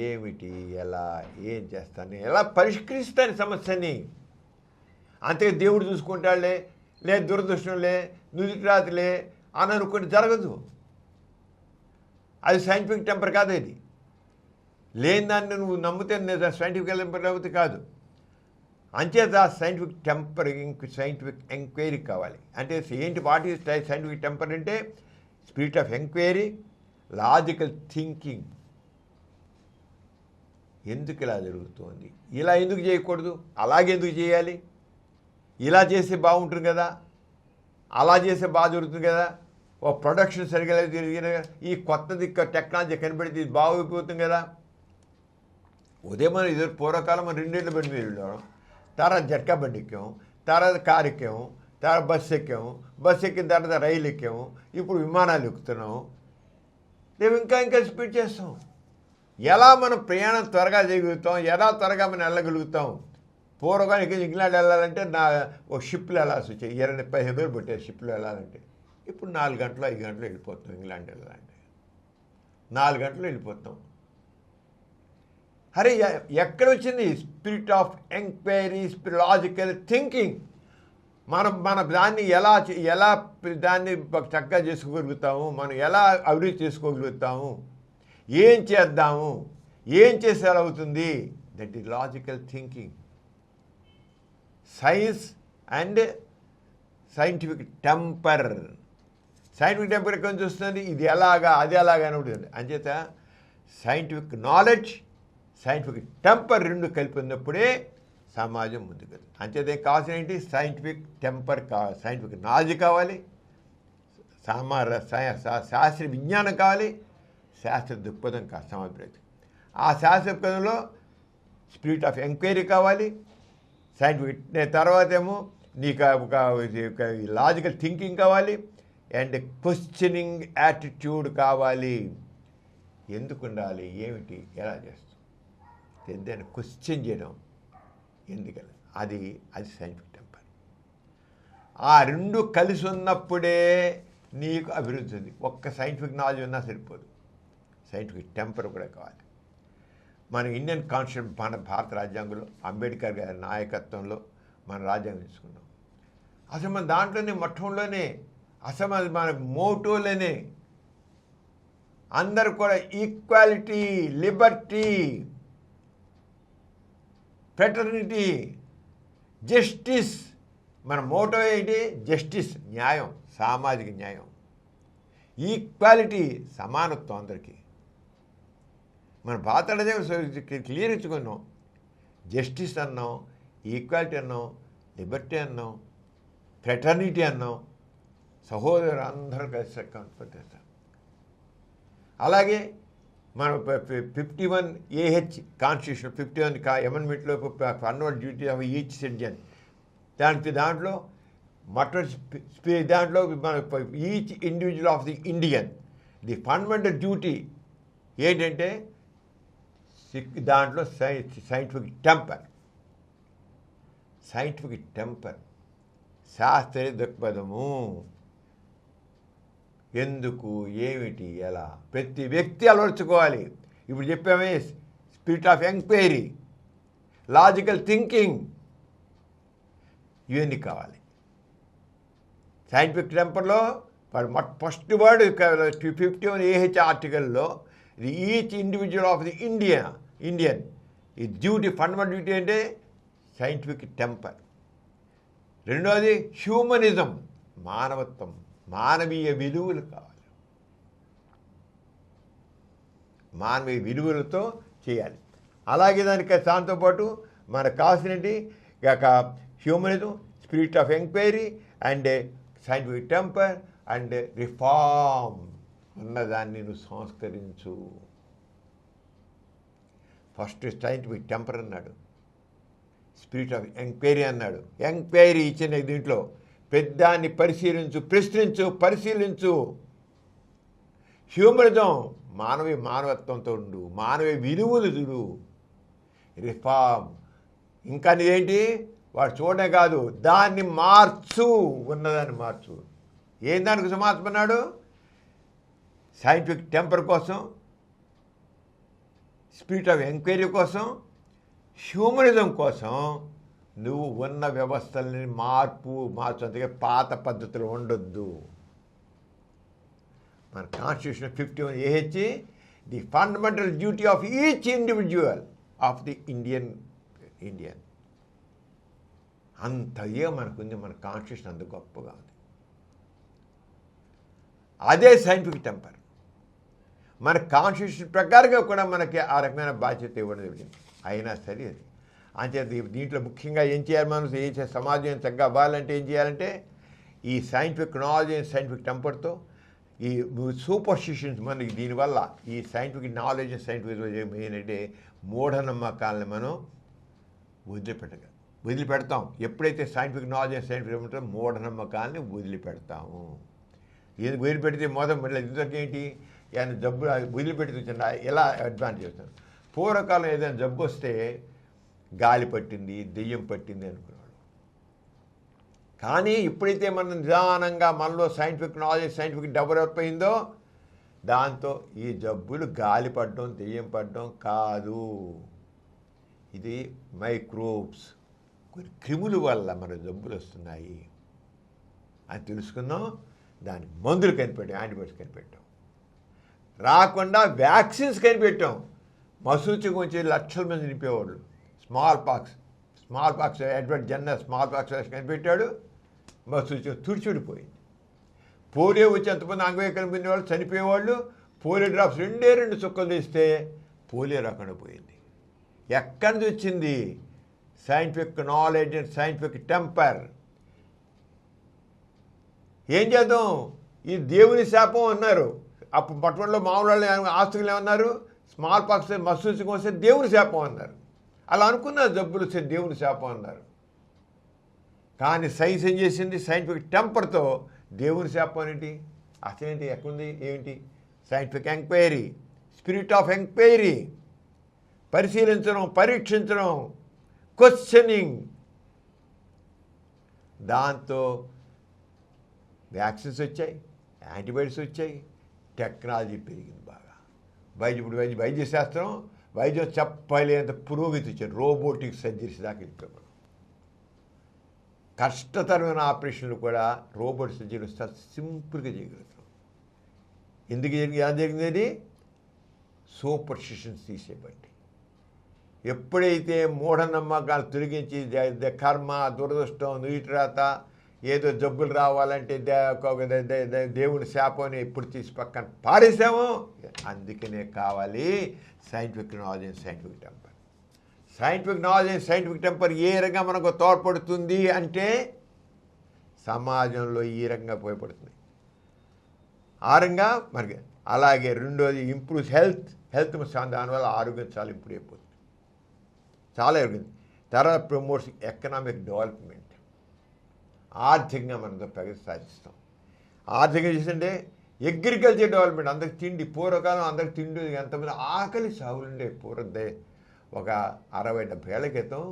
ఏమిటి, ఎలా, ఏం చేస్తాను, ఎలా పరిష్కరిస్తాను సమస్యని. అంతే దేవుడు చూసుకుంటాడులే, లే దురదృష్టంలే, నుదిరాతిలే అని అనుకుంటే జరగదు. అది సైంటిఫిక్ టెంపర్ కాదు. ఇది లేని దాన్ని నువ్వు నమ్మితే సైంటిఫిక్ టెంపర్ నమ్మితే కాదు. అంచేత సైంటిఫిక్ టెంపర్, సైంటిఫిక్ ఎంక్వైరీ కావాలి. అంటే ఏంటి, వాట్ ఈజ్ సైంటిఫిక్ టెంపర్ అంటే spirit of enquiry, logical thinking. ఎందుకు ఇలా జరుగుతుంది, ఇలా ఎందుకు చేయకూడదు, అలాగే ఎందుకు చేయాలి, ఇలా చేస్తే బాగుంటుంది కదా, అలా చేస్తే బాగా జరుగుతుంది కదా, ఓ ప్రొడక్షన్ సరిగా తిరిగిన ఈ కొత్తది టెక్నాలజీ కనిపెడితే ఇది బాగైపోతుంది కదా, ఉదయం మనం ఇది పూర్వకాలం మనం 2 బండి మీద వెళ్ళాం, తర్వాత జట్కా బండి ఎక్కాం, తర్వాత కారు ఎక్కాము, తర్వాత బస్సు ఎక్కాము, బస్సు ఎక్కిన తర్వాత రైలు ఎక్కాము, ఇప్పుడు విమానాలు ఎక్కుతున్నాం, రేపు ఇంకా స్పీడ్ చేస్తాం. ఎలా మనం ప్రయాణం త్వరగా చేయగలుగుతాం, ఎలా త్వరగా మనం వెళ్ళగలుగుతాం. పూర్వకానికి ఇంగ్లాండ్ వెళ్ళాలంటే ఒక షిప్లో వెళ్ళాల్సి వచ్చాయి, 15 రోజులు పట్టే షిప్లో వెళ్ళాలంటే. ఇప్పుడు 4 గంటలు 5 గంటలు వెళ్ళిపోతాం. ఇంగ్లాండ్ వెళ్ళాలంటే 4 గంటలు వెళ్ళిపోతాం. అరే ఎక్కడ వచ్చింది spirit of enquiry, logical thinking? మన దాన్ని ఎలా దాన్ని చక్కగా చేసుకోగలుగుతాము, మనం ఎలా అభివృద్ధి చేసుకోగలుగుతాము, ఏం చేద్దాము, ఏం చేస్తే ఎలా అవుతుంది? That is logical thinking. Science and scientific temper. Scientific temper ఎక్కడ నుంచి వస్తుంది? ఇది ఎలాగా అది ఎలాగా అని ఉంటుంది. అంచేత సైంటిఫిక్ నాలెడ్జ్, సైంటిఫిక్ టెంపర్ 2 కలిపి ఉన్నప్పుడే సమాజం ముందుకెళ్తుంది. అంచేత ఏం కావాల్సిన ఏంటి? సైంటిఫిక్ టెంపర్ కావాలి, సైంటిఫిక్ నాలెడ్జ్ కావాలి, శాస్త్ర విజ్ఞానం కావాలి, శాస్త్ర దృక్పథం కావాలి సమాజ. ఆ శాస్త్ర దృక్పథంలో స్పిరిట్ ఆఫ్ ఎంక్వైరీ కావాలి, సైంటిఫిక్ తర్వాత ఏమో నీకు లాజికల్ థింకింగ్ కావాలి, అండ్ క్వశ్చనింగ్ యాటిట్యూడ్ కావాలి. ఎందుకు ఉండాలి, ఏమిటి, ఎలా చేస్తాం, దాన్ని క్వశ్చన్ చేయడం ఎందుకని, అది సైంటిఫిక్ టెంపర్. ఆ 2 కలిసి ఉన్నప్పుడే నీకు అభివృద్ధి ఉంది. ఒక్క సైంటిఫిక్ నాలెడ్జ్ ఉన్నా సరిపోదు, సైంటిఫిక్ టెంపర్ కూడా కావాలి. మన ఇండియన్ కాన్స్టిట్యూషన్, మన భారత రాజ్యాంగంలో అంబేద్కర్ గారి నాయకత్వంలో మన రాజ్యాంగం తీసుకున్నాం. అసలు మన దాంట్లోనే మొట్టంలోనే అసలు మన మోటోలోనే అందరూ కూడా ఈక్వాలిటీ, లిబర్టీ, ఫ్రెటర్నిటీ, జస్టిస్. మన మోటో ఏంటి? జస్టిస్, న్యాయం, సామాజిక న్యాయం. ఈక్వాలిటీ, సమానత్వం అందరికీ. మన భారతదేశం క్లియర్ ఇచ్చుకున్నాం. జస్టిస్ అన్నాం, ఈక్వాలిటీ అన్నాం, లిబర్టీ అన్నాం, ఫ్రెటర్నిటీ అన్నాం, సహోదరు అందరూ కలిసి కనపడతాం. అలాగే మన 51AH కాన్స్టిట్యూషన్, 51 అమెండ్మెంట్లో fundamental duty of each citizen, దాంట్లో మొట్టమొదటి దాంట్లో మన each individual of the Indian, the fundamental duty ఏంటంటే దాంట్లో సైంటిఫిక్ టెంపర్, శాస్త్రీయ దృక్పథము. ఎందుకు, ఏమిటి, ఎలా ప్రతి వ్యక్తి అలవర్చుకోవాలి. ఇప్పుడు చెప్పామే spirit of enquiry, logical thinking, ఇవన్నీ కావాలి. సైంటిఫిక్ టెంపర్లో ఫస్ట్ వర్డ్ 51AH ఆర్టికల్లో each individual of the Indian ఈ డ్యూటీ, ఫండమెంటల్ డ్యూటీ అంటే సైంటిఫిక్ టెంపర్. రెండోది హ్యూమనిజం, మానవత్వం, మానవీయ విలువలు కావాలి. మానవీయ విలువలతో చేయాలి. అలాగే దాంతోపాటు మనకు కావాల్సినవి humanism, spirit of enquiry and scientific temper and reform. ఉన్నదాన్ని నువ్వు సంస్కరించు. ఫస్ట్ సైంటిఫిక్ టెంపర్ అన్నాడు, స్పిరిట్ ఆఫ్ ఎంక్వైరీ అన్నాడు. ఎంక్వైరీ ఇచ్చిన దీంట్లో పెద్దాన్ని పరిశీలించు, ప్రశ్నించు, పరిశీలించు. హ్యూమనిజం, మానవత్వంతో ఉండు, మానవీయ విలువలు చూడు. రిఫార్మ్, ఇంకా నీదేంటి, వాడు చూడనే కాదు, దాన్ని మార్చు, ఉన్నదాన్ని మార్చు. ఏం దానికి మార్చమన్నాడు? సైంటిఫిక్ టెంపర్ కోసం, స్పిరిట్ ఆఫ్ ఎంక్వైరీ కోసం, హ్యూమనిజం కోసం నువ్వు ఉన్న వ్యవస్థల్ని మార్చు. అందుకే పాత పద్ధతులు ఉండొద్దు. మన constitution 51AH, the fundamental duty of each individual of the Indian. అంతయే మనకుంది. మన కాన్స్టిట్యూషన్ అంత గొప్పగా ఉంది. అదే సైంటిఫిక్ టెంపర్. మన కాన్స్టిట్యూషన్ ప్రకారంగా కూడా మనకి ఆ రకమైన బాధ్యత ఇవ్వడం జరిగింది. అయినా సరే అది అంచేత దీంట్లో ముఖ్యంగా ఏం చేయాలి, మనం సమాజం చక్కగా అవ్వాలంటే ఏం చేయాలంటే ఈ సైంటిఫిక్ నాలెడ్జ్, సైంటిఫిక్ టెంపర్తో ఈ సూపర్స్టిషన్స్ మనకి దీనివల్ల ఈ సైంటిఫిక్ నాలెడ్జ్ సైంటిఫిక్ ఏంటంటే మూఢనమ్మకాలను మనం వదిలిపెడతాం. ఎప్పుడైతే సైంటిఫిక్ నాలెడ్జ్ సైంటిఫిక్ ఉంటుందో మూఢనమ్మకాలని వదిలిపెడతాము. ఏది వదిలిపెడితే మళ్ళీ ఇంతకు ఏంటి ఏదైనా జబ్బు వదిలిపెట్టి ఎలా అడ్వాన్స్ చేస్తాం. పూర్వకాలం ఏదైనా జబ్బు వస్తే గాలి పట్టింది, దెయ్యం పట్టింది అనుకున్నాడు. కానీ ఎప్పుడైతే మనం నిదానంగా మనలో సైంటిఫిక్ నాలెడ్జ్ సైంటిఫిక్ డెవలప్ అయిందో దాంతో ఈ జబ్బులు గాలి పడడం దెయ్యం పడడం కాదు, ఇది మైక్రోబ్స్, కొన్ని క్రిముల వల్ల మన జబ్బులు వస్తున్నాయి అని తెలుసుకున్నాం. దానికి మందులు కనిపెట్టాం, యాంటీబయాటిక్స్ కనిపెట్టాం. రాకుండా వ్యాక్సిన్స్ కనిపెట్టాం. మసూచి గురించి లక్షల మంది నింపేవాళ్ళు. Smallpox Edward Jenner smallpox కనిపెట్టాడు. మసూచి తుడిచిడిపోయింది. పోలియో వచ్చి ఎంతమంది అంగవైకల్యం పొందిన వాళ్ళు చనిపోయేవాళ్ళు. పోలియో డ్రాప్స్ 2 చుక్కలు తీస్తే పోలియో రాకుండా పోయింది. ఎక్కడి నుంచి వచ్చింది? Scientific knowledge and scientific temper. ఏం చేద్దాం? ఈ దేవుని శాపం అన్నారు. అప్పుడు పట్టణంలో మామూలు ఆస్తులు ఏమన్నారు? స్మాల్ పాక్స్ మసూచి వస్తే దేవుని శాపం అన్నారు. అలా అనుకున్నారు, జబ్బులు వస్తే దేవుని శాపం అన్నారు. కానీ సైన్స్ ఏం చేసింది? సైంటిఫిక్ టెంపర్తో దేవుని శాపం ఏంటి అసలేంటి ఎక్కడుంది ఏమిటి? Scientific enquiry, spirit of enquiry, పరిశీలించడం, పరీక్షించడం, క్వశ్చనింగ్. దాంతో వ్యాక్సిన్స్ వచ్చాయి, యాంటీబయాటిక్స్ వచ్చాయి, టెక్నాలజీ పెరిగింది బాగా. వైద్య శాస్త్రం వైద్యం చెప్పలేంత పురోగతి వచ్చాయి. రోబోటిక్ సర్జరీస్ దాకా వెళ్ళిపోయాం. కష్టతరమైన ఆపరేషన్లు కూడా రోబోట్ సర్జరీ సింపుల్గా చేయగలుగుతాం. ఎందుకు ఎలా జరిగింది? సూపర్స్టిషన్స్ తీసేబట్టి. ఎప్పుడైతే మూఢనమ్మకాలు తొలగించి కర్మ, దురదృష్టం, నీటిరాత, ఏదో జబ్బులు రావాలంటే దేవుని శాపం ఎప్పుడు తీసి పక్కన పారేసామో, అందుకనే కావాలి scientific knowledge scientific temper. Scientific knowledge scientific temper ఏ రకంగా మనకు తోడ్పడుతుంది అంటే సమాజంలో ఈ రకంగా ఉపయోగపడుతుంది. ఆ రకంగా మనకి. అలాగే రెండోది ఇంప్రూవ్ హెల్త్. దానివల్ల ఆరోగ్యం చాలా ఇంప్రూవ్ అయిపోతుంది, చాలా ఎరుగుతుంది. తర్వాత ప్రమోట్స్ ఎకనామిక్ డెవలప్మెంట్. ఆర్థికంగా మనతో ప్రగతి సాధిస్తాం. ఆర్థికంగా చేస్తుంటే అగ్రికల్చర్ డెవలప్మెంట్. అందరికి తిండి, పూర్వకాలం అందరికి తిండి, ఎంతమంది ఆకలి సాగులుండే. ఒక 60-70 ఏళ్ల క్రితం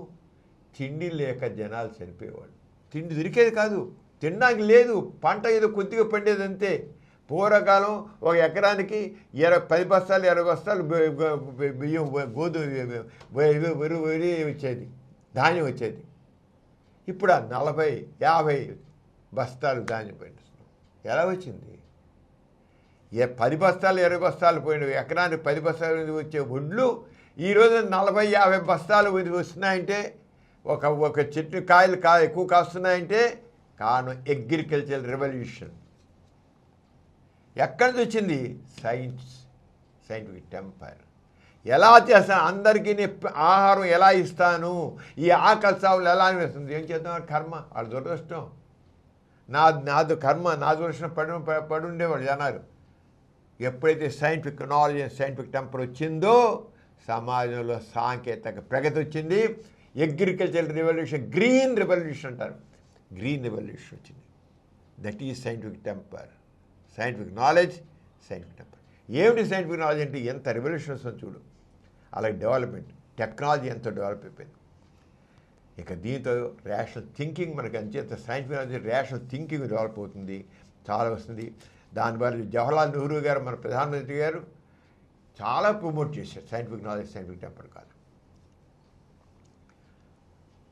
తిండి లేక జనాలు చనిపోయేవాళ్ళు. తిండి దొరికేది కాదు, తినడానికి లేదు, పంట ఏదో కొద్దిగా పండేది అంతే. పూర్వకాలం ఒక ఎకరానికి 10 బస్తాలు 20 బస్తాలు బియ్యం, గోధుమ వచ్చేది, ధాన్యం వచ్చేది. ఇప్పుడు 40-50 బస్తాలు ధాన్యం పండిస్తున్నాం. ఎలా వచ్చింది? 10 బస్తాలు 20 బస్తాలు పోయిన ఎకరానికి 10 బస్తాలు వచ్చే వడ్లు ఈరోజు 40-50 బస్తాలు వస్తున్నాయంటే, ఒక చెట్టు కాయలు ఎక్కువ కాస్తున్నాయంటే కారణం అగ్రికల్చర్ రెవల్యూషన్. ఎక్కడి నుంచి వచ్చింది? Scientific temper. ఎలా చేస్తాను, అందరికీ ఆహారం ఎలా ఇస్తాను, ఈ ఆకలి సాగులు ఎలా అనిపిస్తుంది? ఏం చేద్దాం? కర్మ, వాళ్ళ దురదృష్టం. నాది కర్మ, నా దురదృష్టం పడి ఉండేవాళ్ళు జనాలు. ఎప్పుడైతే సైంటిఫిక్ నాలెడ్జ్ సైంటిఫిక్ టెంపర్ వచ్చిందో సమాజంలో సాంకేతిక ప్రగతి వచ్చింది. అగ్రికల్చర్ రెవల్యూషన్, గ్రీన్ రెవల్యూషన్ అంటారు. గ్రీన్ రెవల్యూషన్ వచ్చింది. That is scientific temper. Scientific knowledge scientific temper. ఏమిటి సైంటిఫిక్ నాలెడ్జ్ అంటే? ఎంత రెవల్యూషన్ వస్తుందో చూడు. అలాగే డెవలప్మెంట్, టెక్నాలజీ ఎంతో డెవలప్ అయిపోయింది. ఇక దీంతో రేషనల్ థింకింగ్ మనకి అంచేత scientific knowledge rational thinking develop అవుతుంది, చాలా వస్తుంది. దానివల్ల జవహర్లాల్ నెహ్రూ గారు, మన ప్రధానమంత్రి గారు చాలా ప్రమోట్ చేశారు సైంటిఫిక్ నాలెడ్జ్ సైంటిఫిక్ టెంపర్ కాదు.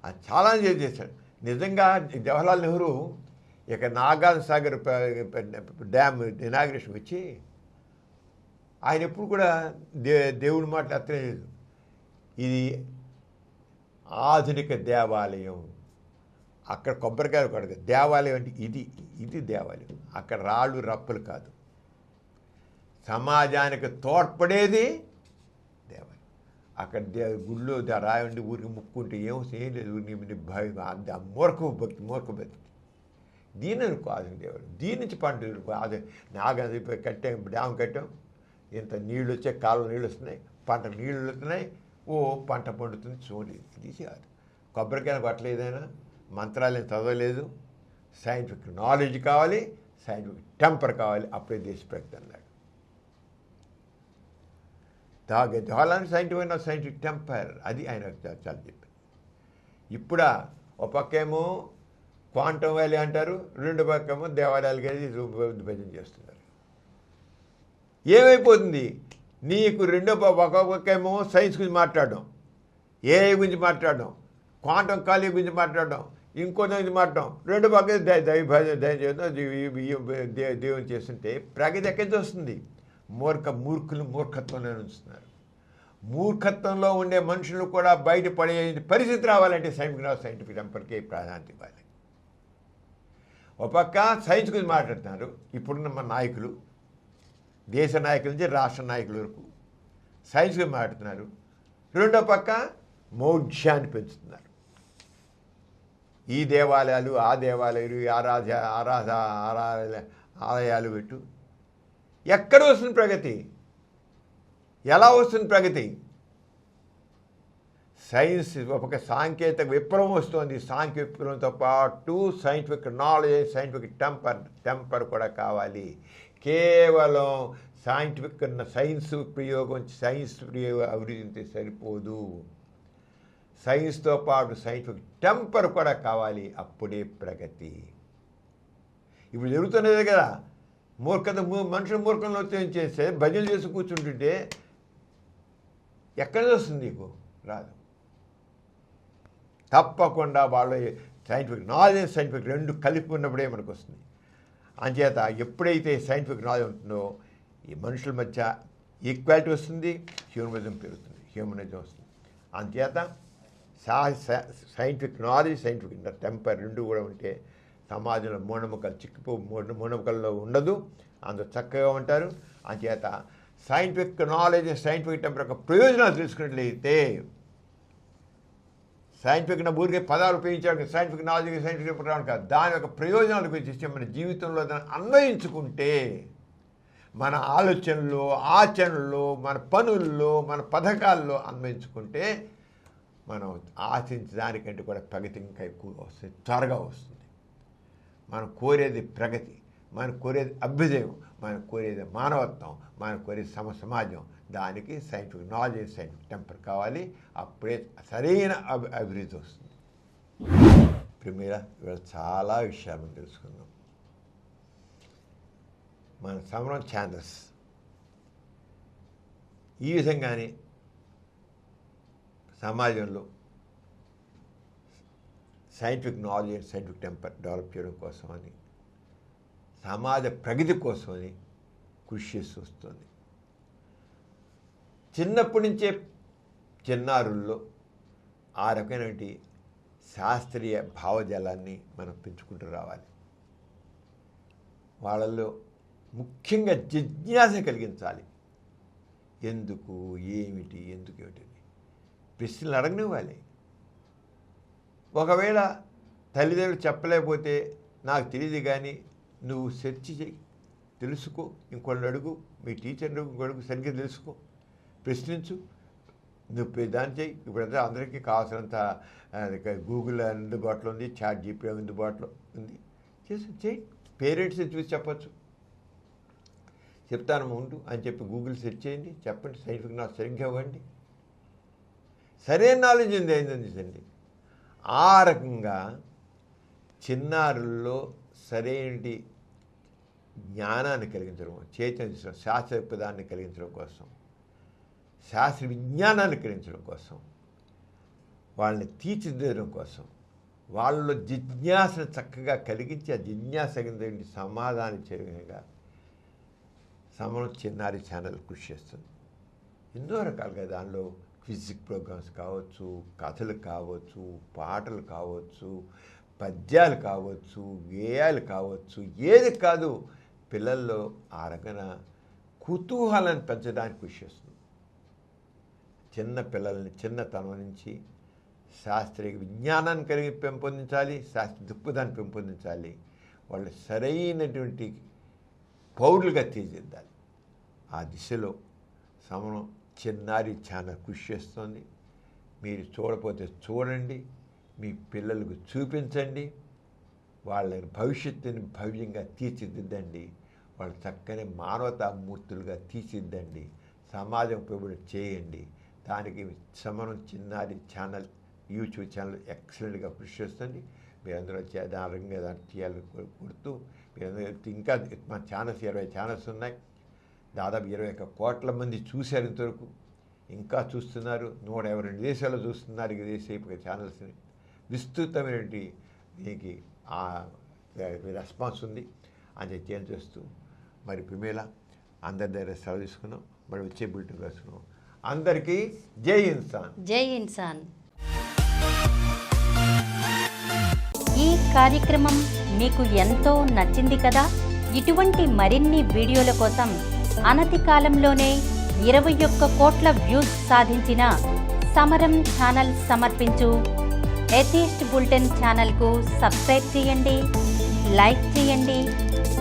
అది చాలా చేశారు నిజంగా. జవహర్లాల్ నెహ్రూ ఇక నాగార్జున సాగర్ డ్యామ్ ఇనాగ్రేషన్ వచ్చి ఆయన ఎప్పుడు కూడా దేవుడి మాటలు అర్థం లేదు. ఇది ఆధునిక దేవాలయం, అక్కడ కొబ్బరికాయలు కడగ దేవాలయం అంటే ఇది దేవాలయం. అక్కడ రాళ్ళు రప్పలు కాదు, సమాజానికి తోడ్పడేది దేవాలయం. అక్కడ గుళ్ళో రాయండి ఊరికి ముక్కుంటే ఏం లేదు. ఊరికి మూర్ఖ భక్తి. దీని అనుకో ఆధునిక దేవుడు. దీని నుంచి పంట అది నాగది కట్టాం, డ్యామ్ కట్టాం, ఇంత నీళ్ళు వచ్చే కాలువ నీళ్ళు వస్తున్నాయి, పంట నీళ్ళు వస్తున్నాయి, పంట పండుతుంది. చూడండి, ఇది కాదు. కొబ్బరికాయలు కొట్టలేదైనా, మంత్రాలను చదవలేదు, సైంటిఫిక్ నాలెడ్జ్ కావాలి, సైంటిఫిక్ టెంపర్ కావాలి, అప్పుడే దేశ ప్రగతి అన్నాడు. సైంటిఫిక్ టెంపర్, అది ఆయన చాలా చెప్పారు. ఇప్పుడా ఒక పక్కేమో క్వాంటమ్ వ్యాలీ అంటారు, రెండు పక్కేమో దేవాలయాలు కలిసి భజన చేస్తున్నారు. ఏమైపోతుంది నీకు? ఒక పక్కేమో సైన్స్ గురించి మాట్లాడడం, ఏఐ గురించి మాట్లాడడం, క్వాంటమ్ ఖాళీ గురించి మాట్లాడడం, ఇంకో గురించి మాట్లాడడం, రెండు పక్క దేవుని చేస్తుంటే ప్రగతి ఎక్కడి వస్తుంది? మూర్ఖులు మూర్ఖత్వంలో ఉంచుతున్నారు. మూర్ఖత్వంలో ఉండే మనుషులు కూడా బయటపడే పరిస్థితి రావాలంటే సైంటిఫిక్ టెంపర్కి ప్రాధాన్యత ఇవ్వాలి. ఒక పక్క సైన్స్ గురించి మాట్లాడుతున్నారు ఇప్పుడున్న మన నాయకులు, దేశ నాయకుల నుంచి రాష్ట్ర నాయకుల వరకు సైన్స్ గురించి మాట్లాడుతున్నారు. రెండో పక్క మౌఢ్యాన్ని పెంచుతున్నారు. ఈ దేవాలయాలు, ఆ దేవాలయాలు, ఆలయాలు పెట్టు. ఎక్కడ వస్తుంది ప్రగతి? ఎలా వస్తుంది ప్రగతి? సైన్స్ ఒక సాంకేతిక విప్లవం వస్తుంది. సాంకేతిక విప్లవంతో పాటు సైంటిఫిక్ నాలెడ్జ్, సైంటిఫిక్ టెంపర్ కూడా కావాలి. కేవలం సైన్స్ ప్రయోగం అభివృద్ధి సరిపోదు. సైన్స్తో పాటు సైంటిఫిక్ టెంపర్ కూడా కావాలి, అప్పుడే ప్రగతి. ఇప్పుడు జరుగుతున్నదే కదా, మనుషుల మూర్ఖంలో చేస్తే భజన చేసి కూర్చుంటుంటే ఎక్కడ వస్తుంది? నీకు రాదు. తప్పకుండా వాళ్ళు సైంటిఫిక్ నాలెడ్జ్, సైంటిఫిక్ రెండు కలిపి ఉన్నప్పుడే మనకు వస్తుంది. అంచేత ఎప్పుడైతే సైంటిఫిక్ నాలెడ్జ్ ఉంటుందో ఈ మనుషుల మధ్య ఈక్వాలిటీ వస్తుంది, హ్యూమనిజం పెరుగుతుంది, హ్యూమనిజం వస్తుంది. అంచేత సైంటిఫిక్ నాలెడ్జ్, సైంటిఫిక్ టెంపర్ రెండు కూడా ఉంటే సమాజంలో మూఢనమ్మకాల్లో ఉండదు, అందరూ చక్కగా ఉంటారు. అంచేత సైంటిఫిక్ నాలెడ్జ్, సైంటిఫిక్ టెంపర్ యొక్క ప్రయోజనాలు తెలుసుకున్నట్లయితే సైంటిఫిక్ ఊరికే పదాలు ఉపయోగించడానికి సైంటిఫిక్ నాలెడ్జ్, సైంటిఫిక్ టెంపర్ రావడం కాదు, దాని యొక్క ప్రయోజనాల గురించి మన జీవితంలో దాన్ని అన్వయించుకుంటే మన ఆలోచనల్లో, ఆచరణలో, మన పనుల్లో, మన పథకాల్లో అన్వయించుకుంటే మనం ఆశించే దానికంటే కూడా ప్రగతి ఇంకా ఎక్కువగా వస్తుంది, త్వరగా వస్తుంది. మనం కోరేది ప్రగతి, మనం కోరేది అభ్యుదయం, మనం కోరేది మానవత్వం, మనం కోరేది సమాజం. దానికి సైంటిఫిక్ నాలెడ్జ్, సైంటిఫిక్ టెంపర్ కావాలి, అప్పుడే సరైన అభివృద్ధి వస్తుంది. ప్రిమిరా, ఇవాళ చాలా విషయాలు మనం తెలుసుకుందాం. మన సమరం ఛాందస్ ఈ విధంగానే సమాజంలో scientific knowledge, scientific temper develop చేయడం కోసమని, సమాజ ప్రగతి కోసమని కృషి చేస్తూ వస్తుంది. చిన్నప్పటి నుంచే చిన్నారుల్లో ఆ రకమైన శాస్త్రీయ భావజాలాన్ని మనం పెంచుకుంటూ రావాలి. వాళ్ళల్లో ముఖ్యంగా జిజ్ఞాస కలిగించాలి. ఎందుకు, ఏమిటి, ఏమిటి ప్రశ్నలు అడగనివ్వాలి. ఒకవేళ తల్లిదండ్రులు చెప్పలేకపోతే నాకు తెలియదు కానీ నువ్వు సెర్చ్ చేయి, తెలుసుకో, ఇంకొన్ని అడుగు, మీ టీచర్ని ఇంకొడుగు, సరిగ్గా తెలుసుకో, ప్రశ్నించు, నువ్వు దాన్ని చేయి. ఇప్పుడంతా అందరికీ కావాల్సినంత గూగుల్ అందుబాటులో ఉంది, చాట్ జీపీటీ అందుబాటులో ఉంది, చేయి. పేరెంట్స్ని చూసి చెప్పచ్చు, చెప్తాను ఉండు అని చెప్పి గూగుల్ సెర్చ్ చేయండి, చెప్పండి, సైంటిఫిక్ నాలెడ్జ్ సరిగ్గా ఇవ్వండి, సరైన నాలెడ్జ్ ఉంది అందించండి. ఆ రకంగా చిన్నారుల్లో సరైన జ్ఞానాన్ని కలిగించడం, చైతన్యం, శాస్త్రపదాన్ని కలిగించడం కోసం, శాస్త్ర విజ్ఞానాన్ని కలిగించడం కోసం, వాళ్ళని తీర్చిదిద్దడం కోసం, వాళ్ళలో జిజ్ఞాసను చక్కగా కలిగించి ఆ జిజ్ఞాస సమాధానం చేయగా సమరం చిన్నారి ఛానల్ కృషి చేస్తుంది. ఎన్నో రకాలుగా దానిలో ఫిజిక్స్ ప్రోగ్రామ్స్ కావచ్చు, కథలు కావచ్చు, పాటలు కావచ్చు, పద్యాలు కావచ్చు, గేయాలు కావచ్చు, ఏది కాదు, పిల్లల్లో ఆ రకమైన కుతూహలాన్ని పెంచడానికి కృషి చేస్తుంది. చిన్న పిల్లల్ని చిన్నతనం నుంచి శాస్త్రీయ విజ్ఞానాన్ని కలిగి పెంపొందించాలి, శాస్త్ర దృక్పథాన్ని పెంపొందించాలి. వాళ్ళు సరైనటువంటి పౌరులుగా తీర్చిదిద్దాలి. ఆ దిశలో సమరం చిన్నారి చాలా కృషి చేస్తోంది. మీరు చూడకపోతే చూడండి, మీ పిల్లలకు చూపించండి, వాళ్ళ భవిష్యత్తుని భవ్యంగా తీర్చిదిద్దండి, వాళ్ళు చక్కని మానవతామూర్తులుగా తీర్చిదిద్దండి, సమాజం ఉపయోగపడి చేయండి. దానికి సమరం చిన్నారి ఛానల్ యూట్యూబ్ ఛానల్ ఎక్సలెంట్గా కృషి చేస్తుంది. మీరందరూ ఆరోగ్యంగా దాన్ని చేయాలని కోరుతూ, మీరందరూ ఇంకా మా ఛానల్స్ 20 ఛానల్స్ ఉన్నాయి. దాదాపు 21 కోట్ల మంది చూశారు ఇంతవరకు, ఇంకా చూస్తున్నారు. 122 దేశాల్లో చూస్తున్నారు ఈ దేశ ఛానల్స్ని. విస్తృతమైనటువంటి దీనికి రెస్పాన్స్ ఉంది అని చేంజ్ చేస్తూ మరి పిమేల అందరి దగ్గర సెలవు తీసుకున్నాం. మరి వచ్చే బులెటిన్ రాసుకున్నాం. అందరికీ జై ఇన్సాన్. జై ఇన్సాన్. ఈ కార్యక్రమం మీకు ఎంతో నచ్చింది కదా. ఇటువంటి మరిన్ని వీడియోల కోసం అనతి కాలంలోనే 21 కోట్ల వ్యూస్ సాధించిన సమరం ఛానల్ సమర్పించు ఎథిస్ట్ బులెటిన్ ఛానల్కు సబ్స్క్రైబ్ చేయండి, లైక్ చేయండి,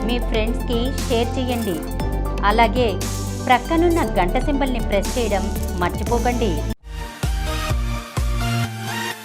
మీ ఫ్రెండ్స్కి షేర్ చేయండి. అలాగే ప్రక్కనున్న గంట సింబల్ని ప్రెస్ చేయడం మర్చిపోకండి.